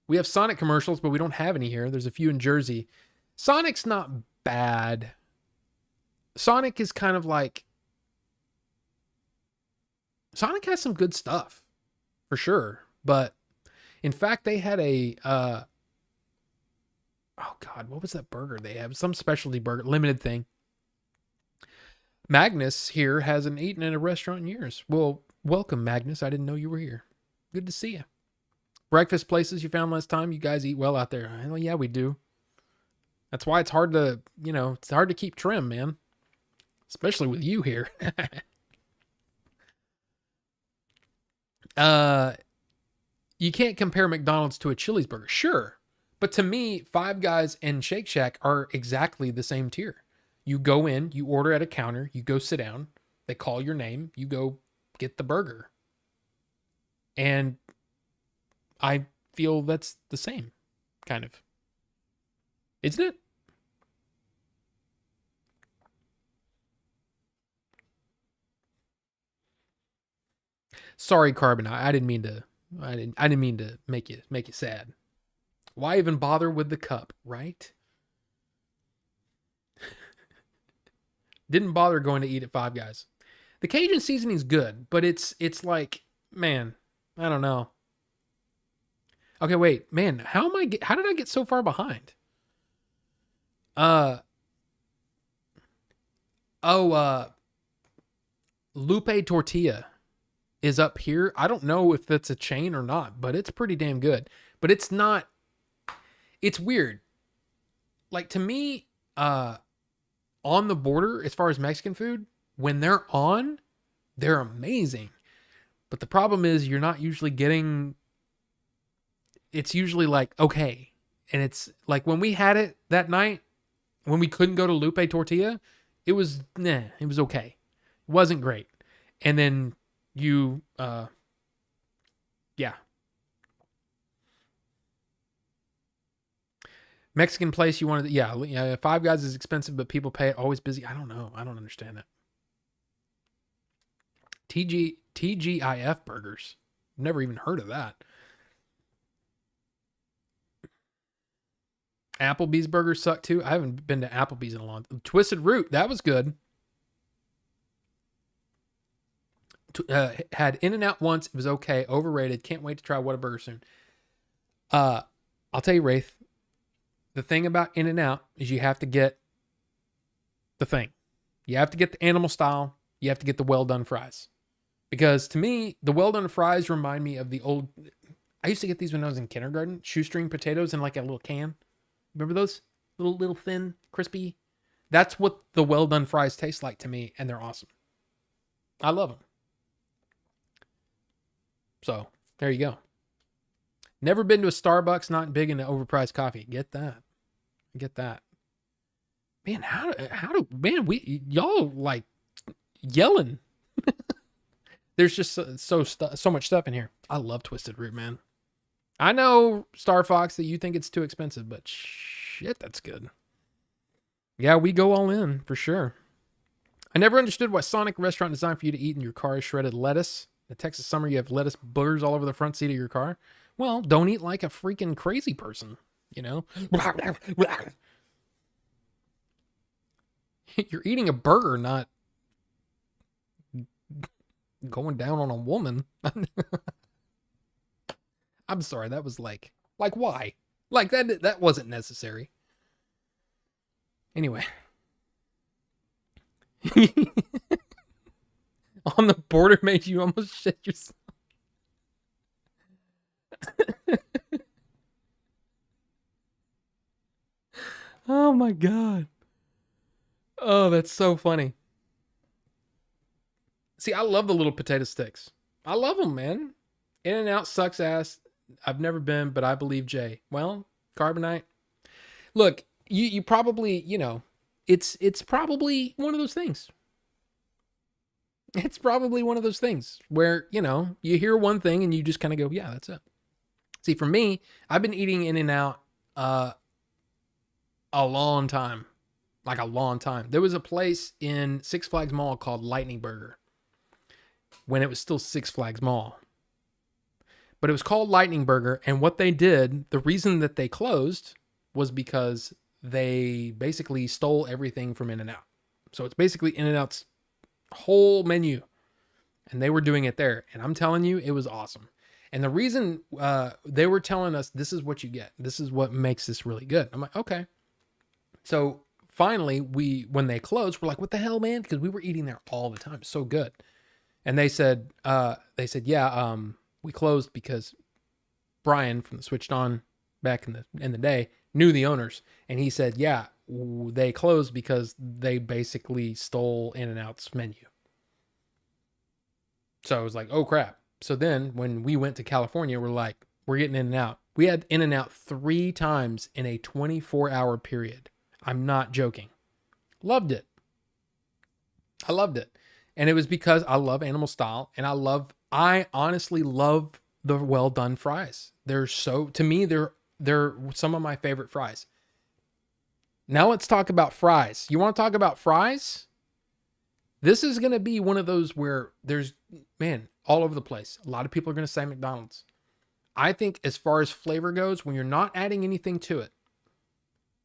We have Sonic commercials, but we don't have any here. There's a few in Jersey. Sonic's not bad. Sonic is kind of like... Sonic has some good stuff, for sure. But, in fact, they had a... oh, God, what was that burger they have? Some specialty burger, limited thing. Magnus here hasn't eaten in a restaurant in years. Well, welcome, Magnus. I didn't know you were here. Good to see you. Breakfast places you found last time. You guys eat well out there. Well, yeah, we do. That's why it's hard to, it's hard to keep trim, man. Especially with you here. You can't compare McDonald's to a Chili's burger. Sure. But to me, Five Guys and Shake Shack are exactly the same tier. You go in, you order at a counter, you go sit down, they call your name, you go get the burger. And I feel that's the same, kind of. Isn't it? Sorry, Carbon. I didn't mean to make you sad. Why even bother with the cup, right? Didn't bother going to eat at Five Guys. The Cajun seasoning's good, but it's like, man, I don't know. Okay, wait, man, how did I get so far behind? Lupe Tortilla is up here. I don't know if that's a chain or not, but it's pretty damn good. But it's not, it's weird. Like, to me, On the Border, as far as Mexican food, when they're on, they're amazing. But the problem is you're not usually getting, it's usually like, okay. And it's like when we had it that night, when we couldn't go to Lupe Tortilla, it was okay. It wasn't great. And then yeah. Mexican place you wanted, yeah. Five Guys is expensive, but people pay it. Always busy. I don't know. I don't understand that. TGIF burgers. Never even heard of that. Applebee's burgers suck too. I haven't been to Applebee's in a long time. Twisted Root, that was good. Had In-N-Out once. It was okay. Overrated. Can't wait to try Whataburger soon. I'll tell you, Wraith, the thing about In-N-Out is you have to get the thing. You have to get the animal style. You have to get the well-done fries. Because to me, the well-done fries remind me of the old... I used to get these when I was in kindergarten. Shoestring potatoes in like a little can. Remember those? Little thin, crispy. That's what the well-done fries taste like to me, and they're awesome. I love them. So, there you go. Never been to a Starbucks, not big into overpriced coffee. Get that. Man, y'all like yelling. There's just so much stuff in here. I love Twisted Root, man. I know, Star Fox, that you think it's too expensive, but shit, that's good. Yeah, we go all in, for sure. I never understood why Sonic restaurant designed for you to eat in your car is shredded lettuce. In the Texas summer, you have lettuce boogers all over the front seat of your car. Well, don't eat like a freaking crazy person, you know? You're eating a burger, not going down on a woman. I'm sorry, that was like why? Like that wasn't necessary. Anyway. On the border made you almost shit yourself. Oh my God. Oh, that's so funny. See, I love the little potato sticks. I love them, man. In-N-Out sucks ass. I've never been, but I believe Jay. Well, Carbonite. Look, you probably, you know, it's probably one of those things. It's probably one of those things where, you know, you hear one thing and you just kind of go, yeah, that's it. See, for me, I've been eating In-N-Out a long time. Like a long time. There was a place in Six Flags Mall called Lightning Burger when it was still Six Flags Mall. But it was called Lightning Burger, and what they did, the reason that they closed was because they basically stole everything from In-N-Out. So it's basically In-N-Out's whole menu, and they were doing it there. And I'm telling you, it was awesome. And the reason they were telling us, this is what you get. This is what makes this really good. I'm like, okay. So finally, when they closed, we're like, what the hell, man? Because we were eating there all the time. So good. And they said, yeah, we closed because Brian from the Switched On back in the day knew the owners. And he said, yeah, they closed because they basically stole In-N-Out's menu. So I was like, oh crap. So then when we went to California, we're like, we're getting In-N-Out. We had In-N-Out 3 times in a 24-hour period. I'm not joking. Loved it. I loved it. And it was because I love animal style, and I honestly love the well done fries. To me, they're some of my favorite fries. Now let's talk about fries. You want to talk about fries? This is going to be one of those where there's, man, all over the place. A lot of people are going to say McDonald's. I think as far as flavor goes, when you're not adding anything to it,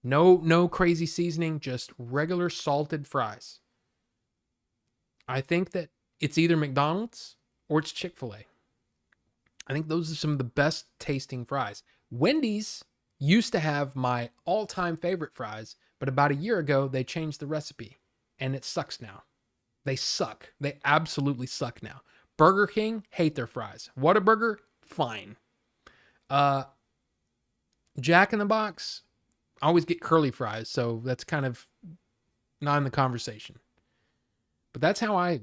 no crazy seasoning, just regular salted fries. I think that it's either McDonald's or it's Chick-fil-A. I think those are some of the best tasting fries. Wendy's used to have my all-time favorite fries, but about a year ago, they changed the recipe, and it sucks now. They suck. They absolutely suck now. Burger King, hate their fries. Whataburger, fine. Jack in the Box, I always get curly fries, so that's kind of not in the conversation. But that's how I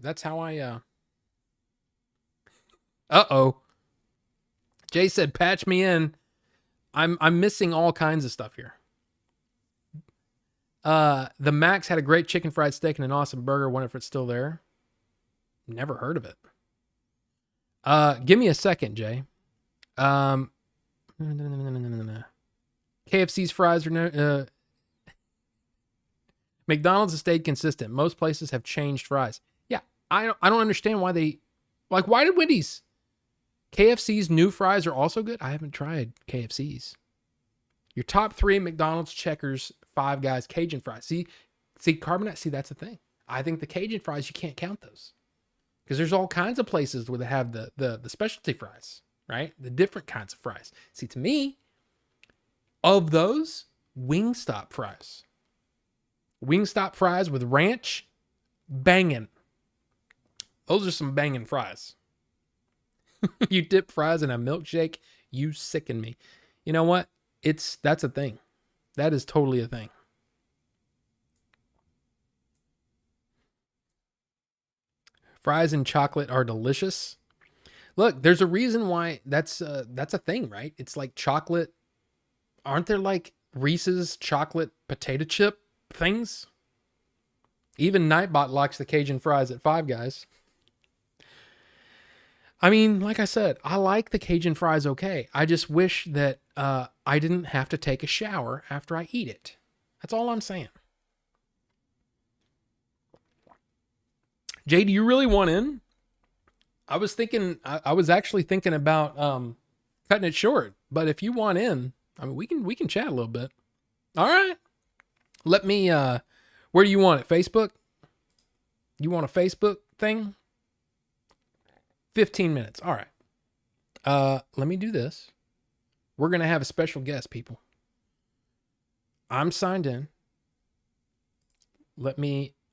uh-oh. Jay said, patch me in. I'm missing all kinds of stuff here. The Max had a great chicken fried steak and an awesome burger. Wonder if it's still there. Never heard of it. Give me a second, Jay. KFC's fries are no... McDonald's has stayed consistent. Most places have changed fries. Yeah, I don't understand why they... Like, why did Wendy's... KFC's new fries are also good? I haven't tried KFC's. Your top 3, McDonald's, Checkers, Five Guys, Cajun fries. See, Carbonite, see, that's the thing. I think the Cajun fries, you can't count those. Because there's all kinds of places where they have the specialty fries, right? The different kinds of fries. See, to me, of those, Wingstop fries. Wingstop fries with ranch, banging. Those are some banging fries. You dip fries in a milkshake, you sicken me. You know what? That's a thing. That is totally a thing. Fries and chocolate are delicious. Look, there's a reason why that's a thing, right? It's like chocolate. Aren't there like Reese's chocolate potato chip things? Even Nightbot likes the Cajun fries at Five Guys. I mean, like I said, I like the Cajun fries okay. I just wish that I didn't have to take a shower after I eat it. That's all I'm saying. Jay, do you really want in? I was actually thinking about cutting it short, but if you want in, I mean, we can chat a little bit. All right. Let me, where do you want it? Facebook? You want a Facebook thing? 15 minutes. All right. Let me do this. We're going to have a special guest, people. I'm signed in.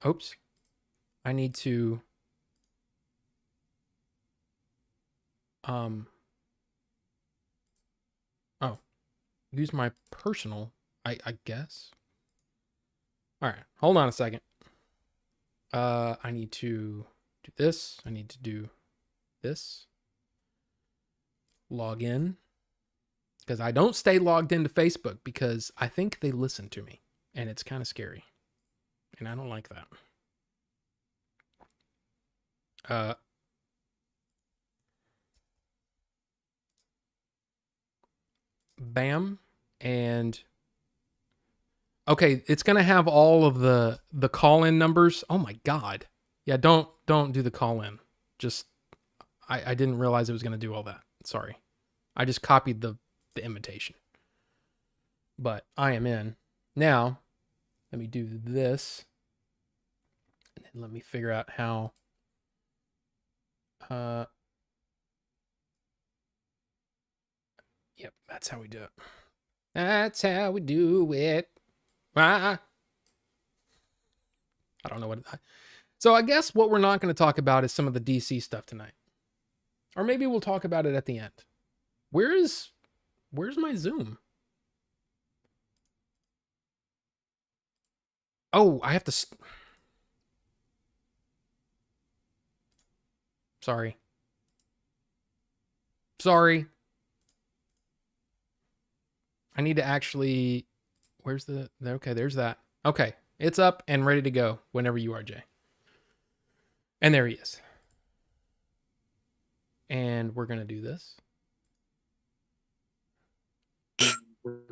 Oops. I need to, use my personal, I guess. All right. Hold on a second. I need to do this. I need to do this. Log in. Because I don't stay logged into Facebook because I think they listen to me. And it's kind of scary. And I don't like that. Bam. And okay, it's gonna have all of the call-in numbers. Oh my god. Yeah, don't do the call-in. Just I didn't realize it was gonna do all that. Sorry. I just copied the invitation. But I am in. Now, let me do this. And then let me figure out how yep, that's how we do it. That's how we do it. I don't know so I guess what we're not going to talk about is some of the DC stuff tonight. Or maybe we'll talk about it at the end. Where's my Zoom? Oh, I have to Sorry. I need to actually, okay, there's that. Okay, it's up and ready to go whenever you are, Jay. And there he is. And we're going to do this.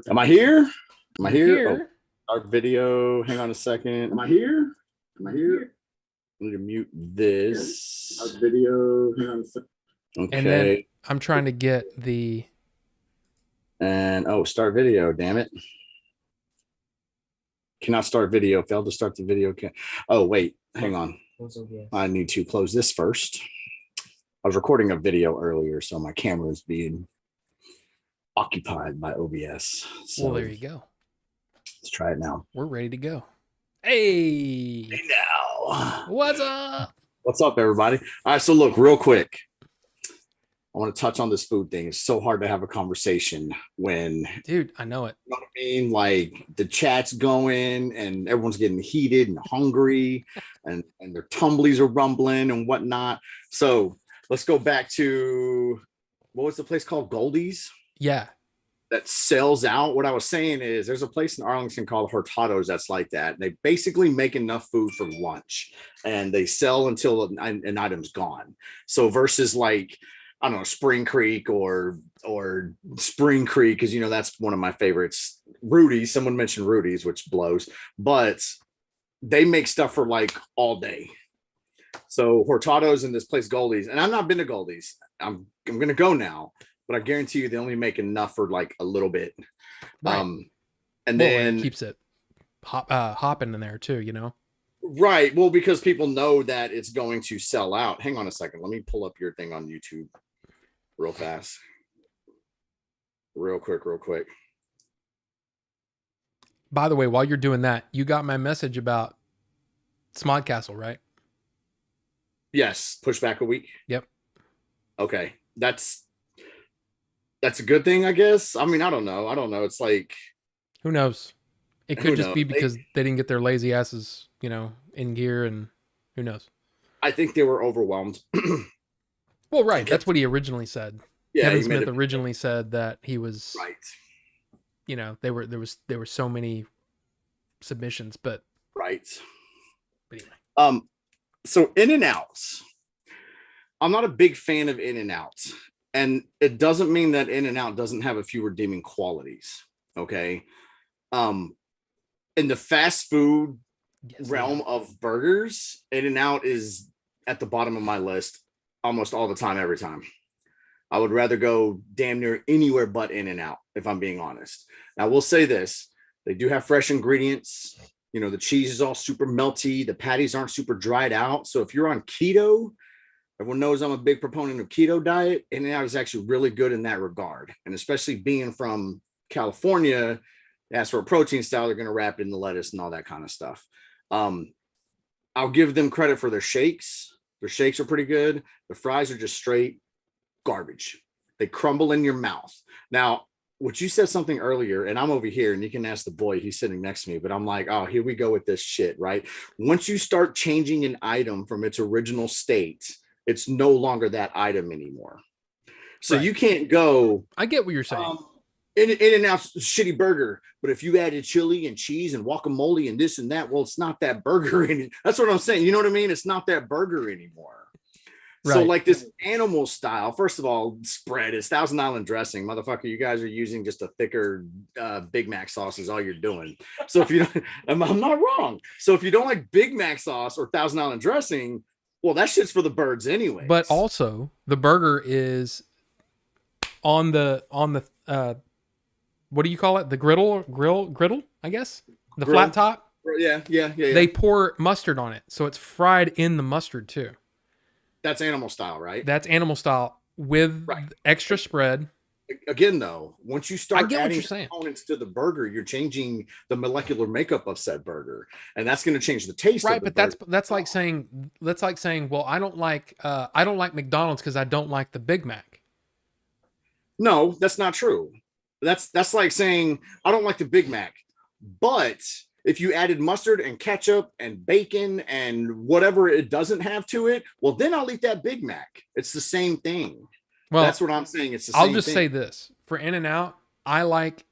Am I here? Am I here? Oh, our video, hang on a second. Am I here? I need to mute this. Our video, hang on a second. Okay. And then I'm trying to get the... And start video, damn it. Cannot start video. Failed to start the video. Oh, wait, hang on. I need to close this first. I was recording a video earlier, so my camera is being occupied by OBS. So well, there you go. Let's try it now. We're ready to go. Hey now. What's up? What's up, everybody? All right, so look, real quick. I want to touch on this food thing. It's so hard to have a conversation when... Dude, I know it. You know what I mean? Like, the chat's going and everyone's getting heated and hungry and their tumblies are rumbling and whatnot. So let's go back to... What was the place called? Goldie's? Yeah. That sells out. What I was saying is there's a place in Arlington called Hurtado's that's like that. They basically make enough food for lunch and they sell until an item's gone. So versus like... I don't know, Spring Creek or Spring Creek, because, you know, that's one of my favorites. Rudy's, someone mentioned Rudy's, which blows, but they make stuff for like all day. So Hurtado's in this place, Goldie's, and I've not been to Goldie's. I'm going to go now, but I guarantee you they only make enough for like a little bit. Right. And then it keeps it hopping in there too, you know? Right. Well, because people know that it's going to sell out. Hang on a second. Let me pull up your thing on YouTube real fast. Real quick. By the way, while you're doing that, you got my message about Smodcastle, right? Yes. Push back a week. Yep. Okay. That's a good thing, I guess. I mean, I don't know. It's like, who knows? It could just be because they didn't get their lazy asses, in gear, and who knows? I think they were overwhelmed. Well, right. That's what he originally said. Yeah, Kevin Smith originally said that he was right. There were so many submissions, but right. But anyway. So In-N-Outs. I'm not a big fan of In-N-Outs, and it doesn't mean that In-N-Out doesn't have a few redeeming qualities. Okay. In the fast food realm of burgers, In-N-Out is at the bottom of my list almost all the time, every time. I would rather go damn near anywhere but In-N-Out, if I'm being honest. Now, I will say this. They do have fresh ingredients. The cheese is all super melty. The patties aren't super dried out. So if you're on keto, everyone knows I'm a big proponent of keto diet. In-N-Out is actually really good in that regard. And especially being from California, as for a protein style, they're going to wrap in the lettuce and all that kind of stuff. I'll give them credit for their shakes. Their shakes are pretty good. The fries are just straight garbage. They crumble in your mouth. Now, what you said something earlier, and I'm over here, and you can ask the boy, he's sitting next to me, but I'm like, oh, here we go with this shit, right? Once you start changing an item from its original state, it's no longer that item anymore. So you can't go. I get what you're saying. In-N-Out's shitty burger, but if you added chili and cheese and guacamole and this and that, well, it's not that burger. That's what I'm saying. You know what I mean? It's not that burger anymore. Right. So like this animal style, first of all, spread is Thousand Island dressing. Motherfucker, you guys are using just a thicker Big Mac sauce is all you're doing. So if you don't, I'm not wrong. So if you don't like Big Mac sauce or Thousand Island dressing, well, that shit's for the birds anyway. But also the burger is on the what do you call it? The griddle, I guess. The flat top. Yeah. They pour mustard on it. So it's fried in the mustard too. That's animal style, right? That's animal style with extra spread. Again, though, once you start adding saying. Components to the burger, you're changing the molecular makeup of said burger, and that's going to change the taste. Right, of the but burger. that's like saying, well, I don't like McDonald's because I don't like the Big Mac. No, that's not true. That's like saying I don't like the Big Mac, but if you added mustard and ketchup and bacon and whatever it doesn't have to it, well, then I'll eat that Big Mac. It's the same thing. Well, that's what I'm saying. It's the same thing. I'll just say this. For In-N-Out, I like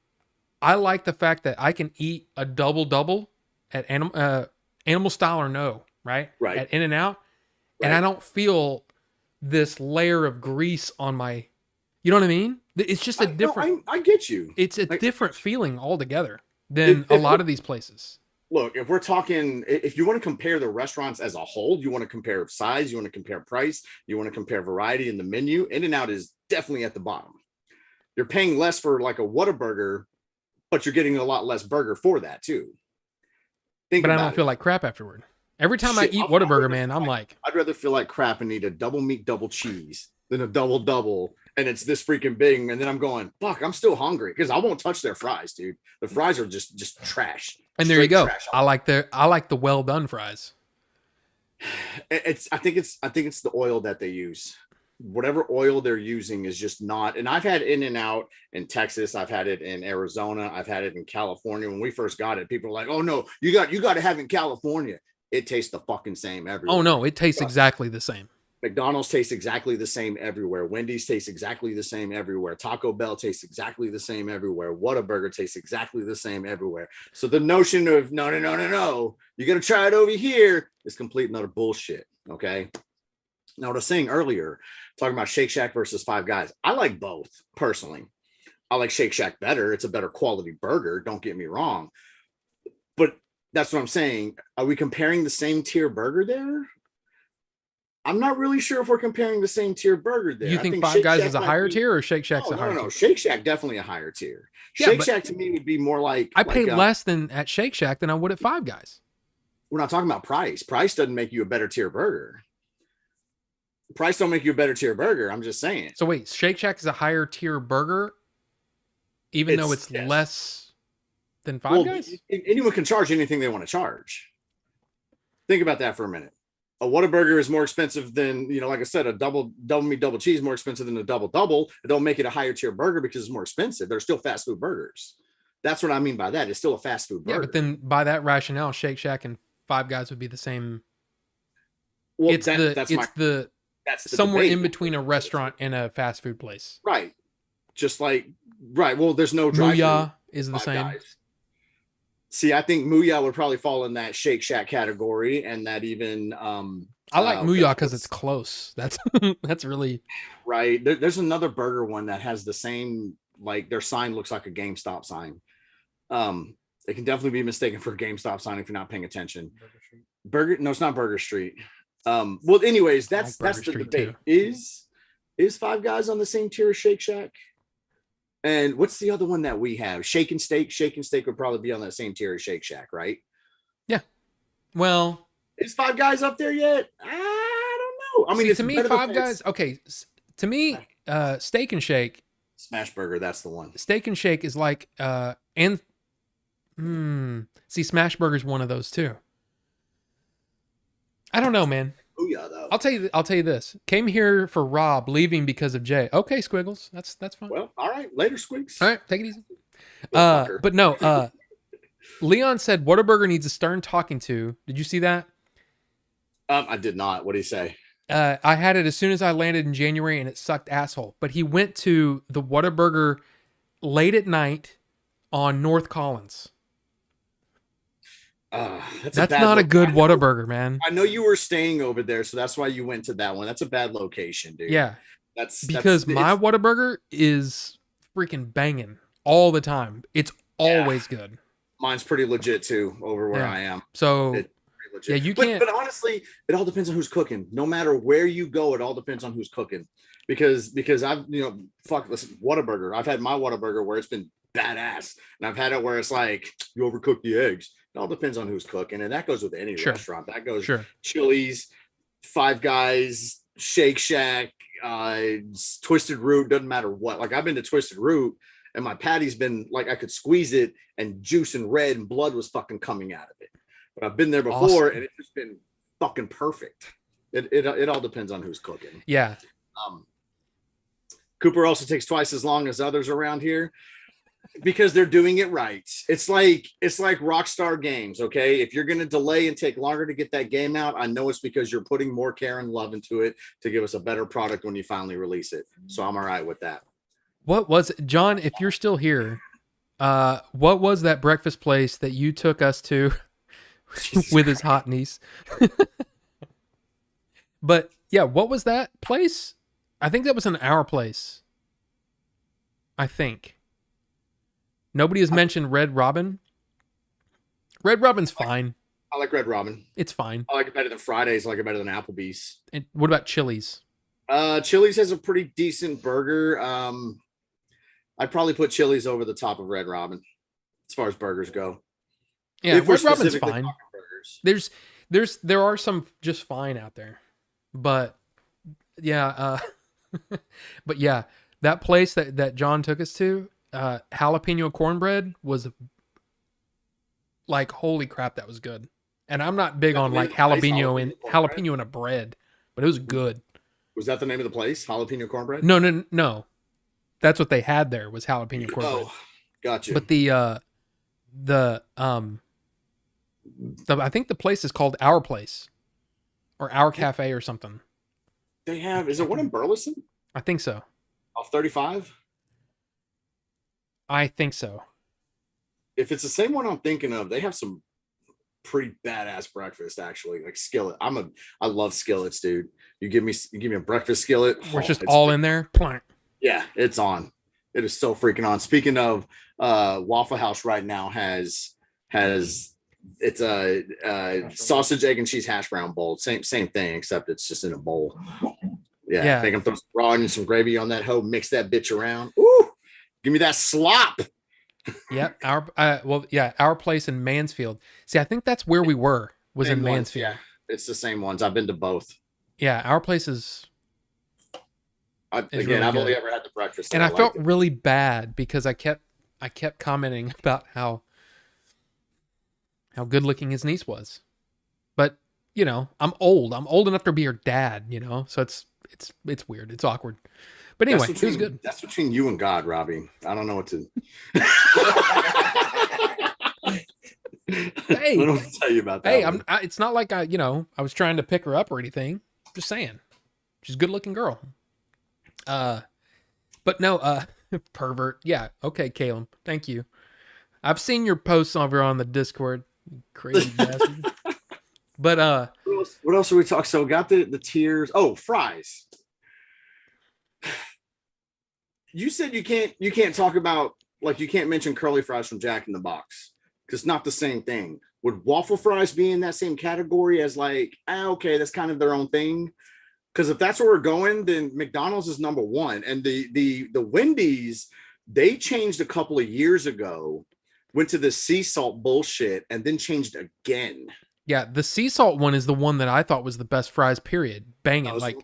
the fact that I can eat a double at animal style or no, right? Right. At In-N-Out, and I don't feel this layer of grease on my, you know what I mean? It's just a different. I get you. It's a different feeling altogether than a lot of these places. Look, if we're talking, if you want to compare the restaurants as a whole, you want to compare size, you want to compare price, you want to compare variety in the menu, In-N-Out is definitely at the bottom. You're paying less for like a Whataburger, but you're getting a lot less burger for that too. But I don't feel like crap afterward. Every time I eat Whataburger, man, I'm like, I'd rather feel like crap and eat a double meat, double cheese than a double. And it's this freaking big, and then I'm going, fuck, I'm still hungry because I won't touch their fries, dude. The fries are just trash. And there you go. I like the well done fries. I think it's the oil that they use. Whatever oil they're using is just not. And I've had In-N-Out in Texas. I've had it in Arizona. I've had it in California. When we first got it, people were like, "Oh no, you got to have it in California." It tastes the fucking same everywhere. Oh no, it tastes exactly the same. McDonald's tastes exactly the same everywhere. Wendy's tastes exactly the same everywhere. Taco Bell tastes exactly the same everywhere. Whataburger tastes exactly the same everywhere. So the notion of no, you got to try it over here is complete and utter bullshit. Okay. Now, what I was saying earlier, talking about Shake Shack versus Five Guys, I like both personally. I like Shake Shack better. It's a better quality burger. Don't get me wrong. But that's what I'm saying. Are we comparing the same tier burger there? I'm not really sure if we're comparing the same tier burger there. You think Five Guys is a higher tier or Shake Shack's a higher tier? No. Shake Shack definitely a higher tier. Shake Shack to me would be more like I paid less than at Shake Shack than I would at Five Guys. We're not talking about price. Price doesn't make you a better tier burger. Price don't make you a better tier burger. I'm just saying. So wait, Shake Shack is a higher tier burger, even though it's less than Five Guys? Anyone can charge anything they want to charge. Think about that for a minute. A Whataburger is more expensive than, like I said, a double meat, double cheese more expensive than a double. It don't make it a higher tier burger because it's more expensive. They're still fast food burgers. That's what I mean by that. It's still a fast food burger. Yeah, but then by that rationale, Shake Shack and Five Guys would be the same. Well, it's the somewhere debate. in between a restaurant and a fast food place. Right. Just like, right. Well, there's no drive-thru. Muya is the same. Guys. See, I think Muya would probably fall in that Shake Shack category, and that even I like Muya because it's close. That's really right. There's another burger one that has the same, like their sign looks like a GameStop sign. It can definitely be mistaken for a GameStop sign if you're not paying attention. No, it's not Burger Street. Well, anyways, that's the debate. Is Five Guys on the same tier as Shake Shack? And what's the other one that we have? Shake and Steak. Shake and Steak would probably be on that same tier as Shake Shack, right? Yeah. Well, is Five Guys up there yet? I don't know. I mean, to me, Five Guys. Okay, to me, Steak and Shake. Smash Burger. That's the one. Steak and Shake is like see, Smash Burger's one of those too. I don't know, man. Booyah, though. I'll tell you this. Came here for Rob, leaving because of Jay. Okay, Squiggles. That's fine. Well, all right. Later, Squigs. All right, take it easy. But no, Leon said Whataburger needs a stern talking to. Did you see that? I did not. What did he say? I had it as soon as I landed in January and it sucked asshole. But he went to the Whataburger late at night on North Collins. That's not a good Whataburger, man. I know you were staying over there, so that's why you went to that one. That's a bad location, dude. Yeah. That's my Whataburger is freaking banging all the time. It's always good. Mine's pretty legit too over where I am. So yeah, you can't. But honestly, it all depends on who's cooking. No matter where you go, it all depends on who's cooking. Because I've listen, Whataburger. I've had my Whataburger where it's been badass, and I've had it where it's like you overcook the eggs. It all depends on who's cooking, and that goes with any restaurant. That goes Chili's, Five Guys, Shake Shack, Twisted Root. Doesn't matter what. Like I've been to Twisted Root, and my patty's been like I could squeeze it, and juice and red and blood was fucking coming out of it. But I've been there before, and it's just been fucking perfect. It all depends on who's cooking. Yeah. Cooper also takes twice as long as others around here because they're doing it right. It's like Rockstar Games, okay? If you're going to delay and take longer to get that game out, I know it's because you're putting more care and love into it to give us a better product when you finally release it. So I'm all right with that. What was it? John, if you're still here, what was that breakfast place that you took us to with his hot niece? But yeah, what was that place? I think that was our place. I think. Nobody has mentioned Red Robin. Red Robin's fine. I like Red Robin. It's fine. I like it better than Fridays. I like it better than Applebee's. And what about Chili's? Chili's has a pretty decent burger. I'd probably put Chili's over the top of Red Robin as far as burgers go. Yeah, Red Robin's fine. There are some just fine out there, but yeah, but yeah, that place that John took us to, jalapeno cornbread was like, holy crap, that was good. And I'm not big on like jalapeno in a bread, but it was good. Was that the name of the place? Jalapeno cornbread? No. That's what they had there was jalapeno cornbread. Oh, gotcha. But I think the place is called Our Place or Our Cafe or something. They have, is it one in Burleson? I think so. Off 35? I think so. If it's the same one I'm thinking of, they have some pretty badass breakfast actually, like skillet. I love skillets, dude. You give me a breakfast skillet. We're just all in there. Yeah, it's on. It is so freaking on. Speaking of, Waffle House right now has it's a sausage, egg, and cheese hash brown bowl. Same thing, except it's just in a bowl. Yeah. I think I'm throwing some raw and some gravy on that hoe. Mix that bitch around. Ooh, give me that slop. Yep. Our Place in Mansfield. See, I think that's where we were. was in Same ones, Mansfield. yeah. It's the same ones. I've been to both. Yeah, our place is. I've really only good. ever had the breakfast. And I felt liked it. really bad because I kept commenting about how good looking his niece was. But, you know, I'm old. I'm old enough to be her dad, you know? So it's weird. It's awkward. But anyway, it was good. That's between you and God, Robbie. I don't know what to Hey, I don't know what to tell you about that. Hey, it's not like I was trying to pick her up or anything. Just saying. She's a good looking girl. But no, pervert. Yeah. Okay, Caleb. Thank you. I've seen your posts over on the Discord. You crazy bastard. But what else are we talking? So we got the tiers. Oh, fries. You said you can't talk about, like, you can't mention curly fries from Jack in the Box because it's not the same thing. Would waffle fries be in that same category as like, okay, that's kind of their own thing? Because if that's where we're going, then McDonald's is number one. And the Wendy's, they changed a couple of years ago, went to the sea salt bullshit, and then changed again. Yeah, the sea salt one is the one that I thought was the best fries, period. Banging. It was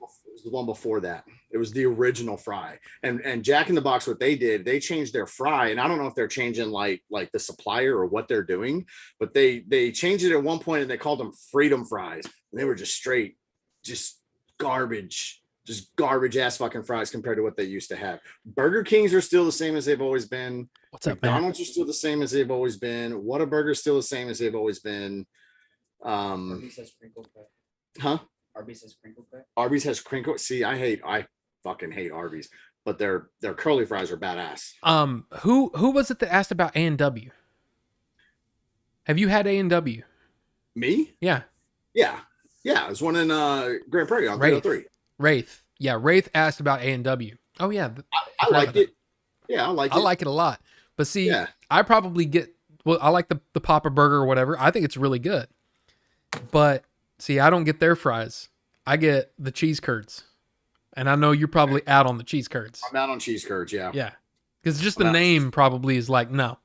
the one before that. It was the original fry. And Jack in the Box, what they did, they changed their fry. And I don't know if they're changing like the supplier or what they're doing, but they changed it at one point and they called them freedom fries. And they were just straight, just garbage ass fucking fries compared to what they used to have. Burger Kings are still the same as they've always been. What's up, McDonald's are still the same as they've always been. Whataburger's still the same as they've always been. Arby's has crinkle cut. Huh? Arby's has crinkle cut. Arby's has crinkle. See, I fucking hate Arby's, but their curly fries are badass. Who was it that asked about A&W? Have you had A&W? Me? Yeah. Yeah. There's one in Grand Prairie on 303. Wraith. Yeah, Wraith asked about A&W. Oh yeah, I liked it. Yeah, I like it. I like it a lot. But see, yeah. I probably I like the Papa Burger or whatever. I think it's really good. But see, I don't get their fries. I get the cheese curds. And I know you're probably out on the cheese curds. I'm out on cheese curds, yeah. Yeah. Because just the name probably is like, no.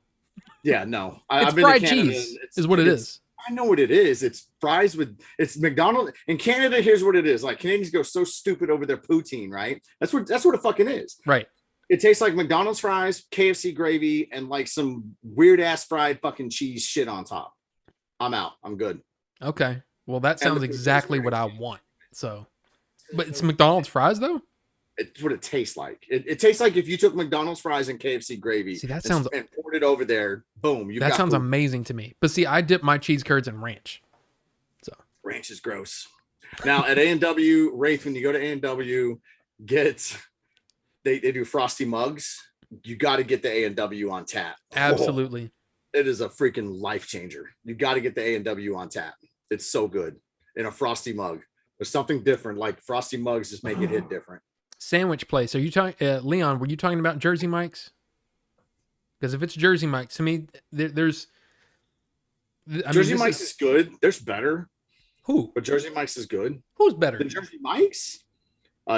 Yeah, no. It's fried cheese is what it is. I know what it is. It's fries it's McDonald's. In Canada, here's what it is. Like, Canadians go so stupid over their poutine, right? That's what it fucking is. Right. It tastes like McDonald's fries, KFC gravy, and like some weird ass fried fucking cheese shit on top. I'm out. I'm good. Okay. Well, that sounds exactly what I want. So, but it's McDonald's fries though? It's what it tastes like. It tastes like if you took McDonald's fries and KFC gravy and poured it over there, boom. That sounds amazing to me. But see, I dip my cheese curds in ranch. So ranch is gross. Now at A&W, Wraith, when you go to A&W, they do frosty mugs. You got to get the A&W on tap. Absolutely. It is a freaking life changer. You got to get the A&W on tap. It's so good in a frosty mug. There's something different. Like frosty mugs just make it hit different. Sandwich place. Are you talking, Leon? Were you talking about Jersey Mike's? Because if it's Jersey Mike's, to me, there's. Jersey Mike's is good. There's better. Who? But Jersey Mike's is good. Who's better? The Jersey Mike's?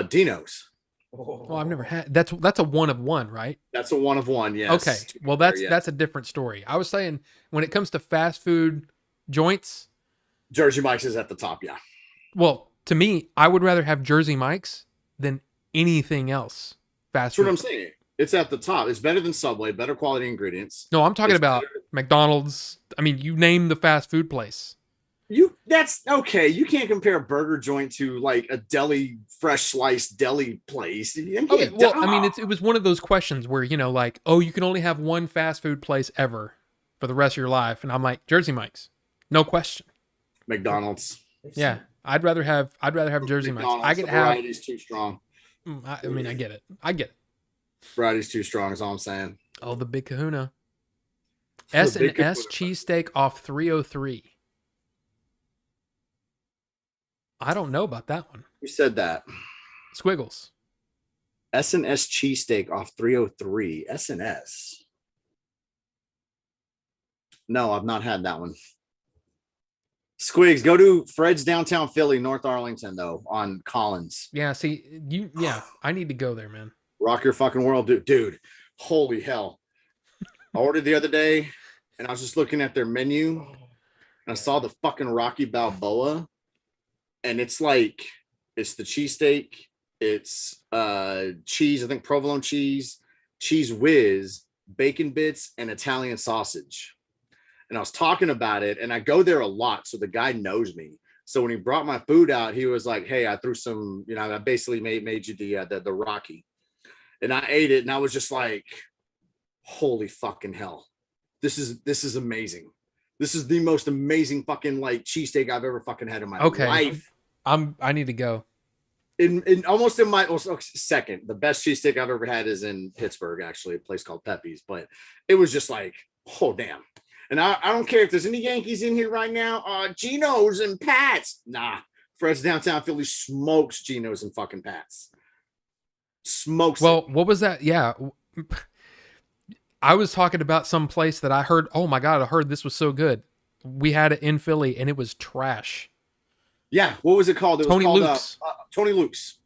Dino's. Well, I've never had. That's a one of one, right? That's a one of one. Yes. Okay. Well, that's a different story. I was saying when it comes to fast food joints, Jersey Mike's is at the top. Yeah. Well, to me, I would rather have Jersey Mike's than anything else. Fast food. That's what I'm saying. It's at the top. It's better than Subway. Better quality ingredients. No, I'm talking about McDonald's. I mean, you name the fast food place. That's okay. You can't compare a burger joint to like a deli, fresh sliced deli place. Okay, well, I mean, it was one of those questions where, like, oh, you can only have one fast food place ever for the rest of your life. And I'm like, Jersey Mike's. No question. McDonald's. Yeah. I'd rather have Jersey Mike's. I could have. Variety's too strong. I mean, I get it. Variety's too strong is all I'm saying. Oh, the Big Kahuna. S&S cheesesteak off 303. I don't know about that one. Who said that? Squiggles. S&S cheesesteak off 303. S&S. No, I've not had that one. Squigs, go to Fred's downtown Philly, North Arlington, though, on Collins. Yeah, see, I need to go there, man. Rock your fucking world, dude. Holy hell. I ordered the other day, and I was just looking at their menu, and I saw the fucking Rocky Balboa, and it's like it's the cheesesteak, it's cheese, I think provolone cheese, cheese whiz, bacon bits, and Italian sausage. And I was talking about it, and I go there a lot, so the guy knows me. So when he brought my food out, he was like, "Hey, I threw some, I basically made you the Rocky," and I ate it, and I was just like, "Holy fucking hell, this is amazing! This is the most amazing fucking like cheesesteak I've ever fucking had in my life." I need to go. In almost in my second, the best cheesesteak I've ever had is in Pittsburgh, actually, a place called Pepe's. But it was just like, oh damn. And I don't care if there's any Yankees in here right now. Geno's and Pats. Nah, Fred's downtown Philly smokes Geno's and fucking Pats. Smokes. Well, what was that? Yeah. I was talking about some place that I heard, oh my God, I heard this was so good. We had it in Philly and it was trash. Yeah. What was it called? It was Tony called Luke's. Tony Luke's.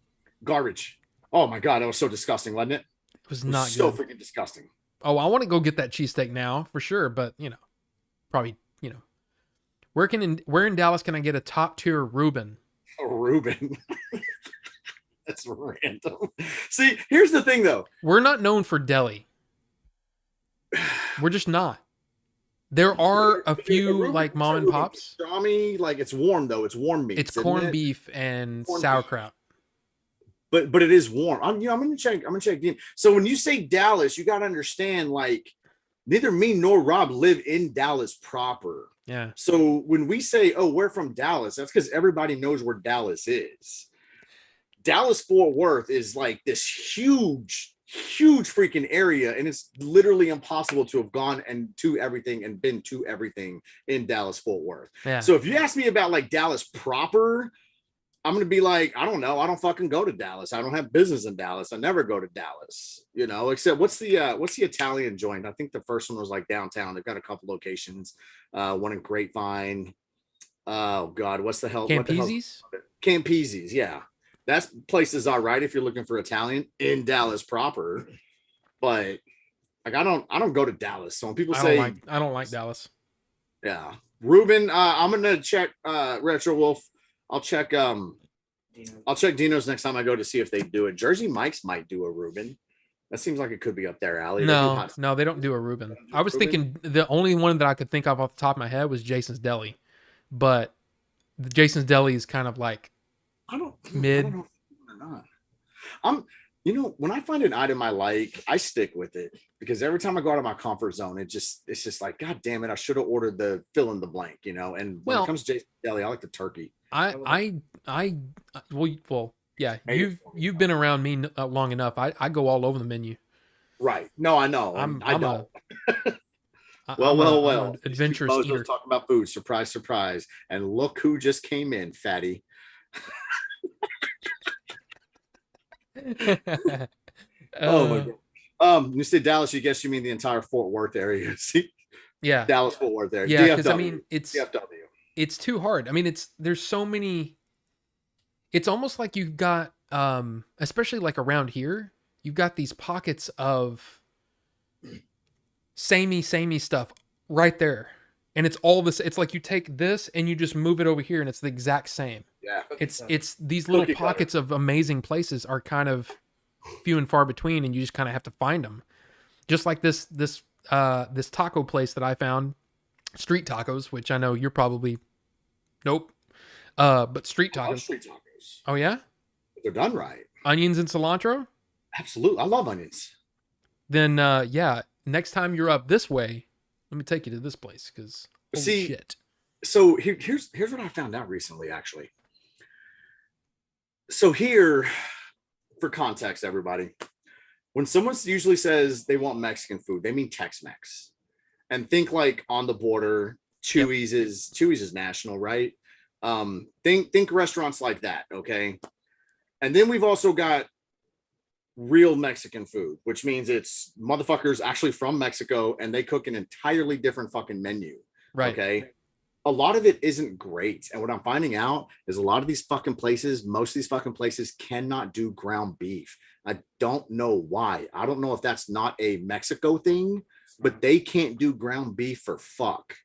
Garbage. Oh my God. That was so disgusting, wasn't it? It was not so good. Freaking disgusting. Oh, I want to go get that cheesesteak now for sure. But probably, where in Dallas can I get a top tier Reuben? A Reuben. That's random. See, here's the thing though. We're not known for deli. We're just not. There are a few like mom and pops. Pastrami, like it's warm though. It's warm meat. It's corned beef and sauerkraut. But it is warm. I'm gonna check. So when you say Dallas, you gotta understand like neither me nor Rob live in Dallas proper. Yeah. So when we say, "Oh, we're from Dallas," that's because everybody knows where Dallas is. Dallas Fort Worth is like this huge freaking area, and it's literally impossible to have gone and to everything and been to everything in Dallas Fort Worth. Yeah. So if you ask me about like Dallas proper, I'm gonna be like, I don't know. I don't fucking go to Dallas. I don't have business in Dallas. I never go to Dallas. Except what's the Italian joint? I think the first one was like downtown. They've got a couple locations. One in Grapevine. Oh God, what's the hell? Campese's? Campese's, yeah. That place is all right if you're looking for Italian in Dallas proper, but like I don't go to Dallas. So when people say I don't like Dallas. Yeah, Reuben, I'm gonna check Retro Wolf. I'll check Dino's next time I go to see if they do it. Jersey Mike's might do a Reuben. That seems like it could be up their alley. No, they don't do a Reuben. I was thinking the only one that I could think of off the top of my head was Jason's Deli, but Jason's Deli is kind of like mid. I don't know or not. When I find an item I like, I stick with it because every time I go out of my comfort zone, it's just like, God damn it, I should have ordered the fill in the blank, And when it comes to Jason's Deli, I like the turkey. Yeah, you've been around me long enough. I go all over the menu. Right. No, I know. I don't. Well. Adventurous eater. Talking about food. Surprise, surprise. And look who just came in, fatty. Oh my God. You say Dallas, you guess you mean the entire Fort Worth area. See? Yeah. Dallas Fort Worth area. Yeah, because it's DFW. It's too hard. There's so many. It's almost like you've got especially like around here, you've got these pockets of samey stuff right there. And it's all this, it's like you take this and you just move it over here and it's the exact same. Yeah. It's these little pockets of amazing places are kind of few and far between, and you just kind of have to find them. Just like this taco place that I found, Street Tacos, which I know you're probably nope. But Street Tacos. I love street tacos. Oh yeah? They're done right. Onions and cilantro? Absolutely. I love onions. Then yeah, next time you're up this way, let me take you to this place because shit. So here's what I found out recently, actually. So here, for context, everybody, when someone usually says they want Mexican food, they mean Tex-Mex. And think like on the border, Chuy's is national, right? Think restaurants like that, okay? And then we've also got real Mexican food, which means it's motherfuckers actually from Mexico and they cook an entirely different fucking menu. Right. Okay. A lot of it isn't great. And what I'm finding out is a lot of these fucking places, most of these fucking places cannot do ground beef. I don't know why. I don't know if that's not a Mexico thing, but they can't do ground beef for fuck.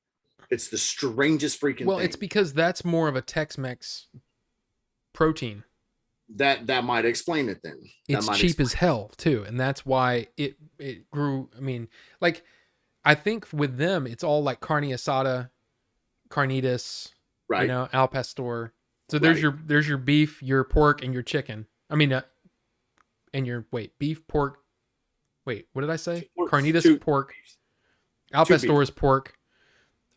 It's the strangest freaking Well, thing. it's because that's more of a Tex-Mex protein. That might explain it then. It's cheap as hell too, and that's why it grew. I mean, like, I think with them, it's all like carne asada, carnitas, right? You know, al pastor. So there's your beef, your pork, and your chicken. I mean, and your beef, pork. Wait, what did I say? Carnitas pork. Al pastor is pork.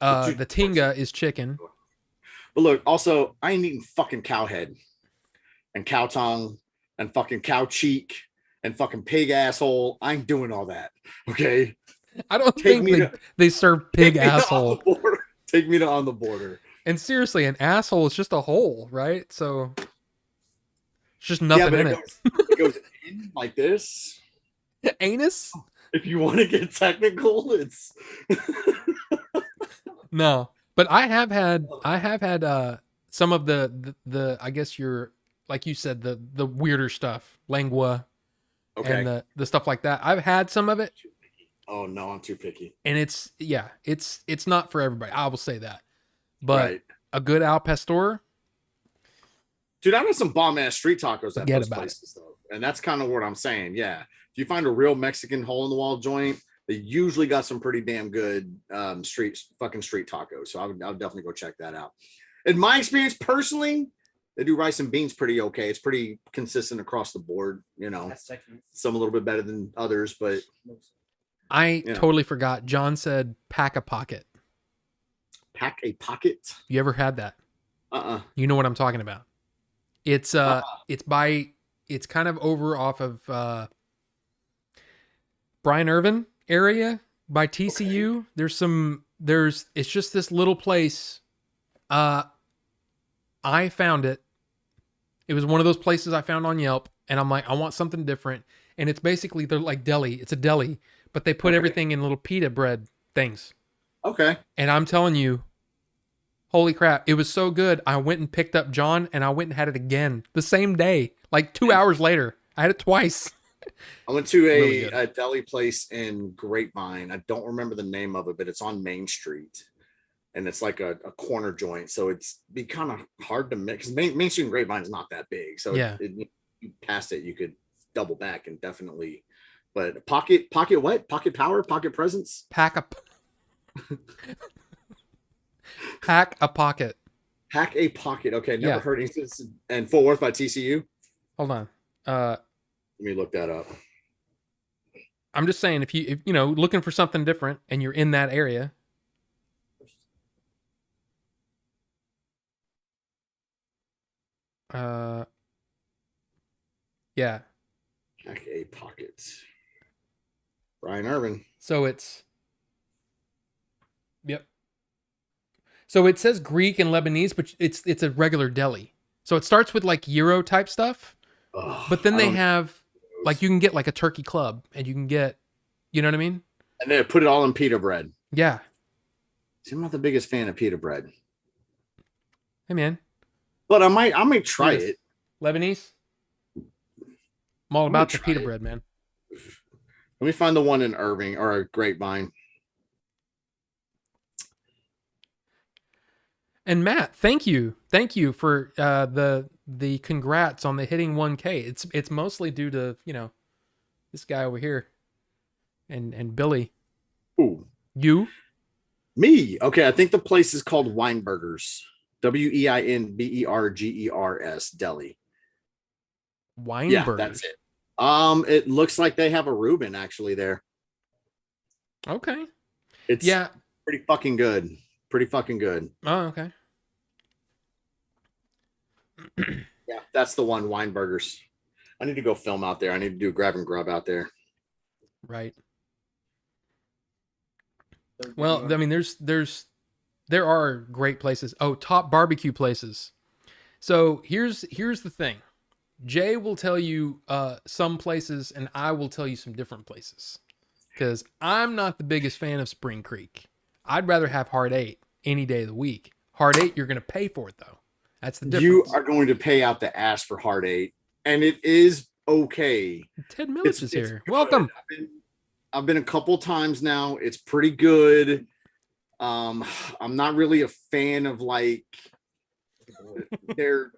The tinga is chicken. But look, also, I ain't eating fucking cow head and cow tongue and fucking cow cheek and fucking pig asshole. I ain't doing all that. Okay. I don't think they serve pig asshole. Take me to On the Border. And seriously, an asshole is just a hole, right? So it's just nothing in it. It goes in like this. Anus? If you want to get technical, it's no. But I have had some of the I guess you're like you said, the weirder stuff, lengua, and the stuff like that. I've had some of it. Oh no, I'm too picky. And it's not for everybody. I will say that. But a good al pastor. Dude, I've had some bomb ass street tacos at those places though. And that's kind of what I'm saying. Yeah. If you find a real Mexican hole in the wall joint, they usually got some pretty damn good street tacos. So I would definitely go check that out. In my experience, personally, they do rice and beans pretty okay. It's pretty consistent across the board, you know. Some a little bit better than others, but I totally forgot. John said pack a pocket. Pack a pocket? You ever had that? You know what I'm talking about. It's it's kind of over off of Brian Irvin area by TCU. Okay. It's just this little place. I found it. It was one of those places I found on Yelp, and I'm like, I want something different. And it's basically, they're like deli. It's a deli, but they put everything in little pita bread things. Okay. And I'm telling you, holy crap, it was so good. I went and picked up John, and I went and had it again the same day, like 2 hours later. I had it twice. I went to a deli place in Grapevine. I don't remember the name of it, but it's on Main Street. And it's like a corner joint. So it's be kind of hard to mix. Main Street and Grapevine is not that big. So you past it, you could double back and definitely. But pocket what? Pocket power? Pocket presence? Pack a pocket. Pack a pocket. Okay, never heard of it. And Fort Worth by TCU? Hold on. Let me look that up. I'm just saying, if you know, looking for something different and you're in that area. Yeah. Pack a pocket. Brian Irvin. So it's. Yep. So it says Greek and Lebanese, but it's a regular deli. So it starts with like Euro type stuff, but then they have like, you can get like a turkey club, and you can get, you know what I mean? And they put it all in pita bread. Yeah. See, I'm not the biggest fan of pita bread. Hey man. But I might try it. Lebanese. I'm all about the pita bread, man. Let me find the one in Irving or Grapevine. And Matt, thank you for the congrats on the hitting 1K. It's mostly due to, you know, this guy over here and Billy. Ooh, me? Okay, I think the place is called Weinbergers. Weinbergers Deli. Weinbergers. Yeah, that's it. It looks like they have a Reuben actually there. Okay. It's pretty fucking good. Pretty fucking good. Oh, okay. Yeah, that's the one, Weinbergers. I need to go film out there. I need to do grab and grub out there. Right. Well, I mean, there are great places. Oh, top barbecue places. So here's the thing. Jay will tell you some places, and I will tell you some different places. Because I'm not the biggest fan of Spring Creek. I'd rather have Hard 8 any day of the week. Hard 8, you're going to pay for it, though. That's the difference. You are going to pay out the ass for Hard 8, and it is okay. Ted Millich is here. Welcome. I've been a couple times now. It's pretty good. I'm not really a fan of like they're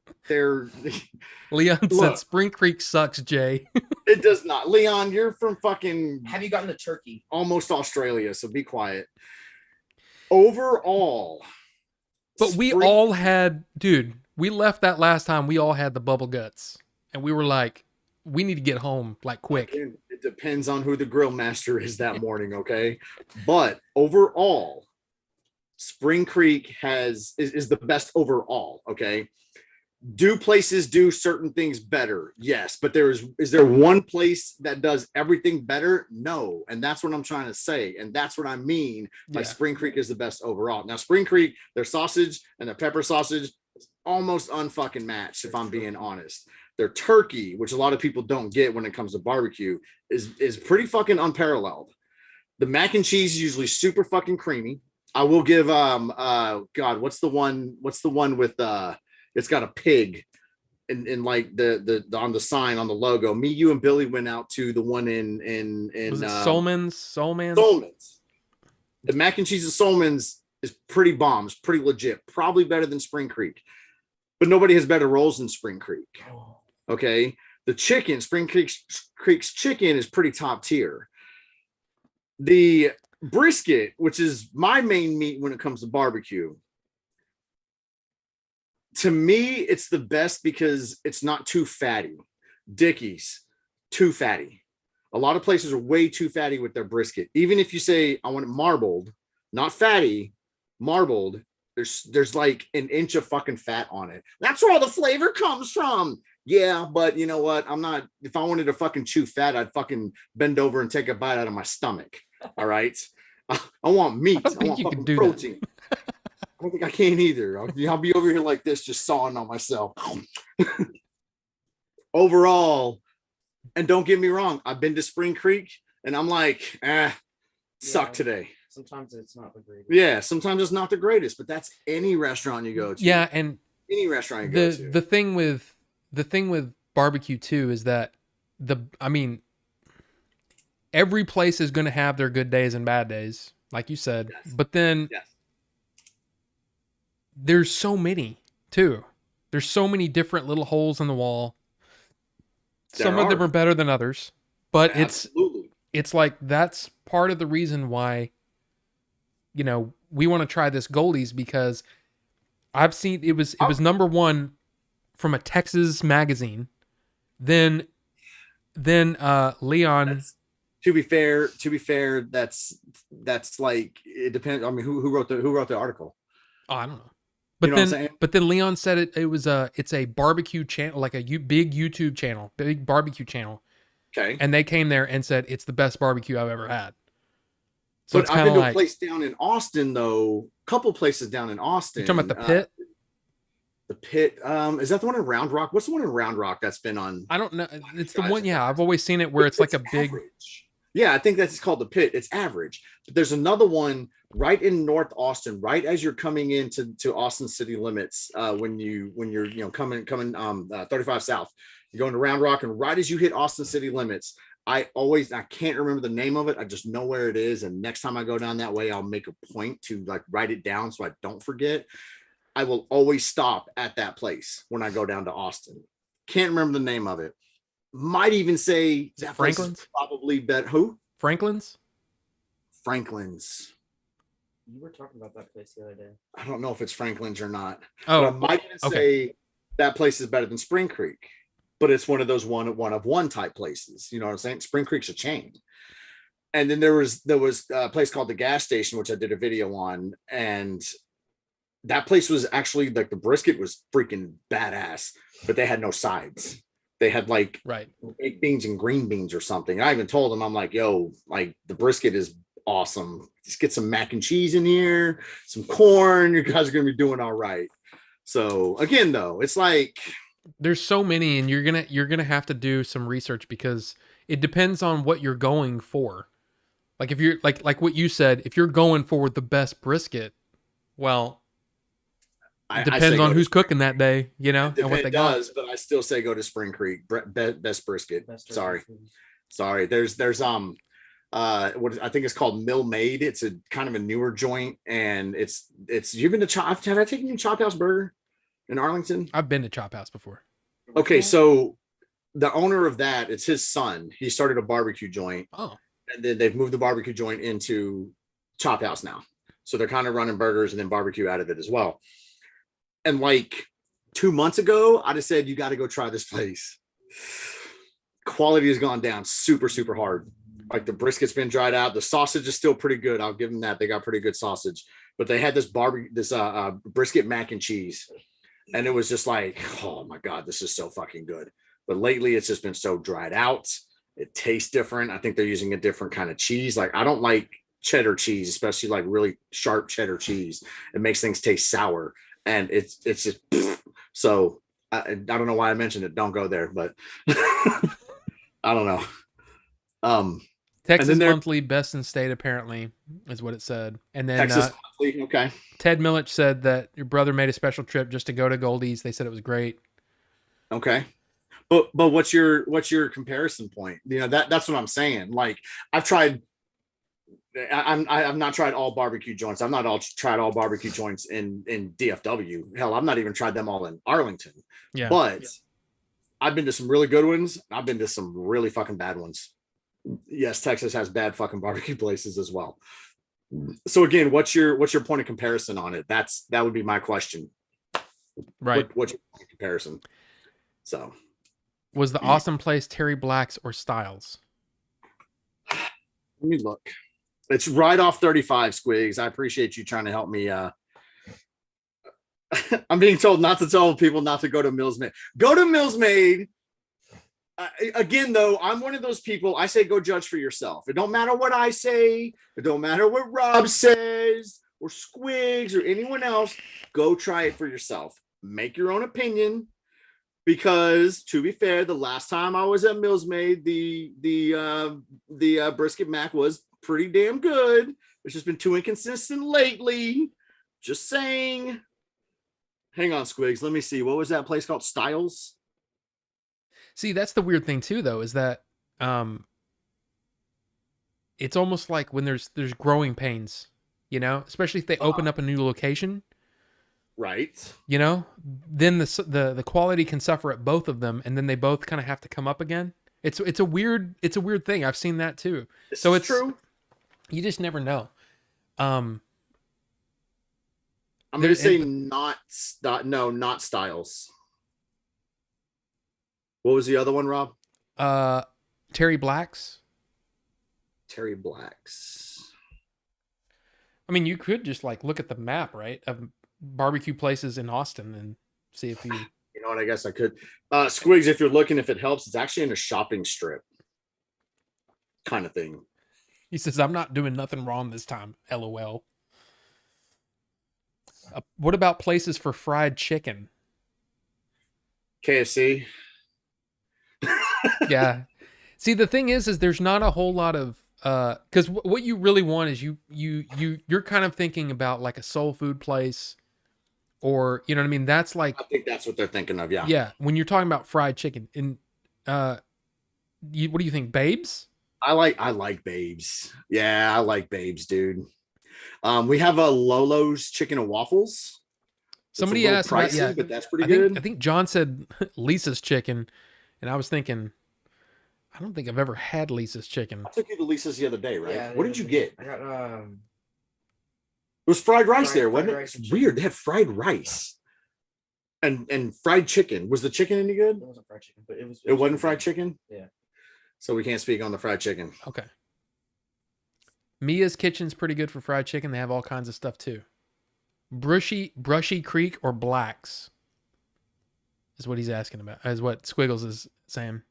Leon said Look. Spring Creek sucks, Jay. It does not. Leon, you're from fucking Have you gotten the turkey? almost Australia, so be quiet. Overall, But we all had, dude, we left that last time. We all had the bubble guts. And we were like, we need to get home like quick. It depends on who the grill master is that morning, okay? But overall, Spring Creek is the best overall, okay? Do places do certain things better? Yes, but is there one place that does everything better? No, and that's what I'm trying to say, and that's what I mean by Spring Creek is the best overall. Now, Spring Creek, their sausage and their pepper sausage is almost unfucking matched, if I'm being honest. Their turkey, which a lot of people don't get when it comes to barbecue, is pretty fucking unparalleled. The mac and cheese is usually super fucking creamy. I will give God, what's the one with it's got a pig in like the on the sign on the logo. Me, you, and Billy went out to the one in was it Solman's? Solman's. The mac and cheese at Solman's is pretty bomb. It's pretty legit. Probably better than Spring Creek, but nobody has better rolls than Spring Creek. Okay, the chicken, Spring Creek's chicken is pretty top tier. The brisket, which is my main meat when it comes to barbecue, to me, it's the best because it's not too fatty. Dickie's, too fatty. A lot of places are way too fatty with their brisket. Even if you say, I want it marbled, not fatty, marbled, there's like an inch of fucking fat on it. That's where all the flavor comes from. Yeah, but you know what? If I wanted to fucking chew fat, I'd fucking bend over and take a bite out of my stomach. All right. I want meat. I want fucking protein. I don't think I can either. I'll be over here like this, just sawing on myself. Overall, and don't get me wrong, I've been to Spring Creek and I'm like, suck today. Sometimes it's not the greatest. Yeah, sometimes it's not the greatest, but that's any restaurant you go to. Yeah, and any restaurant you go to. The thing with barbecue too is that every place is going to have their good days and bad days, like you said. Yes. But then there's so many too. There's so many different little holes in the wall. Some of them are better than others, but it's like that's part of the reason why, we want to try this Goldie's, because I've seen it was number one from a Texas magazine. Then Leon. To be fair, that's like, it depends. I mean, who wrote the article? Oh, I don't know. But then Leon said it's a barbecue channel, like a big YouTube channel, big barbecue channel. Okay. And they came there and said it's the best barbecue I've ever had. So but I've been to a place down in Austin, though. A couple places down in Austin. You're talking about the Pit? The Pit. Is that the one in Round Rock? What's the one in Round Rock that's been on? I don't know. It's the one. Yeah, I've always seen it where it's like a big. Average. Yeah, I think that's called the Pit. It's average. But there's another one right in North Austin, right as you're coming into Austin city limits. When you're coming 35 South, you're going to Round Rock, and right as you hit Austin city limits, I can't remember the name of it. I just know where it is, and next time I go down that way, I'll make a point to like write it down so I don't forget. I will always stop at that place when I go down to Austin. Can't remember the name of it. Might even say that Franklin's? Probably bet who? Franklin's. You were talking about that place the other day. I don't know if it's Franklin's or not. Oh, but I might even say that place is better than Spring Creek, but it's one of those one of one type places. You know what I'm saying? Spring Creek's a chain. And then there was a place called the Gas Station, which I did a video on, and that place was actually like the brisket was freaking badass, but they had no sides. They had like baked beans and green beans or something. I even told them, I'm like, yo, like the brisket is awesome. Just get some mac and cheese in here, some corn. You guys are going to be doing all right. So again, though, it's like there's so many, and you're going to have to do some research because it depends on what you're going for. Like if you're like what you said, if you're going for the best brisket, well, it depends on who's cooking that day, and what they got. But I still say go to Spring Creek, best brisket. Sorry. There's I think it's called Mill Made. It's a kind of a newer joint, and it's you've been to Chop. Have I taken you to Chop House Burger in Arlington? I've been to Chop House before. Okay, so the owner of that, it's his son. He started a barbecue joint. Oh. And then they've moved the barbecue joint into Chop House now. So they're kind of running burgers and then barbecue out of it as well. And like 2 months ago, I just said, you got to go try this place. Quality has gone down super, super hard. Like the brisket's been dried out. The sausage is still pretty good. I'll give them that. They got pretty good sausage. But they had this brisket mac and cheese. And it was just like, oh my God, this is so fucking good. But lately it's just been so dried out. It tastes different. I think they're using a different kind of cheese. Like I don't like cheddar cheese, especially like really sharp cheddar cheese. It makes things taste sour. And it's just, so I don't know why I mentioned it. Don't go there, but I don't know. Texas Monthly, best in state, apparently, is what it said. And then Texas Monthly, okay. Ted Millich said that your brother made a special trip just to go to Goldie's. They said it was great. Okay. But what's your comparison point? You know, that's what I'm saying. Like I've not tried all barbecue joints. I've not tried all barbecue joints in DFW. Hell, I've not even tried them all in Arlington. Yeah. But I've been to some really good ones. I've been to some really fucking bad ones. Yes, Texas has bad fucking barbecue places as well. So again, what's your point of comparison on it? That would be my question. Right. What's your point of comparison? So was the awesome place Terry Black's or Styles? Let me look. It's right off 35, Squigs. I appreciate you trying to help me. I'm being told not to tell people not to go to Mills Made. Go to Mills Made. Again, though, I'm one of those people. I say go judge for yourself. It don't matter what I say. It don't matter what Rob says or Squigs or anyone else. Go try it for yourself. Make your own opinion. Because to be fair, the last time I was at Mills Made, the brisket mac was pretty damn good. It's just been too inconsistent lately. Just saying. Hang on, Squigs. Let me see. What was that place called? Styles? See, that's the weird thing too, though, is that it's almost like when there's growing pains, you know, especially if they open up a new location. Right. You know, then the quality can suffer at both of them, and then they both kind of have to come up again. It's a weird thing. I've seen that too. So it's true. You just never know. I'm going to say not Styles. What was the other one, Rob? Terry Black's. Terry Black's. I mean, you could just like look at the map, right, of barbecue places in Austin and see if you. You know what? I guess I could. Squigs, if you're looking, if it helps, it's actually in a shopping strip, kind of thing. He says, "I'm not doing nothing wrong this time." LOL. What about places for fried chicken? KFC. Yeah. See, the thing is there's not a whole lot of because what you really want is you're kind of thinking about like a soul food place, or you know what I mean. That's like I think that's what they're thinking of. Yeah. Yeah. When you're talking about fried chicken, and what do you think, Babes? I like Babes. Yeah, I like Babes, dude. We have a Lolo's chicken and waffles. Somebody asked pricey, about, yeah, but that's pretty good. I think John said Lisa's chicken, and I was thinking, I don't think I've ever had Lisa's chicken. I took you to Lisa's the other day, right? Yeah, what did you get? I got It was fried rice there, wasn't it? It's weird. They had fried rice and fried chicken. Was the chicken any good? It wasn't fried chicken, but it wasn't fried chicken. Yeah. So we can't speak on the fried chicken. Okay. Mia's Kitchen's pretty good for fried chicken. They have all kinds of stuff too. Brushy Creek or Black's is what he's asking about. Is what Squiggles is saying.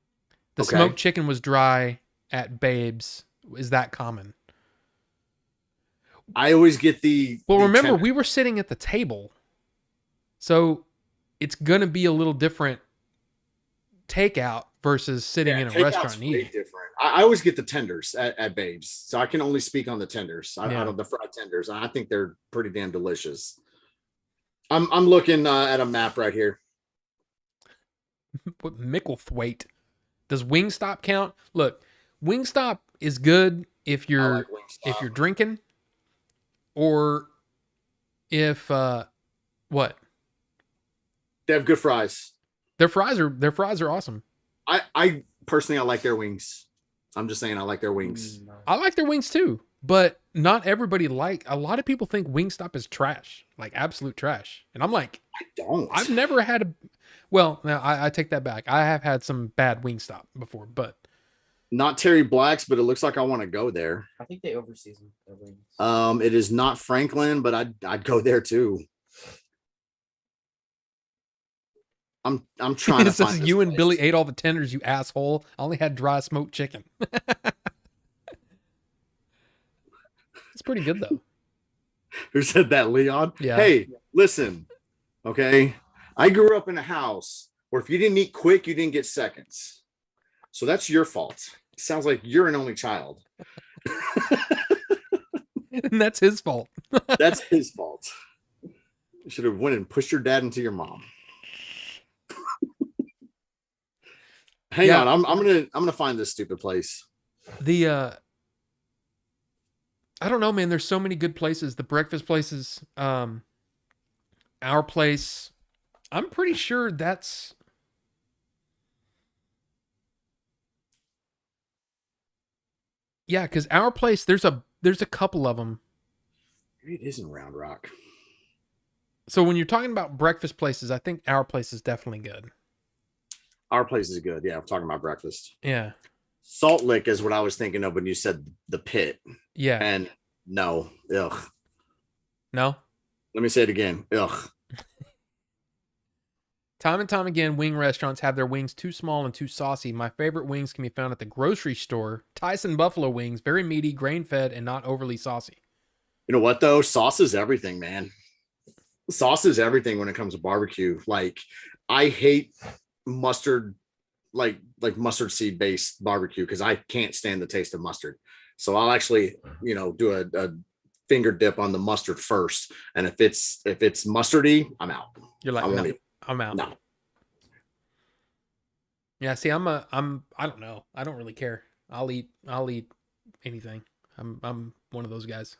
The smoked chicken was dry at Babes. Is that common? I always get remember, we were sitting at the table, so it's gonna be a little different takeout versus sitting in a restaurant and eating. Different. I always get the tenders at Babes, so I can only speak on the tenders. Out of the fried tenders, I think they're pretty damn delicious. I'm looking at a map right here. What Micklethwaite? Does Wingstop count? Look, Wingstop is good if you're like Wingstop. drinking, or if what? They have good fries. Their fries are awesome. I personally I like their wings. I'm just saying I like their wings. I like their wings too, but not everybody a lot of people think Wingstop is trash, like absolute trash. And I'm like, I don't. I've never had no, I take that back. I have had some bad Wingstop before, but not Terry Black's, but it looks like I want to go there. I think they overseason their wings. It is not Franklin, but I'd go there too. I'm trying to find you and Billy ate all the tenders, you asshole. I only had dry smoked chicken. It's pretty good though. Who said that, Leon? Yeah. Hey, listen. Okay. I grew up in a house where if you didn't eat quick, you didn't get seconds. So that's your fault. It sounds like you're an only child. And that's his fault. That's his fault. You should have went and pushed your dad into your mom. Hang on, I'm gonna find this stupid place. I don't know, man. There's so many good places. The breakfast places, our place. I'm pretty sure that's. Yeah, because our place, there's a couple of them. Maybe it is in Round Rock. So when you're talking about breakfast places, I think our place is definitely good. Our place is good. Yeah, I'm talking about breakfast. Yeah. Salt Lick is what I was thinking of when you said the pit. Yeah. And no. Ugh. No? Let me say it again. Ugh. Time and time again, wing restaurants have their wings too small and too saucy. My favorite wings can be found at the grocery store. Tyson Buffalo Wings, very meaty, grain-fed, and not overly saucy. You know what, though? Sauce is everything, man. Sauce is everything when it comes to barbecue. Like, I hate mustard, like mustard seed based barbecue, because I can't stand the taste of mustard. So I'll actually, do a finger dip on the mustard first. And if it's mustardy, I'm out. You're like, no, I'm out. No. Yeah, see, I don't know. I don't really care. I'll eat anything. I'm one of those guys.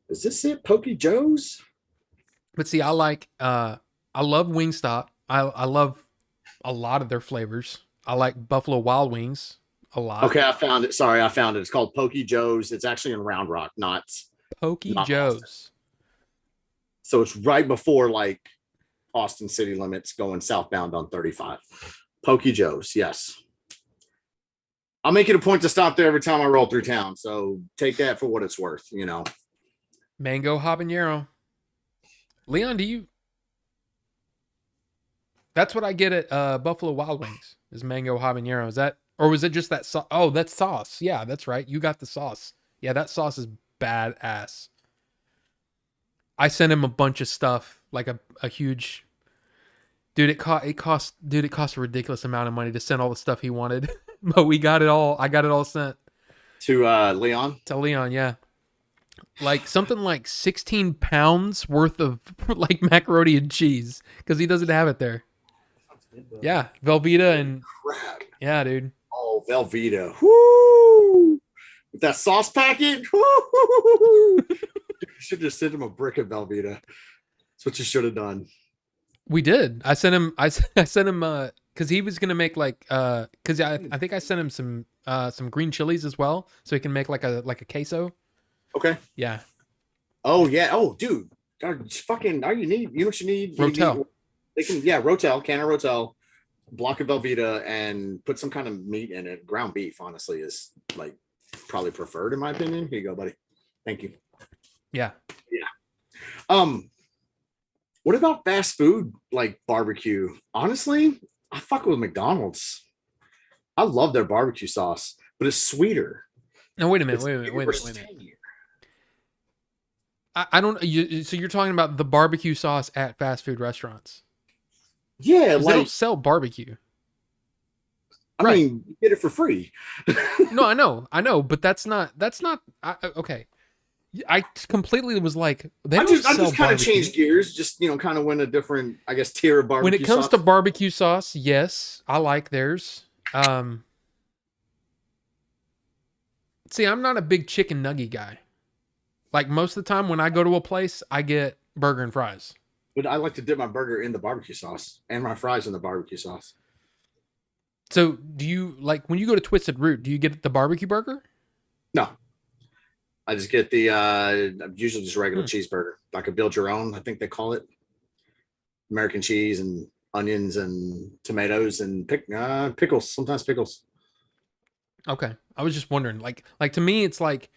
Is this it? Pokey Joe's? But see, I love Wingstop. I love a lot of their flavors. I like Buffalo Wild Wings a lot. Okay, I found it. Sorry, I found it. It's called Pokey Joe's. It's actually in Round Rock, not Joe's. Austin. So it's right before like Austin city limits going southbound on 35. Pokey Joe's, yes. I'll make it a point to stop there every time I roll through town. So take that for what it's worth, Mango habanero. Leon, that's what I get at Buffalo Wild Wings is mango habanero. Is that, or was it just that sauce? Oh, that's sauce. Yeah, that's right. You got the sauce. Yeah, that sauce is badass. I sent him a bunch of stuff, like a huge. Dude, it cost a ridiculous amount of money to send all the stuff he wanted, but we got it all. I got it all sent to Leon. To Leon, yeah. Like something like 16 pounds worth of like macaroni and cheese because he doesn't have it there. Yeah, Velveeta and crap. Yeah, dude. Oh, Velveeta. Woo! With that sauce packet. Woo! You should just send him a brick of Velveeta. That's what you should have done. We did. I sent him because he was gonna make like because I think I sent him some green chilies as well, so he can make like a queso. Okay. Yeah. Oh yeah. Oh, dude. God, fucking. All you need. You know what you need? Rotel. They can. Yeah. Rotel. Can of Rotel. Block of Velveeta and put some kind of meat in it. Ground beef, honestly, is like probably preferred in my opinion. Here you go, buddy. Thank you. Yeah. Yeah. What about fast food like barbecue? Honestly, I fuck with McDonald's. I love their barbecue sauce, but it's sweeter. No, wait a minute. I don't. So you're talking about the barbecue sauce at fast food restaurants? Yeah, like they don't sell barbecue. I mean, you get it for free. No, I know, but that's not. Okay. I completely was like, I just kind of changed gears. Just kind of went a different, I guess, tier of barbecue. When it comes to barbecue sauce, yes, I like theirs. See, I'm not a big chicken nugget guy. Like most of the time when I go to a place, I get burger and fries. But I like to dip my burger in the barbecue sauce and my fries in the barbecue sauce. So do you, like, when you go to Twisted Root, do you get the barbecue burger? No. I just get the usually just regular cheeseburger. Like a build your own, I think they call it. American cheese and onions and tomatoes and pickles, sometimes pickles. Okay. I was just wondering, like to me, it's like,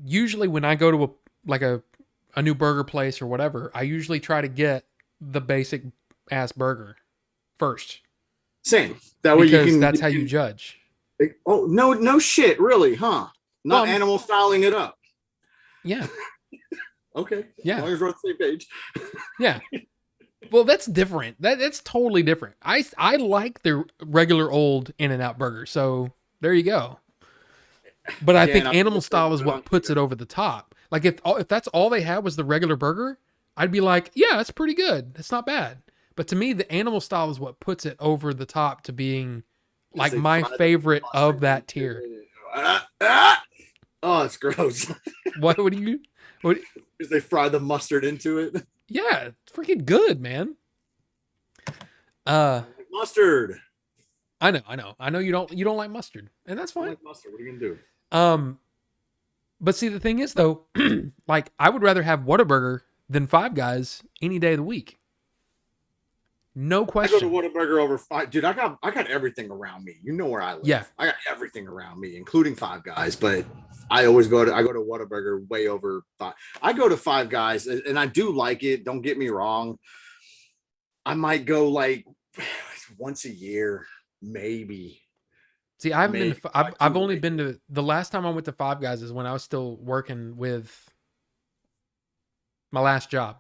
usually when I go to a new burger place or whatever, I usually try to get the basic ass burger first. Same. That way because you can. That's how you judge. Oh no shit, really, huh? Not Well, animal styling it up. Yeah. Okay. Yeah. As long as we're on the same page. Yeah. Well, that's different. That's totally different. I like the regular old In-N-Out burger, so there you go. But I think animal style is what puts it over the top. Like if that's all they had was the regular burger, I'd be like, yeah, it's pretty good. It's not bad. But to me, the animal style is what puts it over the top to being like my favorite of that tier. Oh, it's gross. What do you? Because they fry the mustard into it. Yeah, it's freaking good, man. Mustard. I know you don't like mustard, and that's fine. I like mustard. What are you gonna do? But see, the thing is though, like I would rather have Whataburger than Five Guys any day of the week. No question. I go to Whataburger over Five. Dude, I got everything around me. You know where I live. Yeah. I got everything around me, including Five Guys. But I always go to Whataburger way over Five. I go to Five Guys, and I do like it. Don't get me wrong. I might go like once a year, maybe. See, I haven't been to, I've only been to, the last time I went to Five Guys is when I was still working with my last job.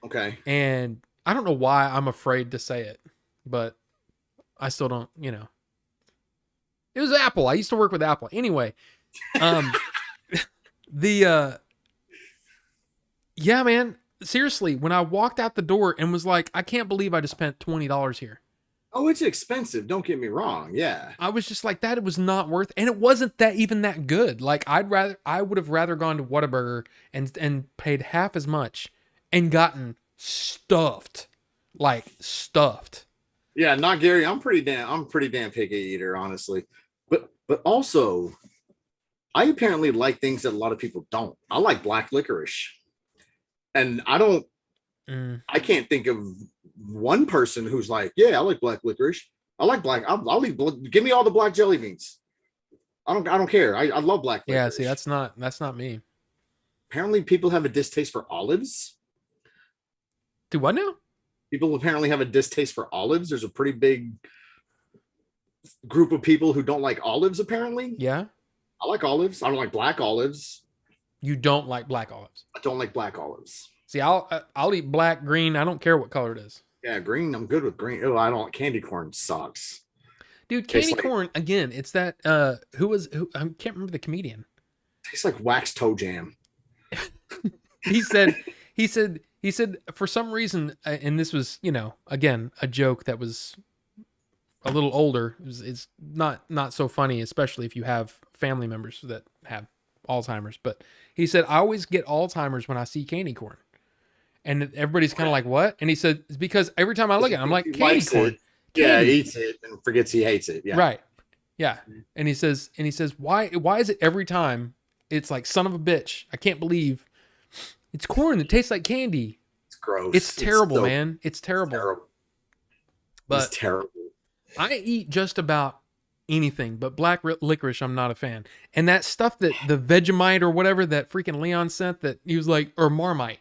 Okay. And I don't know why I'm afraid to say it, but I still don't, It was Apple. I used to work with Apple. Anyway, yeah, man, seriously, when I walked out the door and was like, I can't believe I just spent $20 here. Oh, it's expensive. Don't get me wrong. Yeah. I was just like, that was not worth, and it wasn't that good. Like I would have rather gone to Whataburger and paid half as much and gotten stuffed. Yeah, not Gary. I'm pretty damn picky eater, honestly. But also, I apparently like things that a lot of people don't. I like black licorice. And I can't think of one person who's like, yeah, I like black licorice. I like black. I'll eat. Give me all the black jelly beans. I don't care. I love black licorice. Yeah, see, that's not me. Apparently, people have a distaste for olives. Do what now? People apparently have a distaste for olives. There's a pretty big group of people who don't like olives, apparently. Yeah. I like olives. I don't like black olives. You don't like black olives? I don't like black olives. See, I'll eat black, green. I don't care what color it is. Yeah, green. I'm good with green. Oh, I don't. Candy corn sucks. Dude, candy corn, again, it's that, who I can't remember the comedian. Tastes like wax toe jam. He said, for some reason, and this was, again, a joke that was a little older. It's not so funny, especially if you have family members that have Alzheimer's. But he said, I always get Alzheimer's when I see candy corn. And everybody's kind of like, what? And he said, it's because every time I look at it, I'm like, candy corn. Yeah, he eats it and forgets he hates it. Yeah. Right. Yeah. And he says, why is it every time it's like, son of a bitch, I can't believe it's corn that tastes like candy. It's gross. It's terrible, man. It's terrible. But it's terrible. I eat just about anything, but black licorice, I'm not a fan. And that stuff that the Vegemite or whatever that freaking Leon sent, that he was like, or Marmite.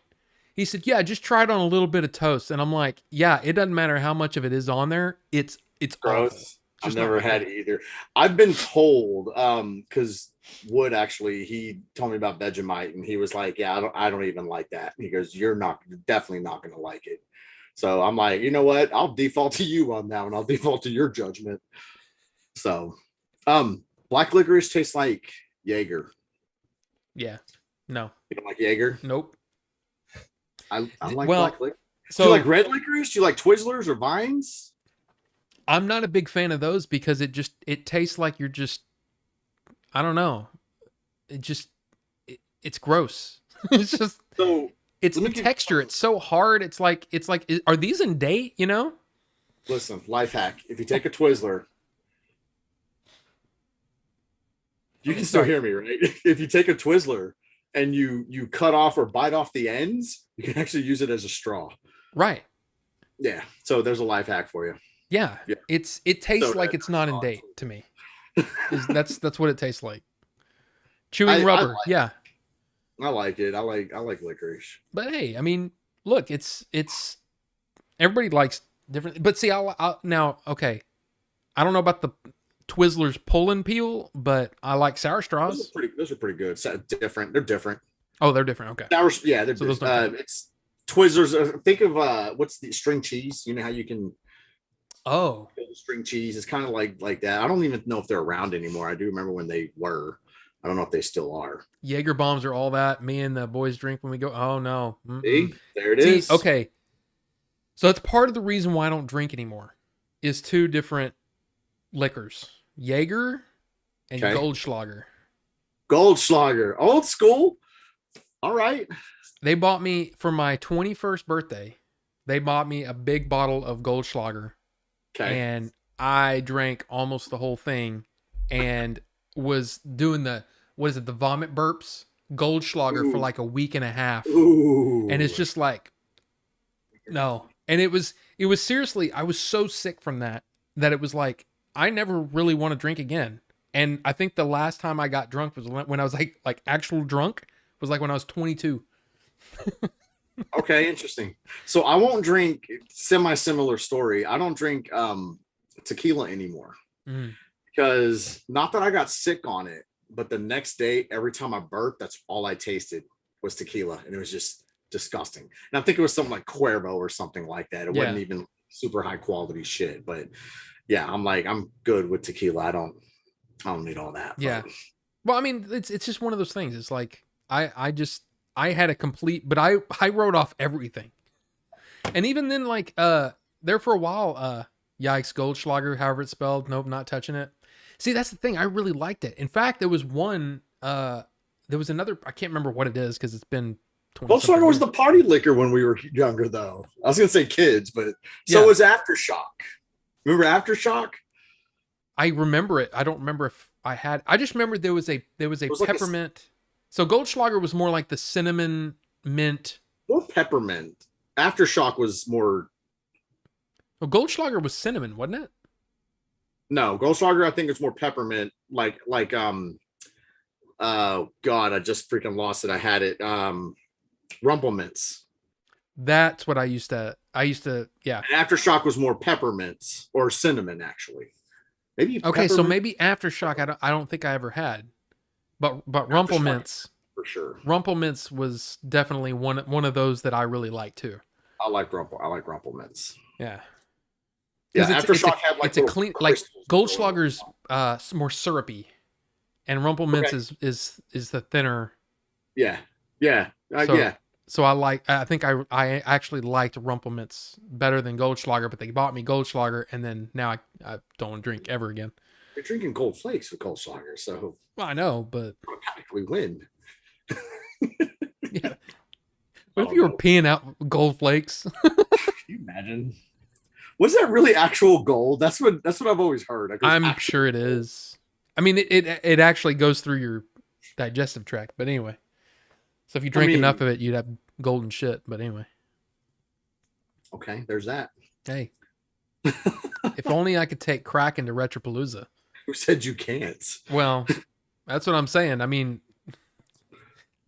He said, yeah, just try it on a little bit of toast. And I'm like, yeah, it doesn't matter how much of it is on there. It's gross. I've never had it either. I've been told, because Wood actually, he told me about Vegemite, and he was like, yeah, I don't even like that. He goes, you're definitely not going to like it. So I'm like, you know what? I'll default to you on that one. I'll default to your judgment. So, black licorice tastes like Jaeger. Yeah. No. You don't like Jaeger? Nope. I like black licorice. So, do you like red licorice? Do you like Twizzlers or Vines? I'm not a big fan of those because it tastes like you're just, I don't know. It's gross. It's just it's the texture. It's so hard. It's like are these in date? You know. Listen, life hack. If you take a Twizzler, you can still hear me, right? If you take a Twizzler and you cut off or bite off the ends, you can actually use it as a straw. Right. Yeah. So there's a life hack for you. Yeah. It tastes like it's not in date to me. That's what it tastes like. Chewing rubber. Yeah. I like it. I like licorice. But hey, I mean, look, it's everybody likes different. But see, now, okay, I don't know about the Twizzlers pull and peel, but I like sour straws. Those are pretty good. Different. They're different. Oh, they're different. Okay. Sour, yeah, they're different. It's Twizzlers. Think of what's the string cheese? You know how you can. Oh. String cheese. It's kind of like that. I don't even know if they're around anymore. I do remember when they were. I don't know if they still are. Jaeger bombs are all that me and the boys drink when we go. Oh no. See, there it is. Okay. So that's part of the reason why I don't drink anymore is two different liquors. Jaeger and Goldschlager. Goldschlager. Old school. All right. They bought me for my 21st birthday. They bought me a big bottle of Goldschlager. Okay. And I drank almost the whole thing and was doing the vomit burps, Goldschlager for like a week and a half. Ooh. And it's just like, no. And it was seriously, I was so sick from that it was like, I never really want to drink again. And I think the last time I got drunk was when I was like actual drunk was like when I was 22. Okay, interesting. So I won't drink, similar story. I don't drink tequila anymore. Because not that I got sick on it, but the next day, every time I burped, that's all I tasted was tequila. And it was just disgusting. And I think it was something like Cuervo or something like that. It wasn't even super high quality shit. But yeah, I'm good with tequila. I don't need all that. Yeah. But. Well, I mean, it's just one of those things. It's like, I had a complete, but I wrote off everything. And even then, like, there for a while, yikes, Goldschlager, however it's spelled. Nope, not touching it. See, that's the thing. I really liked it. In fact, there was another, I can't remember what it is because it's been 20 Goldschlager was the party liquor when we were younger, though. I was going to say kids, but so was Aftershock. Remember Aftershock? I remember it. I don't remember if I just remember there was a peppermint. So Goldschlager was more like the cinnamon mint. Both peppermint. Aftershock was more. Well, Goldschlager was cinnamon, wasn't it? No, Goldschlager, I think it's more peppermint. Like God, I just freaking lost it. I had it. Rumplemints. That's what I used to, yeah. And Aftershock was more peppermints or cinnamon, actually. Maybe. Okay, so maybe Aftershock, I don't think I ever had. But Rumplemints for sure. Rumplemints was definitely one of those that I really liked too. I like Rumplemints. Yeah. Yeah. Aftershock had like it's a clean like Goldschlager's more syrupy, and Rumplemints is the thinner. Yeah. Yeah. So I think I actually liked Rumplemints better than Goldschlager, but they bought me Goldschlager, and then now I don't drink ever again. You're drinking Gold Flakes with Goldschlager, so. Well, I know, but we win. Yeah. What if you were peeing out Gold Flakes? Can you imagine? Was that really actual gold? That's what I've always heard. I'm sure it is. I mean, it actually goes through your digestive tract. But anyway, so if you drink enough of it, you'd have golden shit. But anyway. Okay, there's that. Hey, if only I could take crack into Retropalooza. Who said you can't? Well, that's what I'm saying. I mean,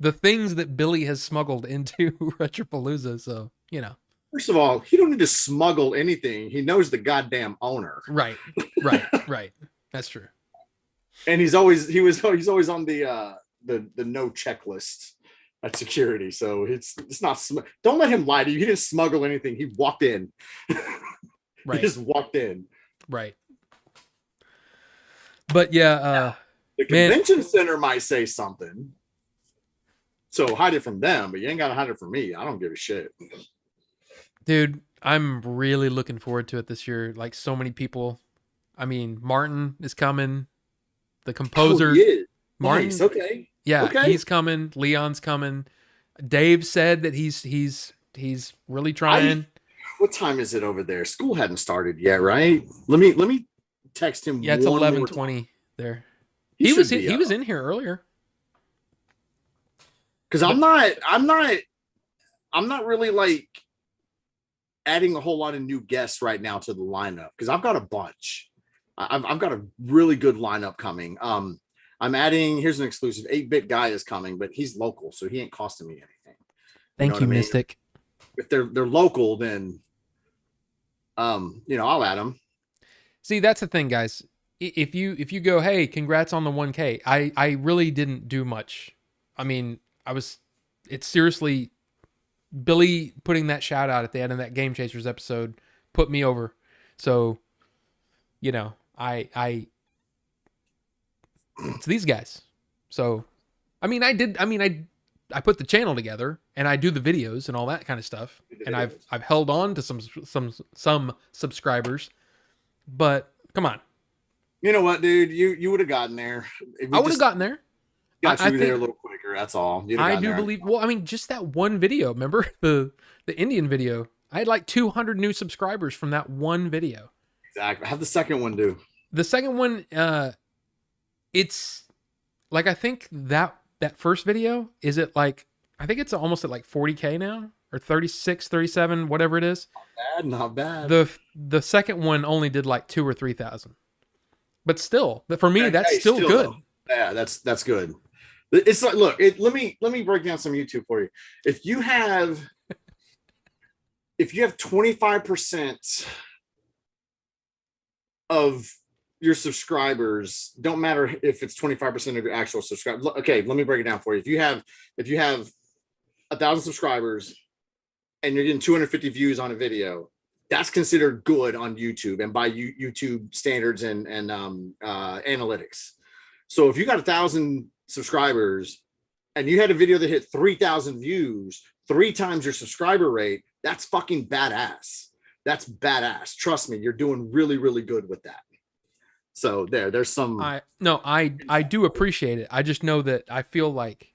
the things that Billy has smuggled into Retropalooza. So, you know. First of all, he don't need to smuggle anything. He knows the goddamn owner. Right. That's true. And he's always on the no checklist at security. So it's not. Don't let him lie to you. He didn't smuggle anything. He walked in. Right. He just walked in. Right. But yeah, the convention center might say something. So hide it from them, but you ain't gotta hide it from me. I don't give a shit. Dude, I'm really looking forward to it this year. Like so many people. I mean, Martin is coming. The composer, Martin, Nice. Okay. yeah, Okay. he's coming. Leon's coming. Dave said that he's really trying. What time is it over there? School hadn't started yet, right? Let me text him. Yeah, it's one more 11:20 time. there. He He was should be he was up. in here earlier. Because I'm not really like adding a whole lot of new guests right now to the lineup because I've got a bunch. I've got a really good lineup coming. I'm adding. Here's an exclusive. 8-bit guy is coming, but he's local, so he ain't costing me anything. Thank know you, what I mean? Mystic. If they're local, then I'll add them. See, that's the thing, guys. If you go, hey, congrats on the 1K. I really didn't do much. I mean, it's seriously Billy putting that shout out at the end of that Game Chasers episode put me over. So, it's these guys. So, I put the channel together and I do the videos and all that kind of stuff. And I've held on to some subscribers, but come on. You know what, dude? You would have gotten there. I would have gotten there. Got you I there think, a little quicker. That's all. I do believe. Well, I mean, just that one video. Remember the Indian video? I had like 200 new subscribers from that one video. Exactly. Have the second one do. The second one, it's like I think that first video is it like I think it's almost at like 40K now or 36, 37, whatever it is. Not bad. The second one only did like 2,000 or 3,000, but still, for me, that's still good. Though. Yeah, that's good. It's like, look, let me break down some YouTube for you. If you have 25% of your subscribers, don't matter if it's 25% of your actual subscribers. Okay, let me break it down for you. If you have 1,000 subscribers and you're getting 250 views on a video, that's considered good on YouTube and by YouTube standards and analytics. So if you got 1,000 subscribers and you had a video that hit 3,000 views, 3 times your subscriber rate, that's fucking badass. That's badass. Trust me, you're doing really, really good with that. So there's some. I do appreciate it. I just know that I feel like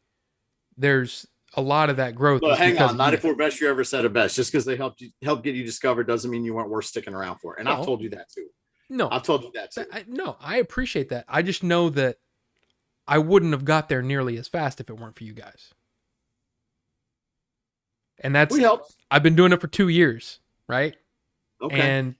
there's a lot of that growth. Look, hang on, 94 best you ever said a best. Just because they helped get you discovered doesn't mean you weren't worth sticking around for. And I've told you that too. No, I've told you that too. I appreciate that. I just know that I wouldn't have got there nearly as fast if it weren't for you guys. And we helped. I've been doing it for 2 years, right? Okay. And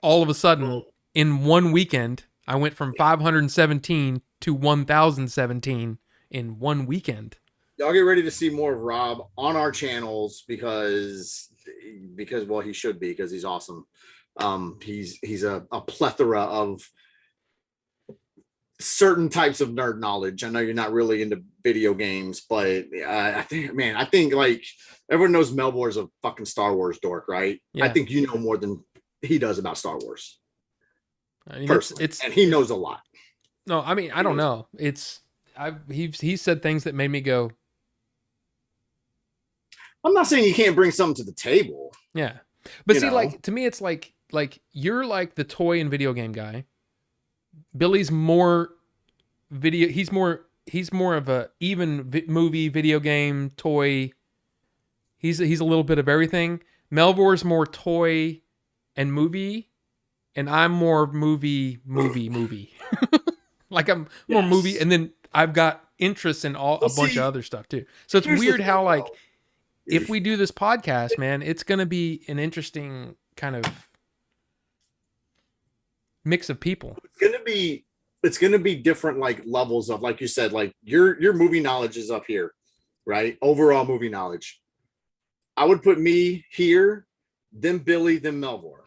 all of a sudden, in one weekend, I went from 517 to 1,017 in one weekend. Y'all get ready to see more of Rob on our channels because well, he should be because he's awesome. He's a plethora of certain types of nerd knowledge. I know you're not really into video games, but I think like everyone knows Melbourne's a fucking Star Wars dork, right? Yeah. I think you know more than he does about Star Wars. I mean, and he knows a lot. No, I mean, I don't know. He said things that made me go. I'm not saying you can't bring something to the table. Yeah. But see, like, to me, it's like you're like the toy and video game guy. Billy's more video. He's more of a even movie, video game, toy. He's a little bit of everything. Melvor's more toy and movie, and I'm more movie. Like I'm more movie, and then I've got interests in a bunch of other stuff too. So it's weird how like if we do this podcast, man, it's gonna be an interesting kind of mix of people. It's gonna be different like levels of, like you said, like your movie knowledge is up here, right? Overall movie knowledge. I would put me here, then Billy, then Melvor,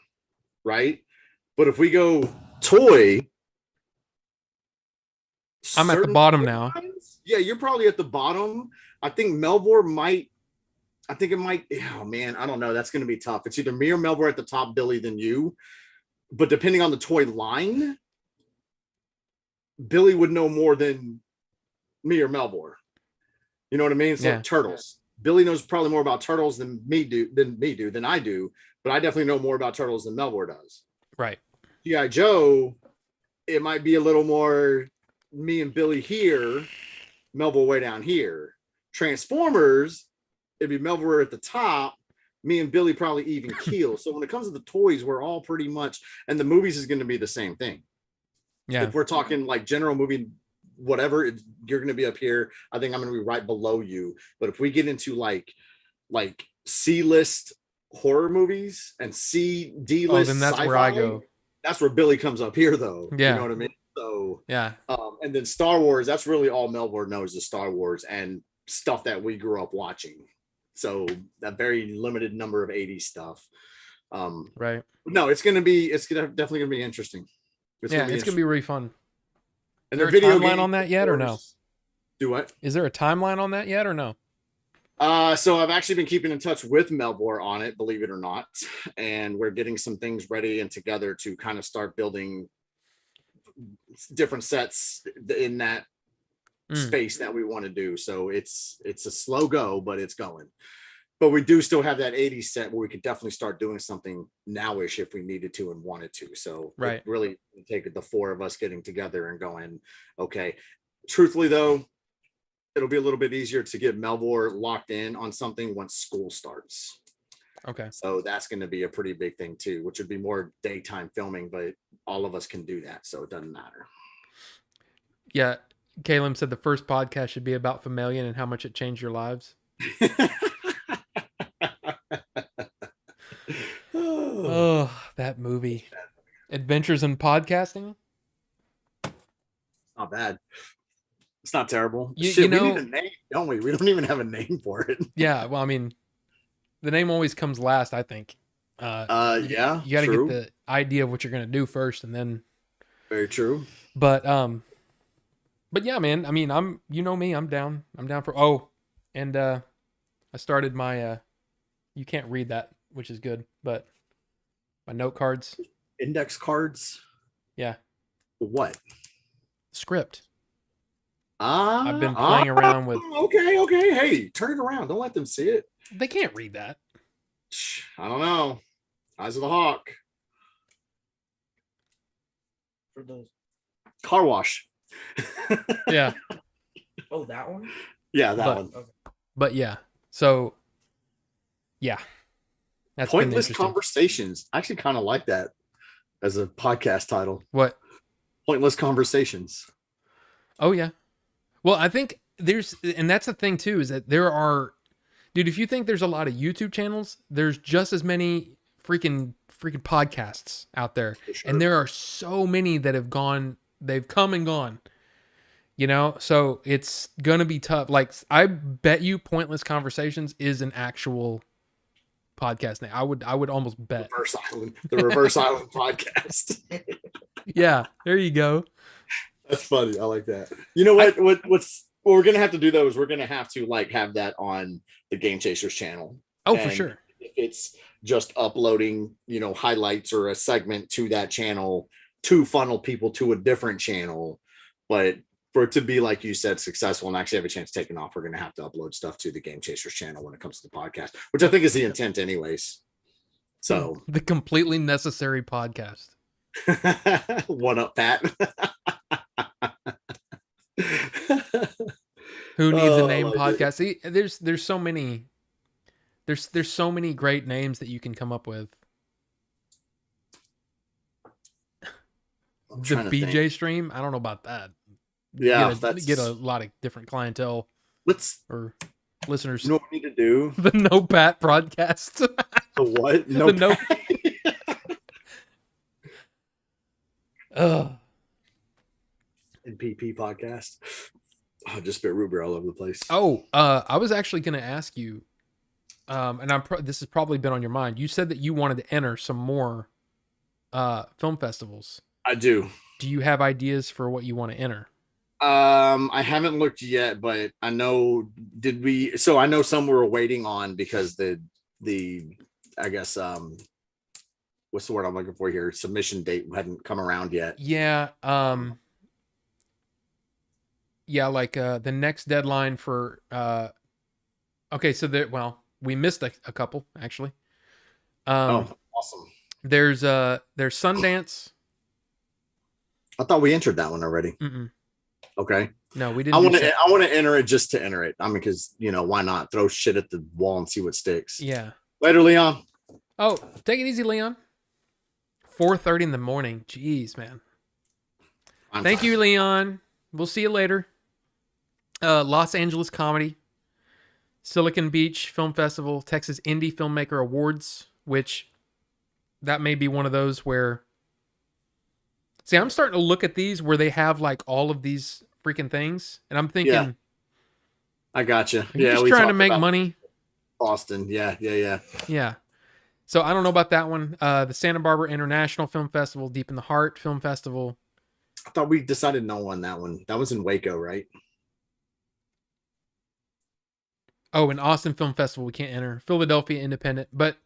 right? But if we go toy, I'm at the bottom now. Yeah, you're probably at the bottom. I think Melvor might. I think it might. Oh man, I don't know. That's going to be tough. It's either me or Melvor at the top, Billy, then you. But depending on the toy line, Billy would know more than me or Melvor. You know what I mean? It's like turtles. Billy knows probably more about turtles than I do. But I definitely know more about turtles than Melvor does. Right. G.I. Joe, it might be a little more me and Billy here, Melville way down here. Transformers, it'd be Melville at the top, me and Billy probably even keel. So when it comes to the toys, we're all pretty much, and the movies is going to be the same thing. Yeah. If we're talking like general movie, whatever, you're going to be up here. I think I'm going to be right below you. But if we get into like C-list horror movies and D-list, then that's sci-fi, where I go. That's where Billy comes up here, though. Yeah. You know what I mean? So yeah. And then Star Wars, that's really all Melville knows is Star Wars and stuff that we grew up watching. So that very limited number of 80s stuff. Right. No, it's definitely gonna be interesting. It's gonna be really fun. And is there a timeline on that yet or no? Do what? Is there a timeline on that yet or no? So I've actually been keeping in touch with Melville on it, believe it or not. And we're getting some things ready and together to kind of start building different sets in that space that we want to do. So it's a slow go, but it's going. But we do still have that 80s set where we could definitely start doing something nowish if we needed to and wanted to. So right, really take the four of us getting together and going, okay. Truthfully though, it'll be a little bit easier to get Melville locked in on something once school starts. Okay. So that's going to be a pretty big thing too, which would be more daytime filming, but all of us can do that. So it doesn't matter. Yeah. Caleb said the first podcast should be about Valerian and how much it changed your lives. Oh, that movie. Adventures in Podcasting. Not bad. It's not terrible. You we know, need a name, don't we? We don't even have a name for it. Yeah, well, I mean, the name always comes last, I think. Yeah, you got to get the idea of what you're gonna do first, and then. Very true. But yeah, man. I mean, you know me. I'm down. I'm down for. Oh, and I started my. You can't read that, which is good, but my note cards. Index cards. Yeah. What? Script. I've been playing around with. Okay. Hey, turn it around. Don't let them see it. They can't read that. I don't know. Eyes of the hawk. For those. Car wash. Yeah. Oh, that one? Yeah, that one. Okay. But yeah. So, yeah. That's Pointless Conversations. I actually kind of like that as a podcast title. What? Pointless Conversations. Oh, yeah. Well, I think and that's the thing too, is that there are, dude, if you think there's a lot of YouTube channels, there's just as many freaking podcasts out there. Sure. And there are so many that have gone, they've come and gone, you know? So it's going to be tough. Like, I bet you Pointless Conversations is an actual podcast name. I would almost bet. The Reverse Island podcast. Yeah, there you go. That's funny. I like that. You know what? What we're gonna have to do though is we're gonna have to like have that on the Game Chasers channel. Oh, for sure. If it's just uploading, highlights or a segment to that channel to funnel people to a different channel, but for it to be, like you said, successful and actually have a chance of taking off, we're gonna have to upload stuff to the Game Chasers channel when it comes to the podcast, which I think is the intent, anyways. So the completely necessary podcast. One up, Pat. Who needs a name podcast? See, there's so many. There's so many great names that you can come up with. The BJ stream, I don't know about that. Yeah, get a lot of different clientele. Or listeners. You know what we need to do? The No Pat broadcast. The what? No. The No. NPP podcast. Oh, just spit root beer all over the place. Oh, I was actually going to ask you, and this has probably been on your mind. You said that you wanted to enter some more film festivals. I do. Do you have ideas for what you want to enter? I haven't looked yet, but I know. So I know some were waiting on because the I guess what's the word I'm looking for here? Submission date hadn't come around yet. Yeah. Yeah, like the next deadline for okay, so we missed a couple actually. Awesome. There's Sundance. I thought we entered that one already. Mm-mm. Okay. No, we didn't. I want to enter it just to enter it. I mean, because why not throw shit at the wall and see what sticks? Yeah. Later, Leon. Oh, take it easy, Leon. 4:30 in the morning. Jeez, man. Thank you, Leon. We'll see you later. Los Angeles Comedy, Silicon Beach Film Festival, Texas Indie Filmmaker Awards, which that may be one of those where. See, I'm starting to look at these where they have like all of these freaking things, and I'm thinking, yeah. I gotcha. Yeah, just trying to make money. Austin, yeah. Yeah. So I don't know about that one. The Santa Barbara International Film Festival, Deep in the Heart Film Festival. I thought we decided no on that one. That was in Waco, right? Oh, and Austin Film Festival we can't enter. Philadelphia Independent, but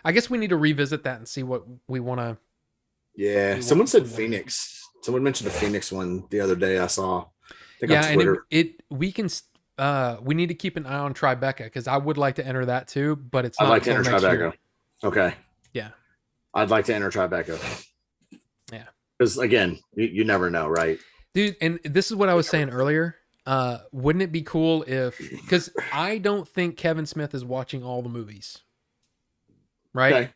I guess we need to revisit that and see what we want to. Yeah, someone said Phoenix. Someone mentioned the Phoenix one the other day. I saw. On Twitter. And we can. We need to keep an eye on Tribeca because I would like to enter that too, but it's not. I'd like to enter Tribeca. Year. Okay. Yeah. I'd like to enter Tribeca. Yeah. Because again, you never know, right? Dude, and this is what I was saying earlier. Wouldn't it be cool if, because I don't think Kevin Smith is watching all the movies. Right? Okay.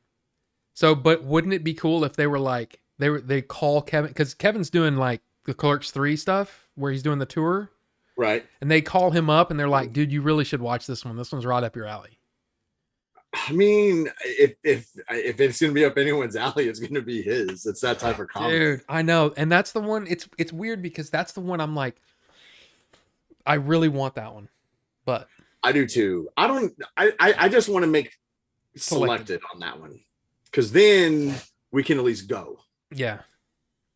So, but wouldn't it be cool if they were like, they call Kevin, because Kevin's doing like the Clerks 3 stuff where he's doing the tour. Right. And they call him up and they're like, dude, you really should watch this one. This one's right up your alley. I mean, if it's gonna be up anyone's alley, it's gonna be his. It's that type of comedy. Dude, I know. And that's the one, it's weird because that's the one I'm like, I really want that one. But I do too. I just want to make selected on that one. Because then we can at least go. Yeah.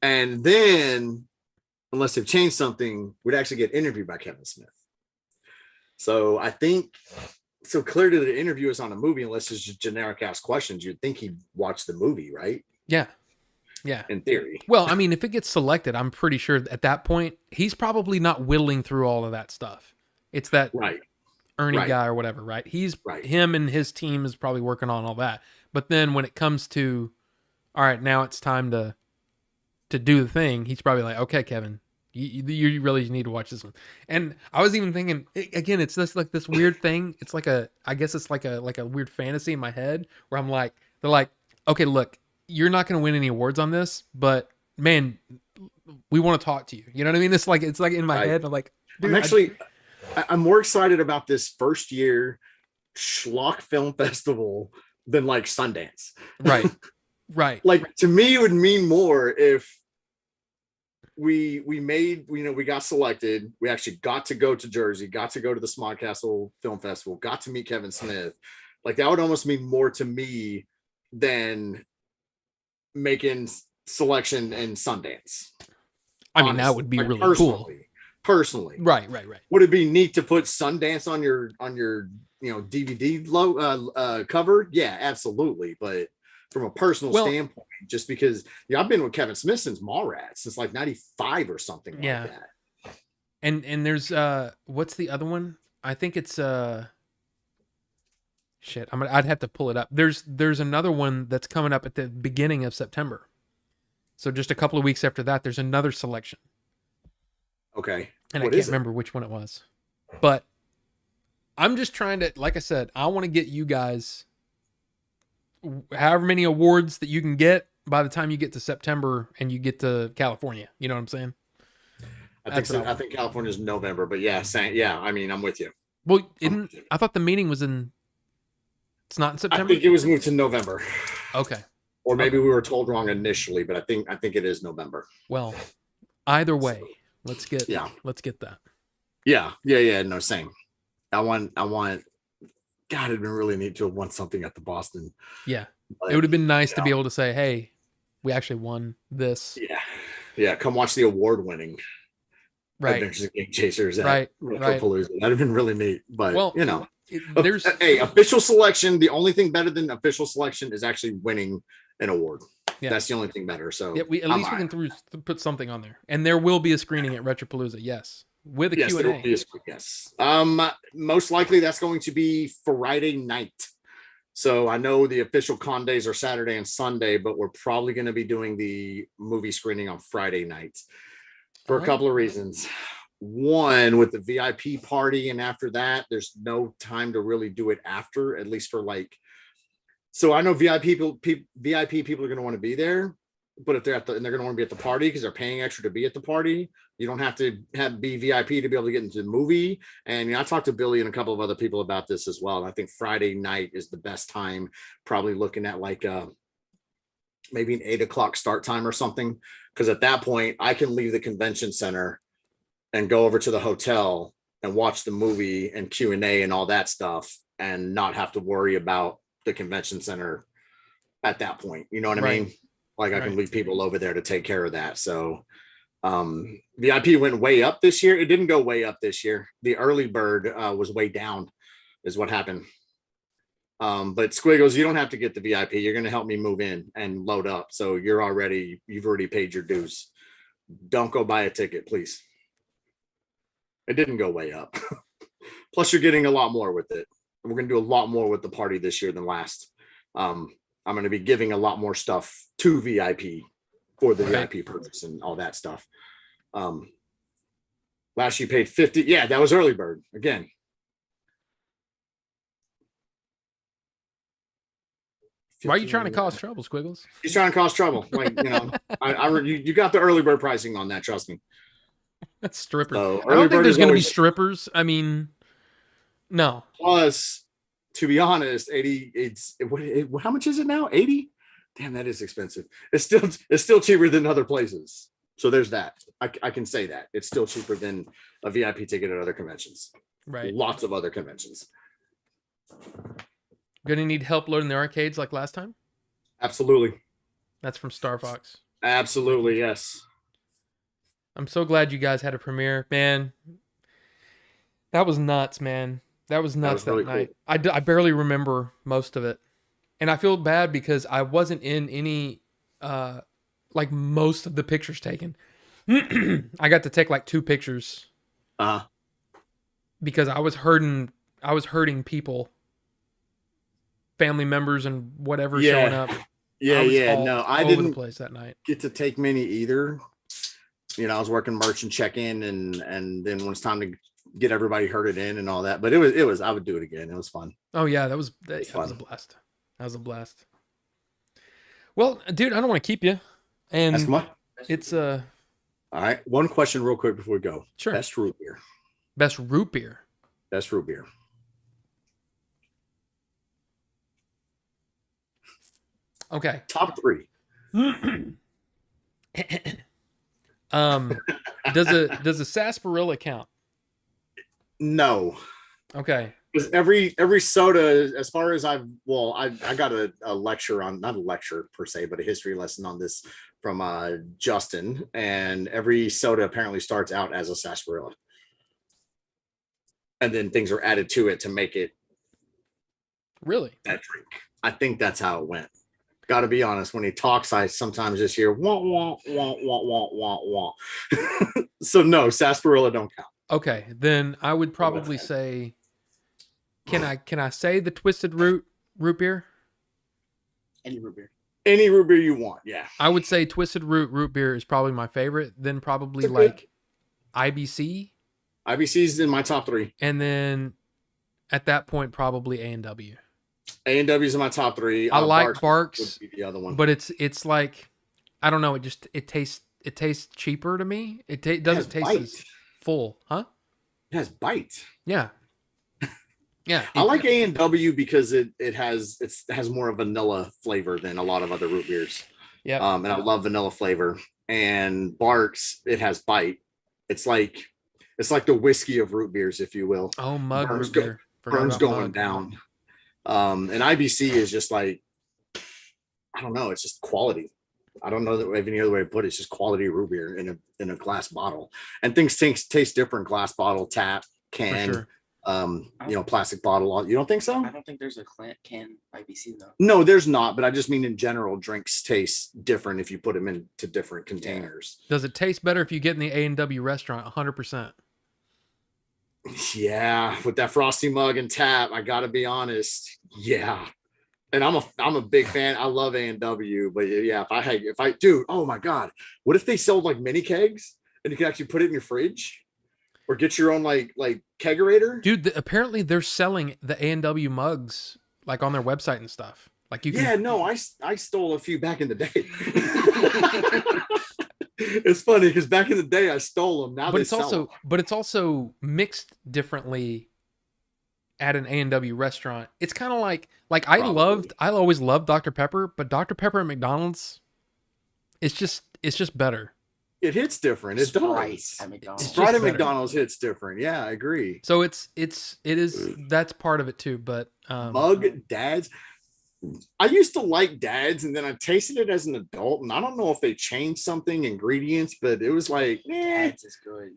And then, unless they've changed something, we'd actually get interviewed by Kevin Smith. So I think, so clearly the interview is on a movie, unless it's just generic ass questions. You'd think he'd watch the movie, right? Yeah. Yeah. In theory. Well, I mean, if it gets selected, I'm pretty sure at that point, he's probably not whittling through all of that stuff. It's that Ernie guy or whatever, right? He's him and his team is probably working on all that. But then when it comes to, all right, now it's time to do the thing, he's probably like, okay, Kevin, you really need to watch this one. And I was even thinking, again, it's this like this weird thing. It's like I guess it's like a weird fantasy in my head where I'm like, they're like, okay, look, you're not going to win any awards on this, but man, we want to talk to you. You know what I mean? It's like in my head. I'm like, dude, I'm more excited about this first year schlock film festival than like Sundance. Right. Right. Like to me, it would mean more if we made, we got selected. We actually got to go to Jersey, got to go to the Smod Castle Film Festival, got to meet Kevin Smith. Like that would almost mean more to me than making selection in Sundance. I mean, that would be like really cool. Personally. Right. Would it be neat to put Sundance on your DVD cover? Yeah, absolutely. But from a personal standpoint, just because I've been with Kevin Smith since Mallrats, since like 95 or something like that. And there's what's the other one? I think it's shit. I'd have to pull it up. There's another one that's coming up at the beginning of September. So just a couple of weeks after that, there's another selection. Okay. And I can't remember which one it was. But I'm just trying to, like I said, I want to get you guys however many awards that you can get by the time you get to September and you get to California. You know what I'm saying? I think California is November, but I mean, I'm with you. Well, I thought the meeting was it's not in September? I think it was moved to November. Okay. Or maybe we were told wrong initially, but I think it is November. Well, either way, let's get that. Yeah. No, same. I want. God, it'd been really neat to have won something at the Boston. Yeah, it would have been nice to be able to say, "Hey, we actually won this." Yeah. Come watch the award-winning Adventures of Game Chasers at Retropalooza. That'd have been really neat. But there's official selection. The only thing better than official selection is actually winning an award. Yeah. That's the only thing better. So we can put something on there, and there will be a screening at Retropalooza. Yes. With a Q&A. Yes. Most likely that's going to be Friday night. So I know the official con days are Saturday and Sunday, but we're probably going to be doing the movie screening on Friday night for a couple of reasons. one with the VIP party, and after that, there's no time to really do it after, at least for like. So I know VIP people are going to want to be there, but if they're and they're going to want to be at the party because they're paying extra to be at the party. You don't have to be VIP to be able to get into the movie. And I talked to Billy and a couple of other people about this as well. And I think Friday night is the best time, probably looking at like maybe an 8 o'clock start time or something. Because at that point, I can leave the convention center and go over to the hotel and watch the movie and Q&A and all that stuff and not have to worry about the convention center at that point. You know what I mean? Like I can leave people over there to take care of that. So VIP went way up this year. It didn't go way up this year. The early bird was way down is what happened. But Squiggles, you don't have to get the VIP. You're going to help me move in and load up. So you've already paid your dues. Don't go buy a ticket, please. It didn't go way up. Plus you're getting a lot more with it. We're going to do a lot more with the party this year than last. I'm going to be giving a lot more stuff to VIP for the VIP purchase and all that stuff. Last you paid 50. Yeah, that was early bird again. Why are you trying to cause trouble, Squiggles? He's trying to cause trouble. Like, you got the early bird pricing on that. Trust me. That's strippers. So, I don't think there's going to be strippers. I mean, no. Plus, to be honest, 80. How much is it now? 80. Damn, that is expensive. It's still cheaper than other places. So there's that. I can say that it's still cheaper than a VIP ticket at other conventions. Right. Lots of other conventions. Gonna need help loading the arcades like last time? Absolutely. That's from Star Fox. Absolutely, yes. I'm so glad you guys had a premiere, man. That was nuts, man. That was nuts that, really night. Cool. I barely remember most of it. And I feel bad because I wasn't in any, like most of the pictures taken. I got to take like 2 pictures. Because I was hurting people, family members and whatever showing up. I didn't the place that night. Get to take many either. I was working merch and check in and then when it's time to get everybody herded in and all that. But it was I would do it again. It was fun. Oh yeah, that was a blast. That was a blast. Well, dude, I don't want to keep you. And it's all right. One question real quick before we go. Sure. Best root beer. Best root beer. Best root beer. Okay. Top 3. Does a sarsaparilla count? No. Okay. Because every soda, as far as I got a lecture on, not a lecture per se, but a history lesson on this from Justin, and every soda apparently starts out as a sarsaparilla. And then things are added to it to make it really that drink. I think that's how it went. Got to be honest. When he talks, I sometimes just hear wah wah wah wah wah wah wah. So no, sarsaparilla don't count. Okay, then I would probably say, can I say the twisted root beer? Any root beer. Any root beer you want. Yeah. I would say twisted root beer is probably my favorite. Then probably like IBC. IBC's in my top 3. And then at that point, probably A&W. A&W's in my top 3. I like Barks would be the other one. But it's like, I don't know. It tastes cheaper to me. It doesn't taste as full, huh? It has bite. Yeah. Yeah. I like A&W because it has more of vanilla flavor than a lot of other root beers. Yeah. And I love vanilla flavor. And Barks, it has bite. It's like the whiskey of root beers, if you will. Oh, mug root beer. Burns going down. And IBC is just like, I don't know. It's just quality. I don't know that we have any other way to put it. It's just quality root beer in a glass bottle. And things taste different. Glass bottle, tap, can. For sure. Plastic bottle. You don't think so? I don't think there's a can IBC though. No, there's not. But I just mean in general, drinks taste different if you put them into different containers. Does it taste better if you get in the A&W restaurant? 100%. Yeah, with that frosty mug and tap, I gotta be honest. Yeah, and I'm a big fan. I love A&W, but yeah, if I dude, oh my god, what if they sold like mini kegs and you could actually put it in your fridge? Or get your own like kegerator. Dude, apparently they're selling the A&W mugs like on their website and stuff. Like you can. Yeah, no, I stole a few back in the day. It's funny because back in the day I stole them. Now but they it's sell also them. but it's also mixed differently at an A&W restaurant. It's kind of like I always loved Dr. Pepper, but Dr. Pepper at McDonald's, it's just better. It hits different. It does. At McDonald's. Sprite at McDonald's hits different. Yeah, I agree. So it is that's part of it too. But Mug Dads. I used to like Dads, and then I tasted it as an adult, and I don't know if they changed something ingredients, but it was like, Dads is good.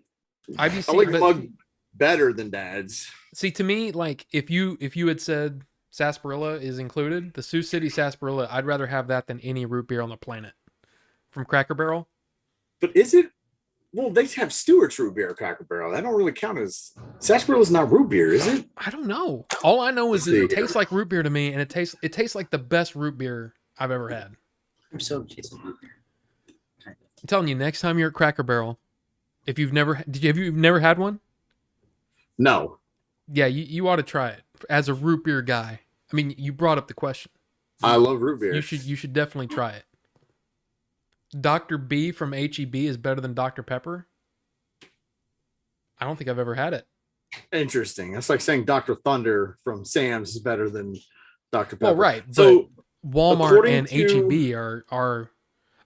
I like Mug better than Dads. See, to me, like if you had said sarsaparilla is included, the Sioux City sarsaparilla, I'd rather have that than any root beer on the planet from Cracker Barrel. But is it? Well, they have Stewart's root beer at Cracker Barrel. That don't really count as sarsaparilla. Is not root beer, is it? I don't know. All I know is it tastes like root beer to me, and it tastes like the best root beer I've ever had. I'm so tastes like root beer. I'm telling you, next time you're at Cracker Barrel, if you've never had one? No. Yeah, you ought to try it as a root beer guy. I mean, you brought up the question. I love root beer. You should definitely try it. Dr. B from HEB is better than Dr. Pepper. I don't think I've ever had it. Interesting. That's like saying Dr. Thunder from Sam's is better than Dr. Pepper. Well, right. So Walmart and HEB are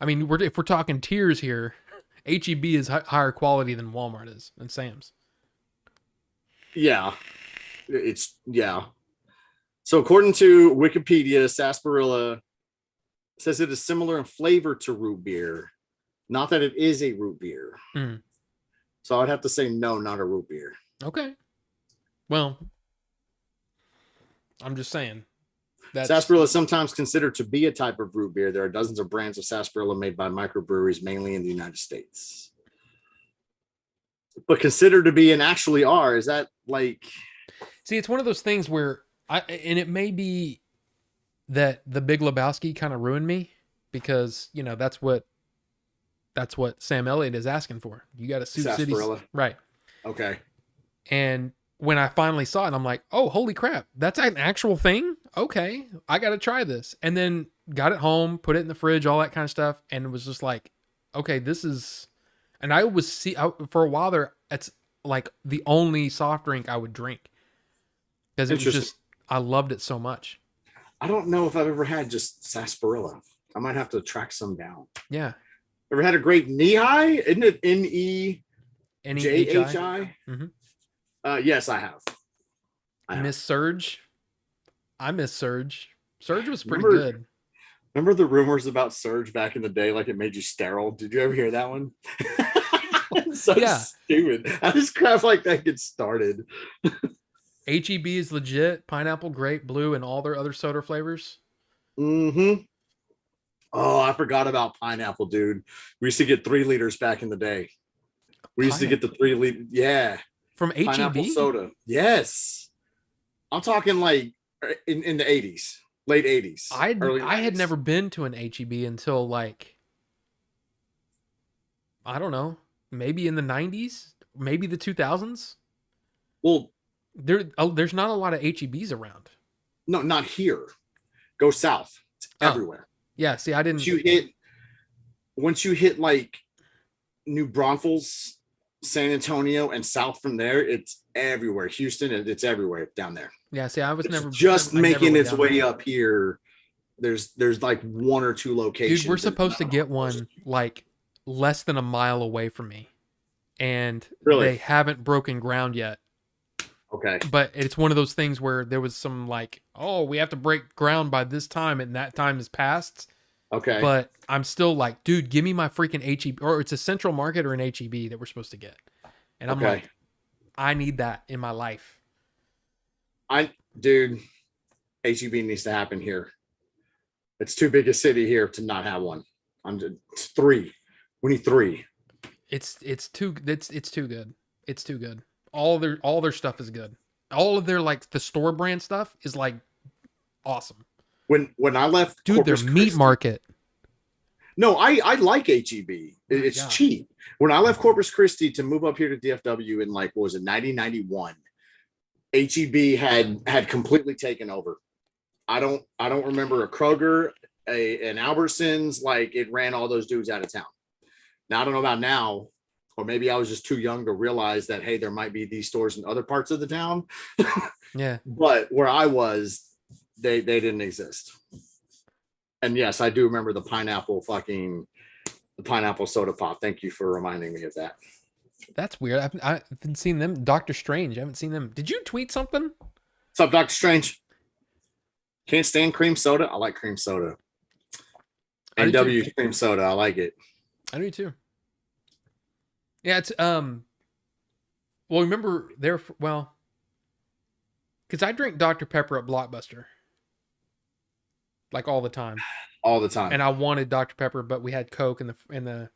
I mean, if we're talking tiers here, HEB is higher quality than Walmart is and Sam's. Yeah. So according to Wikipedia, sarsaparilla says it is similar in flavor to root beer, not that it is a root beer. So I'd have to say no, not a root beer. Okay. Well, I'm just saying. Sarsaparilla is sometimes considered to be a type of root beer. There are dozens of brands of sarsaparilla made by microbreweries, mainly in the United States. But considered to be and actually are. Is that like... See, it's one of those things where and it may be that the Big Lebowski kind of ruined me because, you know, that's what Sam Elliott is asking for. You got a Sioux City, right? Okay. And when I finally saw it, I'm like, oh, holy crap, that's an actual thing. Okay, I got to try this. And then got it home, put it in the fridge, all that kind of stuff, and it was just like, okay, this is. And I was for a while there. It's like the only soft drink I would drink because it was just I loved it so much. I don't know if I've ever had just sarsaparilla. I might have to track some down. Yeah. Ever had a grape knee-high? Isn't it N-E-J-H-I? Mm-hmm. Yes, I have. Miss Surge. I miss Surge. Surge was pretty good. Remember the rumors about Surge back in the day, like it made you sterile? Did you ever hear that one? So stupid. How does crap like that get started? HEB is legit. Pineapple, grape, blue, and all their other soda flavors. Mm-hmm. Oh, I forgot about pineapple, dude. We used to get 3 liters back in the day. We used to get the 3 liter. Yeah. From HEB? Pineapple soda. Yes. I'm talking like in the 80s. Late 80s. I had never been to an HEB until like, I don't know, maybe in the 90s, maybe the 2000s. Well, there's not a lot of HEBs around. No, not here. Go south. It's everywhere. Yeah, see, I didn't. Once you hit like New Braunfels, San Antonio, and south from there, it's everywhere. Houston, it's everywhere down there. Yeah, see, I was never just making its way up here. There's like 1 or 2 locations. Dude, we're supposed to get one like less than a mile away from me, and they haven't broken ground yet. Okay. But it's one of those things where there was some like, oh, we have to break ground by this time, and that time has passed. Okay. But I'm still like, dude, give me my freaking HEB, or it's a Central Market or an HEB that we're supposed to get. And I'm like, I need that in my life. Dude, HEB needs to happen here. It's too big a city here to not have one. It's 3. We need 3. It's too good. It's too good. All their stuff is good. All of their like the store brand stuff is like awesome. When I left, dude, their meat market. No, I like HEB. It's God. cheap. When I left Corpus Christi to move up here to DFW in like, what was it, 1991, HEB had completely taken over. I don't remember a Kroger, an Albertsons, like it ran all those dudes out of town. Now I don't know about now, or maybe I was just too young to realize that, hey, there might be these stores in other parts of the town. Yeah. But where I was, they didn't exist. And yes, I do remember the pineapple soda pop. Thank you for reminding me of that. That's weird. I haven't seen them. Doctor Strange. I haven't seen them. Did you tweet something? What's up, Dr. Strange? Can't stand cream soda. I like cream soda. NW cream soda. I like it. I do too. Yeah, it's well, remember because I drink Dr. Pepper at Blockbuster. Like all the time. All the time. And I wanted Dr. Pepper, but we had Coke in the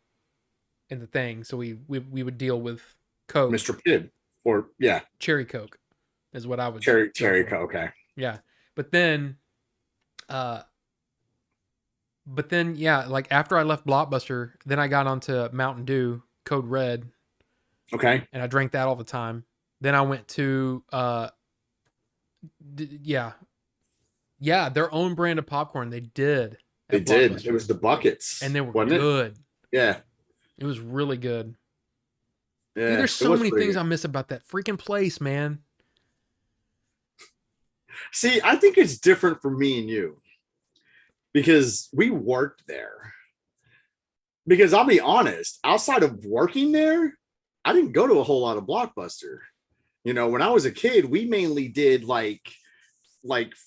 thing, so we would deal with Coke. Mr. Pibb. Or yeah. Cherry Coke is what I would Cherry Coke, okay. Yeah. But then yeah, like after I left Blockbuster, then I got onto Mountain Dew, Code Red. Okay. And I drank that all the time. Then I went to their own brand of popcorn. They did. They did. It was the buckets. And they were good. Yeah. It was really good. Yeah. Dude, there's so many things I miss about that freaking place, man. See, I think it's different for me and you because we worked there. Because I'll be honest, outside of working there, I didn't go to a whole lot of Blockbuster. You know, when I was a kid, we mainly did like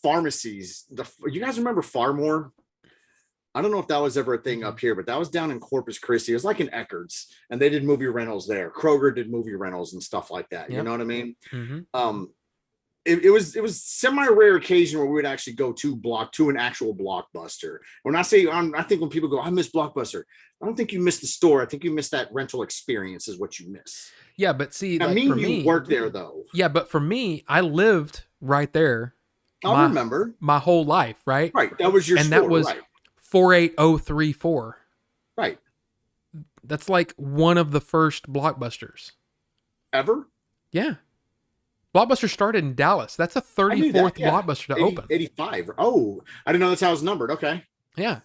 pharmacies. You guys remember Farmore? I don't know if that was ever a thing up here, but that was down in Corpus Christi. It was like in Eckerd's, and they did movie rentals there. Kroger did movie rentals and stuff like that. Yep. You know what I mean? Mm-hmm. It was semi-rare occasion where we would actually go to an actual Blockbuster. When I say, I think when people go, I miss Blockbuster, I don't think you miss the store. I think you miss that rental experience is what you miss. Yeah, but see, I mean, you worked there though. Yeah, but for me, I lived right there. I remember my whole life, right? Right, that was your and store, that was right. 48034. Right. That's like one of the first Blockbusters ever. Yeah. Blockbuster started in Dallas. That's a 34th Blockbuster to open. 85. Oh, I didn't know that's how it was numbered. Okay. Yeah.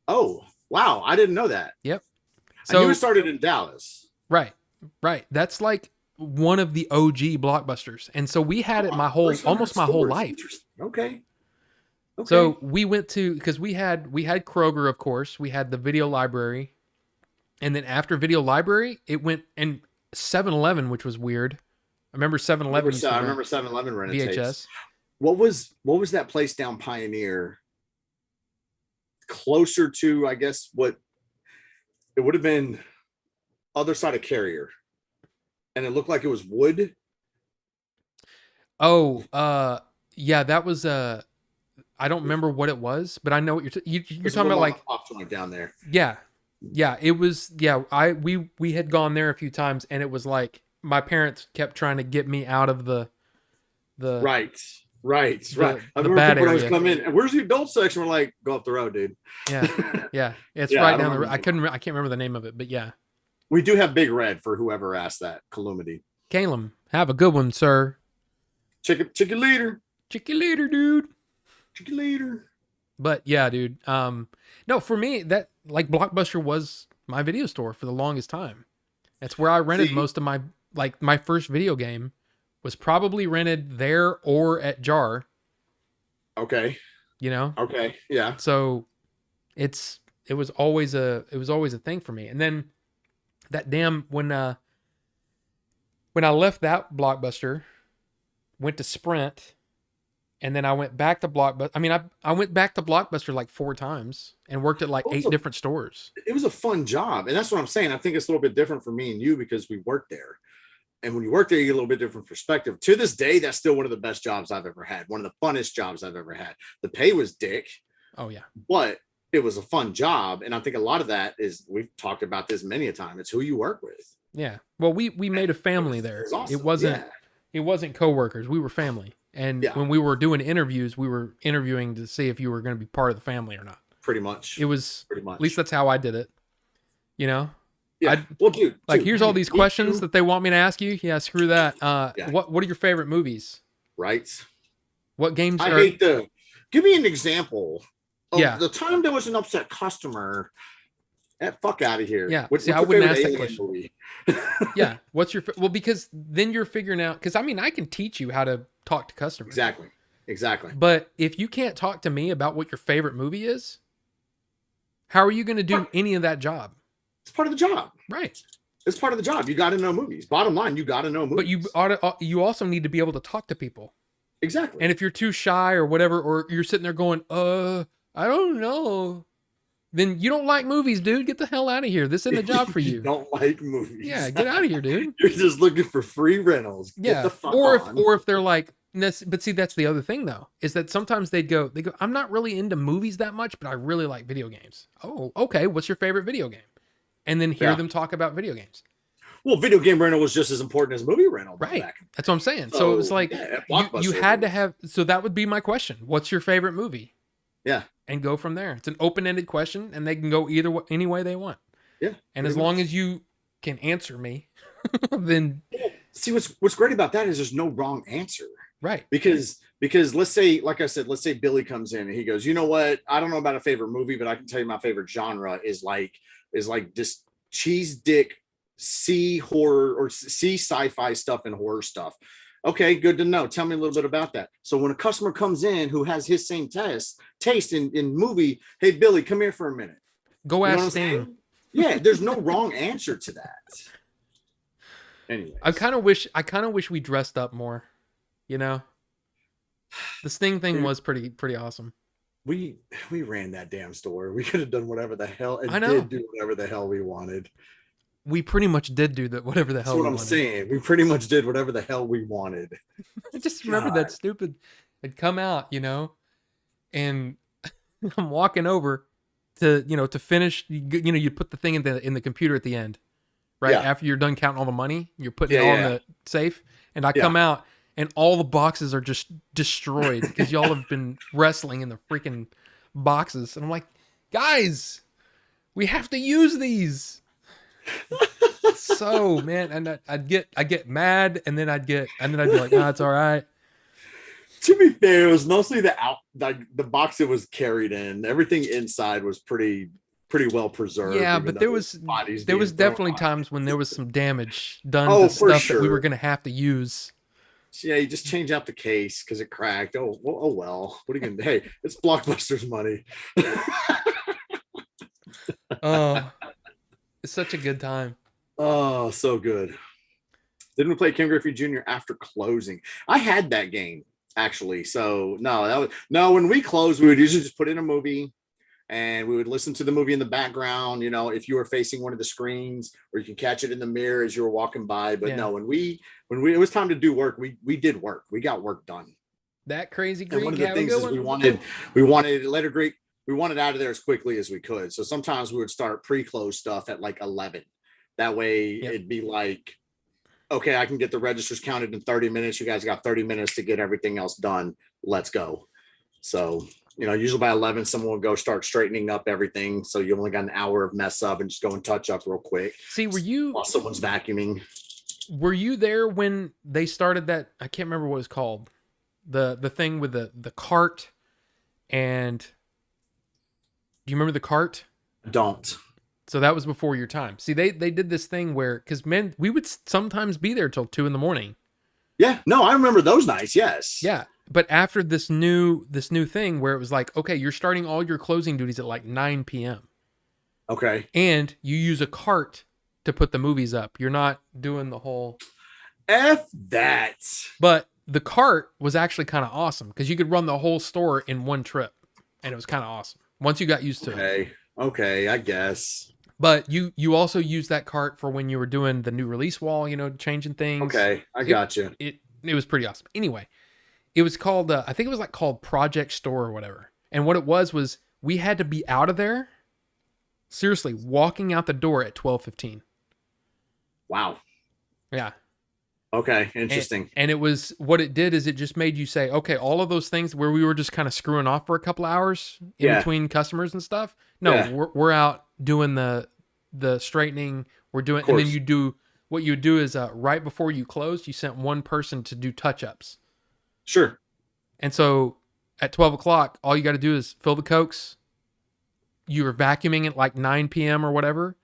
Oh, wow. I didn't know that. Yep. So I knew it started in Dallas. Right. Right. That's like one of the OG Blockbusters. And so we had it almost my whole life. Okay. So we went to, because we had Kroger, of course. We had the Video Library. And then after Video Library, it went and 7-Eleven, which was weird. I remember 7-Eleven. I remember 7-Eleven rented VHS. tapes. What was that place down Pioneer? Closer to, I guess, what it would have been other side of Carrier. And it looked like it was wood. Oh, yeah, that was I don't remember what it was, but I know what you're talking about, like down there. Yeah. Yeah, it was we had gone there a few times, and it was like my parents kept trying to get me out of the right. I remember bad people area. always come in and where's the adult section? We're like, go up the road, dude. Yeah, it's right down the road. I can't remember the name of it, but yeah. We do have Big Red for whoever asked that. Calumity. Calum, have a good one, sir. Chicken later. Chicken later, dude. Chicken later. But yeah, dude. No, for me, that like Blockbuster was my video store for the longest time. That's where I rented most of my first video game was probably rented there or at Jar. Okay. You know? Okay. Yeah. So it was always a thing for me. And then that damn when I left that Blockbuster, went to Sprint, and then I went back to Blockbuster. I mean, I went back to Blockbuster like 4 times and worked at like 8 different stores. It was a fun job. And that's what I'm saying. I think it's a little bit different for me and you because we worked there. And when you work there, you get a little bit different perspective. To this day, that's still one of the best jobs I've ever had. One of the funnest jobs I've ever had. The pay was dick. Oh, yeah. But it was a fun job. And I think a lot of that is, we've talked about this many a time. It's who you work with. Yeah. Well, we made a family there. It was awesome. It wasn't coworkers. We were family. And when we were doing interviews, we were interviewing to see if you were going to be part of the family or not. Pretty much. It was pretty much. At least that's how I did it. You know? Yeah. Well, dude, here's all these questions that they want me to ask you. Yeah, screw that. What are your favorite movies? Right. What games? Give me an example of the time there was an upset customer. Fuck out of here. Yeah. What's I your wouldn't favorite ask that alien question. movie? Yeah. What's your because then you're figuring out because I mean I can teach you how to talk to customers. Exactly. But if you can't talk to me about what your favorite movie is, how are you going to do any of that job? It's part of the job. Right. It's part of the job. You got to know movies. Bottom line, you got to know movies. But you also need to be able to talk to people. Exactly. And if you're too shy or whatever, or you're sitting there going, I don't know, then you don't like movies, dude. Get the hell out of here. This isn't a job for you. You don't like movies. Yeah, get out of here, dude. You're just looking for free rentals. Get the fuck on. Or if they're like, but see, that's the other thing though, is that sometimes they go, I'm not really into movies that much, but I really like video games. Oh, okay. What's your favorite video game? And then hear them talk about video games. Well, video game rental was just as important as movie rental. Right. That's what I'm saying. So it was like, you had to have, so that would be my question. What's your favorite movie? Yeah. And go from there. It's an open-ended question and they can go any way they want. Yeah. And as long as you can answer me, then. See, what's great about that is there's no wrong answer. Right. Because let's say, like I said, let's say Billy comes in and he goes, you know what? I don't know about a favorite movie, but I can tell you my favorite genre is like this cheese dick C horror or C sci-fi stuff and horror stuff. Okay, good to know. Tell me a little bit about that. So when a customer comes in who has his same taste in movie, hey Billy, come here for a minute. Go ask Stan. Yeah, there's no wrong answer to that. Anyway, I kind of wish we dressed up more. You know, the Sting thing was pretty awesome. We ran that damn store. We could have done whatever the hell and did do whatever the hell we wanted. We pretty much did do that. Whatever the hell. That's what I'm saying. We pretty much did whatever the hell we wanted. I just remember that stupid. It'd come out, you know, and I'm walking over to finish. You put the thing in the computer at the end, right after you're done counting all the money. You're putting it all in the safe, and I come out. And all the boxes are just destroyed because y'all have been wrestling in the freaking boxes. And I'm like, guys, we have to use these. So, man, and I'd get mad, and then I'd be like, nah, it's all right. To be fair, it was mostly the box it was carried in. Everything inside was pretty well preserved. Yeah, but there was definitely times when there was some damage done to stuff that we were gonna have to use. Yeah, you just change out the case because it cracked. Oh well. What are you gonna do? Hey, it's Blockbuster's money. Oh, it's such a good time. Oh, so good. Didn't we play Ken Griffey Jr. after closing? I had that game actually. So when we closed, we would usually just put in a movie and we would listen to the movie in the background, you know, if you were facing one of the screens, or you can catch it in the mirror as you were walking by. But no, when it was time to do work, we did work. We got work done. That crazy Greek. And one of the things is we wanted out of there as quickly as we could. So sometimes we would start pre-close stuff at like 11. That way it'd be like, okay, I can get the registers counted in 30 minutes. You guys got 30 minutes to get everything else done. Let's go. So, you know, usually by 11, someone will go start straightening up everything. So you only got an hour of mess up and just go and touch up real quick. See, while someone's vacuuming. Were you there when they started that? I can't remember what it's called. The thing with the cart, and do you remember the cart? Don't. So that was before your time. See, they did this thing where, because we would sometimes be there till 2 a.m. Yeah, no, I remember those nights. Yes. Yeah. But after this new thing where it was like, okay, you're starting all your closing duties at like 9 p.m. Okay. And you use a cart to put the movies up. You're not doing the whole F that. But the cart was actually kind of awesome because you could run the whole store in one trip, and it was kind of awesome once you got used to it. Okay, I guess. But you also used that cart for when you were doing the new release wall, you know, changing things. Okay, I got you. It was pretty awesome. Anyway, it was called, I think it was like called Project Store or whatever. And what it was we had to be out of there, seriously, walking out the door at 12:15. Wow. Yeah. Okay, interesting. And it was, what it did is it just made you say, okay, all of those things where we were just kind of screwing off for a couple hours in between customers and stuff. No, we're out doing the straightening. We're doing, and then you do what you do is right before you closed, you sent one person to do touch-ups. Sure. And so at 12 o'clock, all you got to do is fill the Cokes. You're vacuuming at like 9 p.m. or whatever.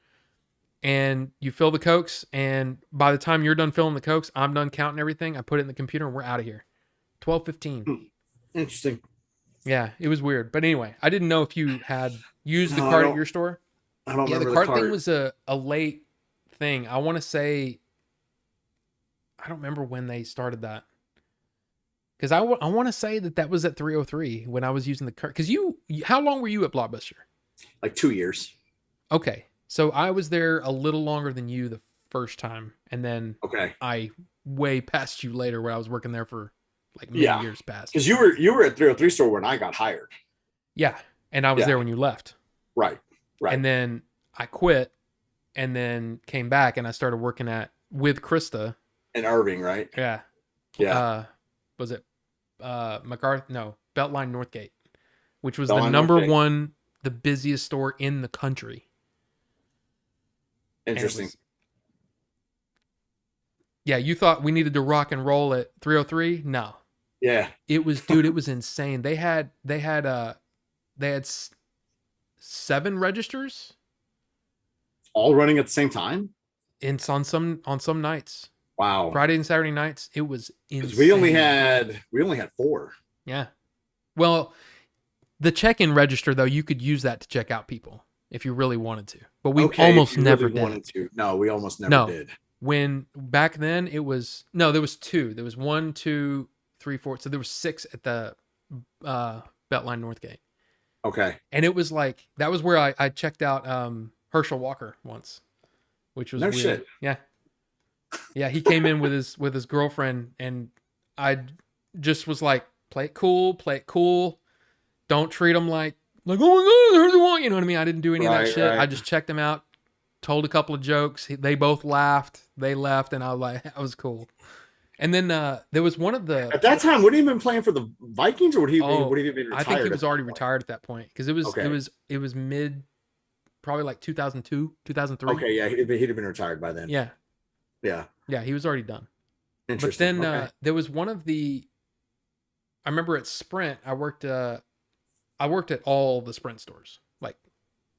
And you fill the Cokes. And by the time you're done filling the Cokes, I'm done counting everything. I put it in the computer and we're out of here. 12:15. Interesting. Yeah, it was weird. But anyway, I didn't know if you had used the cart at your store. I don't remember the cart thing was a late thing. I want to say, I don't remember when they started that. Because I want to say that was at 303 when I was using the cart. Because how long were you at Blockbuster? Like 2 years. Okay. So I was there a little longer than you the first time. And then I way past you later when I was working there for like many years past. Because you were at 303 store when I got hired. Yeah. And I was there when you left. Right. And then I quit and then came back and I started working with Krista. In Irving, right? Yeah. Yeah. Was it MacArthur? No, Beltline Northgate, which was the number one, the busiest store in the country. Interesting. Yeah, you thought we needed to rock and roll at 303? No. Yeah. It was, dude, it was insane. They had 7 registers, all running at the same time. On some nights. Wow. Friday and Saturday nights, it was insane. We only had 4. Yeah. Well, the check-in register though, you could use that to check out people if you really wanted to. But we almost never did. No, we almost never did. When back then there was 2. There was 1, 2, 3, 4. So there was 6 at the Beltline Northgate. Okay. And it was like that was where I checked out Herschel Walker once, which was no weird. shit. Yeah. Yeah, he came in with his girlfriend, and I just was like, play it cool. Don't treat them like oh my god, who do you want? You know what I mean? I didn't do any of that shit. Right. I just checked them out, told a couple of jokes. They both laughed. They left, and I was like, that was cool. And then there was one of the at that time. Would he have been playing for the Vikings, or would he have been retired? I think he was already retired at that point because it was mid, probably like 2002, 2003. Okay, yeah, he'd have been retired by then. Yeah. Yeah, he was already done. Interesting. But then there was one of the. I remember at Sprint, I worked at all the Sprint stores, like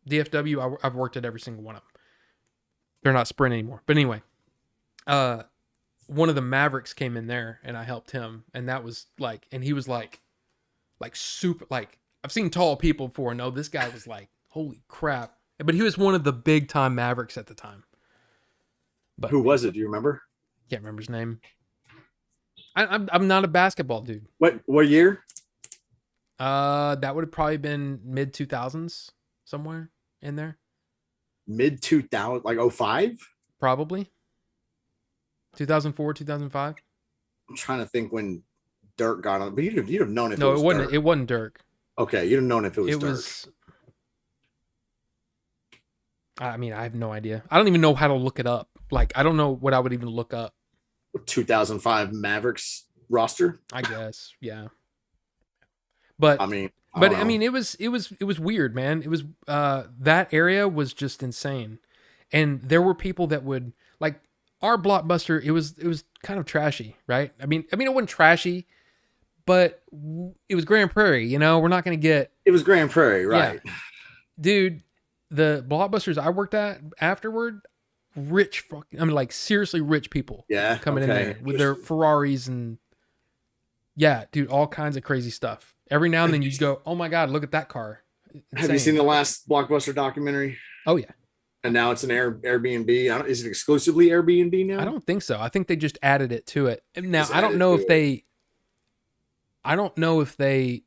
DFW. I've worked at every single one of them. They're not Sprint anymore, but anyway, one of the Mavericks came in there, and I helped him, and that was like, and he was like super, like I've seen tall people before. No, this guy was like, holy crap! But he was one of the big time Mavericks at the time. But who was it? Do you remember? Can't remember his name. I'm not a basketball dude. What year? That would have probably been mid 2000s, somewhere in there. Mid 2000, like 05? Probably. 2004, 2005. I'm trying to think when Dirk got on, but you'd have known if no, it was wasn't. Dirk. It wasn't Dirk. Okay, you'd have known if it was It Dirk. was. I mean, I have no idea. I don't even know how to look it up. Like, I don't know what I would even look up. 2005 Mavericks roster, I guess, yeah. But I mean, it was weird, man. It was that area was just insane, and there were people that would like our Blockbuster. It was kind of trashy, right? I mean, it wasn't trashy, but it was Grand Prairie. You know, we're not going to get. It was Grand Prairie, right? Yeah. Dude. The Blockbusters I worked at afterward, like seriously rich people. Yeah, coming in there with their Ferraris and dude, all kinds of crazy stuff. Every now and then you go, oh my god, look at that car. Insane. Have you seen the last Blockbuster documentary? Oh yeah. And now it's an Airbnb. Is it exclusively Airbnb now? I don't think so. I think they just added it to it. Now I don't know if they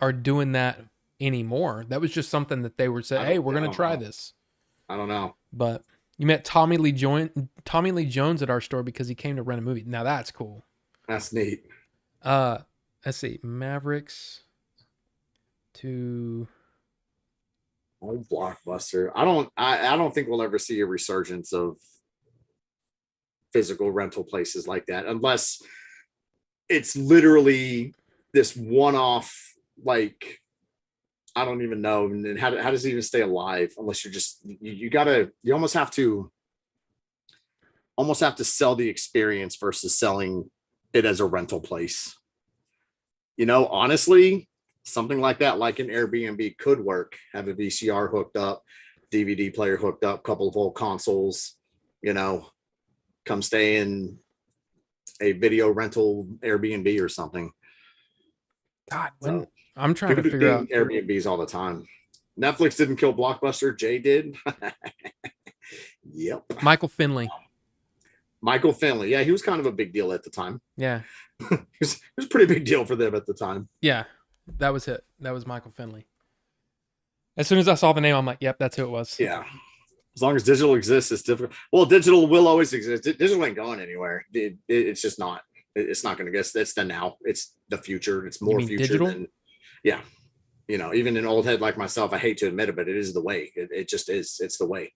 are doing that anymore. That was just something that they were saying, hey, we're gonna try this. I don't know. But you met Tommy Lee Jones at our store because he came to rent a movie. Now that's cool. That's neat. Let's see, Mavericks to old Blockbuster. I don't think we'll ever see a resurgence of physical rental places like that unless it's literally this one-off, like I don't even know. And how does it even stay alive unless you're just you almost have to almost have to sell the experience versus selling it as a rental place. You know, honestly, something like that, like an Airbnb could work. Have a VCR hooked up, DVD player hooked up, couple of old consoles, you know, come stay in a video rental Airbnb or something. God, I'm trying to figure out Airbnbs all the time. Netflix didn't kill Blockbuster. Jay did. Yep. Michael Finley. Yeah, he was kind of a big deal at the time. Yeah. It was a pretty big deal for them at the time. Yeah, that was it. That was Michael Finley. As soon as I saw the name, I'm like, yep, that's who it was. Yeah. As long as digital exists, it's difficult. Well, digital will always exist. Digital ain't going anywhere. It's just not. It's not going to get. It's the now. It's the future. It's more future digital? than. Yeah. You know, even an old head like myself, I hate to admit it, but it is the way. It just is. It's the way.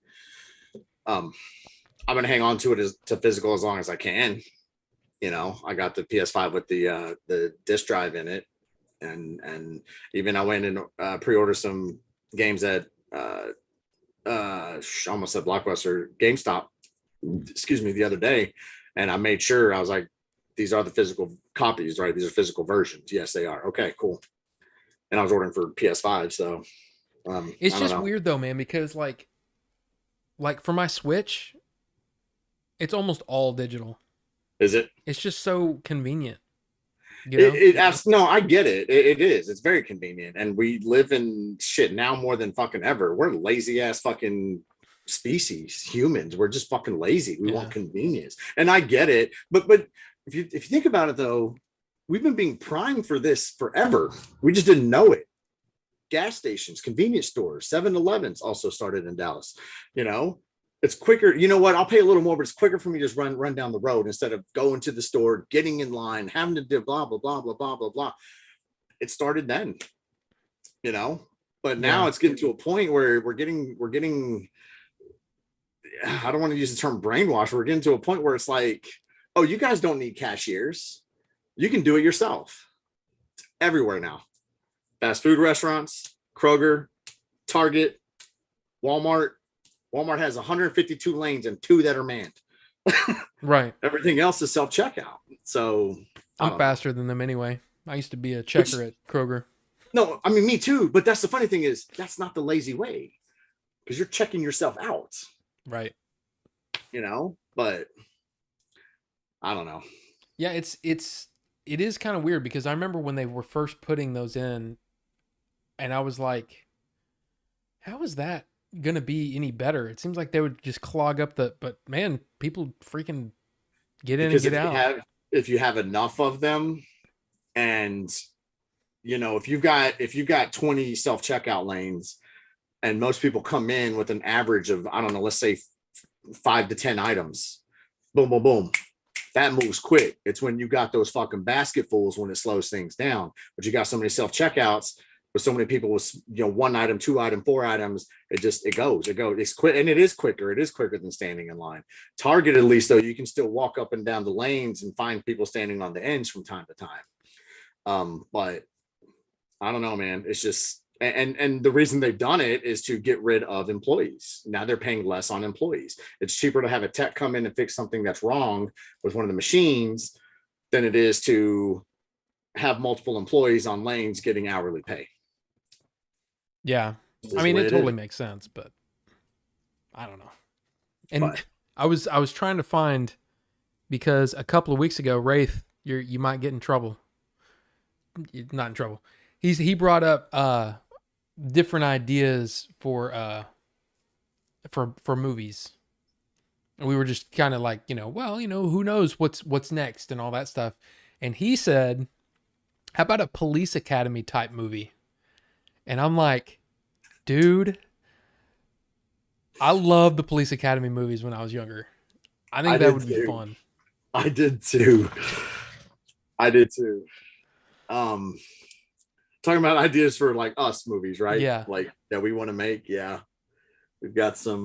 I'm going to hang on to it to physical as long as I can. You know, I got the PS5 with the disc drive in it, and even I went and pre-ordered some games at almost said Blockbuster, GameStop, excuse me, the other day, and I made sure, I was like, these are the physical copies, right? These are physical versions. Yes, they are. Okay, cool. And I was ordering for PS5, so it's just weird though, man, because like for my Switch, it's almost all digital. Is it? It's just so convenient. You know? No, I get it. It is. It's very convenient, and we live in shit now more than fucking ever. We're lazy ass fucking species, humans. We're just fucking lazy. We want convenience, and I get it. But if you think about it though, we've been being primed for this forever. We just didn't know it. Gas stations, convenience stores, 7-Elevens also started in Dallas. You know, it's quicker. You know what? I'll pay a little more, but it's quicker for me to just run down the road instead of going to the store, getting in line, having to do blah, blah, blah, blah, blah, blah, blah. It started then, you know, but now it's getting to a point where we're getting, I don't want to use the term brainwash. We're getting to a point where it's like, oh, you guys don't need cashiers. You can do it yourself. It's everywhere now. Fast food restaurants, Kroger, Target, Walmart. Walmart has 152 lanes and 2 that are manned. Right. Everything else is self-checkout. So I'm faster than them anyway. I used to be a checker at Kroger. No, I mean, me too. But that's the funny thing is that's not the lazy way, because you're checking yourself out. Right. You know, but I don't know. Yeah, it is kind of weird, because I remember when they were first putting those in, and I was like, how is that gonna be any better? It seems like they would just clog up but man, people freaking get in and get out. If you have enough of them, and you know, if you've got 20 self-checkout lanes, and most people come in with an average of, I don't know, let's say 5 to 10 items, boom, boom, boom. That moves quick. It's when you got those fucking basketfuls when it slows things down. But you got so many self-checkouts with so many people with, you know, 1 item, 2 item, 4 items. It goes. It's quick, and it is quicker. It is quicker than standing in line. Target, at least though, you can still walk up and down the lanes and find people standing on the ends from time to time. But I don't know, man. It's just, and the reason they've done it is to get rid of employees. Now they're paying less on employees. It's cheaper to have a tech come in and fix something that's wrong with one of the machines than it is to have multiple employees on lanes getting hourly pay. Yeah. I mean, it totally makes sense, but I don't know. And I was trying to find, because a couple of weeks ago, Wraith, you might get in trouble. You're not in trouble. He brought up different ideas for movies, and we were just kind of like, who knows what's next and all that stuff. And he said, how about a police academy type movie? And I'm like, dude, I loved the police academy movies when I was younger. I think that would be fun. I did too. Talking about ideas for like us movies, right? Yeah. Like that we want to make. Yeah. We've got some,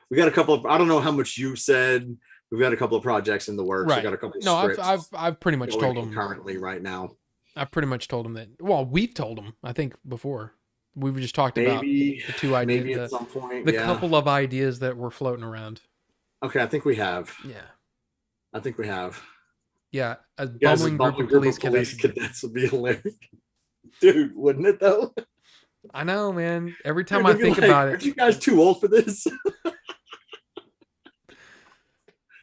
we got a couple of, I don't know how much you said. We've got a couple of projects in the works. Right. We got a couple of scripts. I've pretty much told them currently right now. I've pretty much told them that. Well, we've told them, I think, before. We've just talked about the 2 ideas. Maybe at some point. The couple of ideas that were floating around. Okay, I think we have. Yeah. I think we have. Yeah, a Guys, bumbling a group of police cadets would be hilarious. Dude, wouldn't it though? I know, man. Every time Dude, I they'd be think like, about it. Aren't you guys too old for this?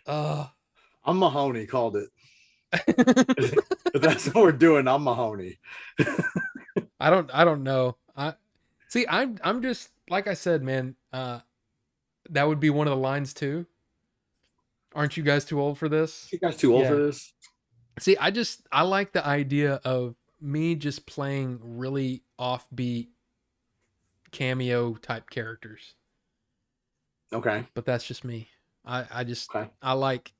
I'm Mahoney called it. But that's what we're doing. I'm Mahoney. I don't know. I'm just like I said, man. That would be one of the lines too. Aren't you guys too old for this? You guys too old for this? See, I like the idea of me just playing really offbeat cameo type characters. Okay. But that's just me. I like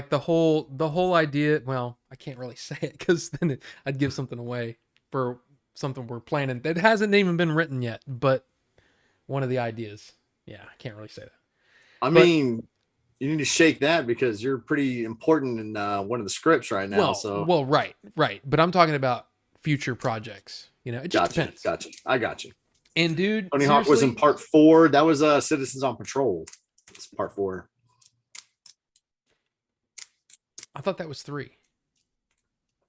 the whole idea. Well, I can't really say it because then I'd give something away for something we're planning that hasn't even been written yet. But one of the ideas, yeah, I can't really say that. I mean, you need to shake that because you're pretty important in one of the scripts right now. Right. But I'm talking about future projects. You know, it just depends. Gotcha. I got you. And dude, Tony Hawk was in part 4. That was Citizens on Patrol. It's part 4. I thought that was 3. I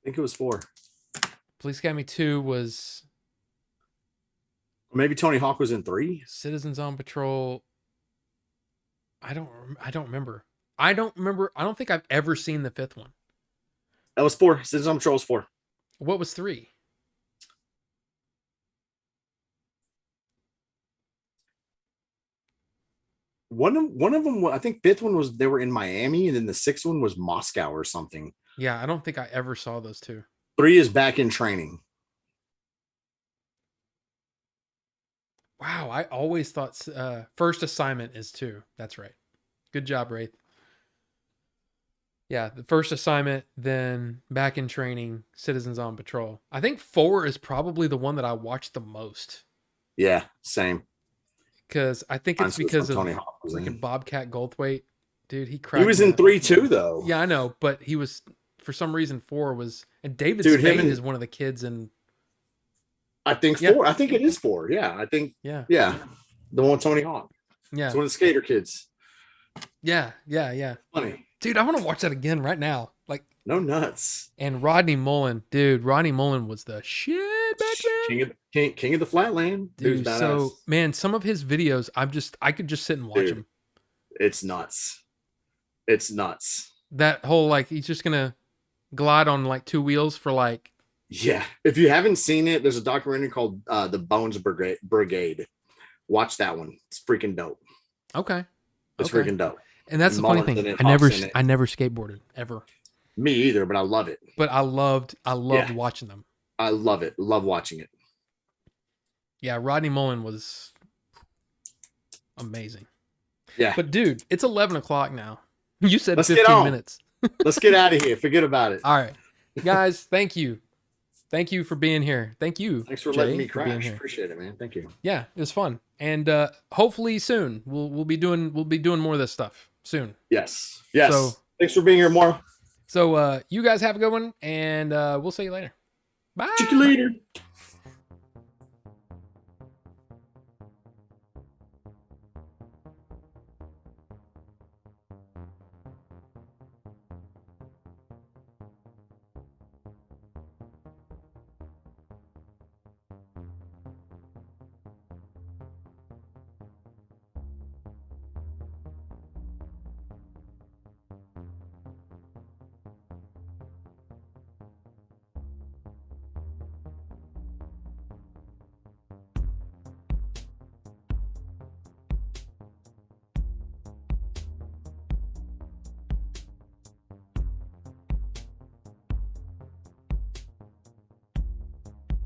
think it was 4. Police Academy 2 was. Maybe Tony Hawk was in 3. Citizens on Patrol. I don't remember. I don't think I've ever seen the 5th one. That was 4. Citizens on Patrol was 4. What was 3? One of them, I think 5th one was they were in Miami, and then the 6th one was Moscow or something. Yeah, I don't think I ever saw those 2. 3 is Back in Training. Wow, I always thought First Assignment is 2. That's right. Good job, Wraith. Yeah, the First Assignment, then Back in Training, Citizens on Patrol. I think 4 is probably the one that I watched the most. Yeah, same. Because I think it's because of freaking Bobcat Goldthwait. Dude, he cracked. He was in 3 too, though. Yeah, I know, but he was, for some reason, 4 was, and David Spade is one of the kids in. I think 4. I think it is 4. Yeah, I think. Yeah. The one with Tony Hawk. Yeah. It's one of the skater kids. Yeah. Funny. Dude, I want to watch that again right now. Like, no nuts. And Rodney Mullen, dude, Rodney Mullen was the shit back then. King of the Flatland. Dude, so man, some of his videos, I could just sit and watch them. It's nuts. It's nuts. That whole, like, he's just gonna glide on like 2 wheels for like. Yeah. If you haven't seen it, there's a documentary called The Bones Brigade. Watch that one. It's freaking dope. Okay. It's freaking dope. And that's the funny thing. I never skateboarded ever. Me either, but I love it. But I loved watching them. I love it. Love watching it. Yeah, Rodney Mullen was amazing. Yeah. But dude, it's 11 o'clock now. You said Let's 15 minutes. Let's get out of here. Forget about it. All right. Guys, thank you. Thank you for being here. Thank you. Thanks for Jay, letting me for being crash. here. Appreciate it, man. Thank you. Yeah, it was fun. And hopefully soon we'll be doing more of this stuff soon. Yes. So thanks for being here, Mauro. So you guys have a good one, and we'll see you later. Bye. See you later.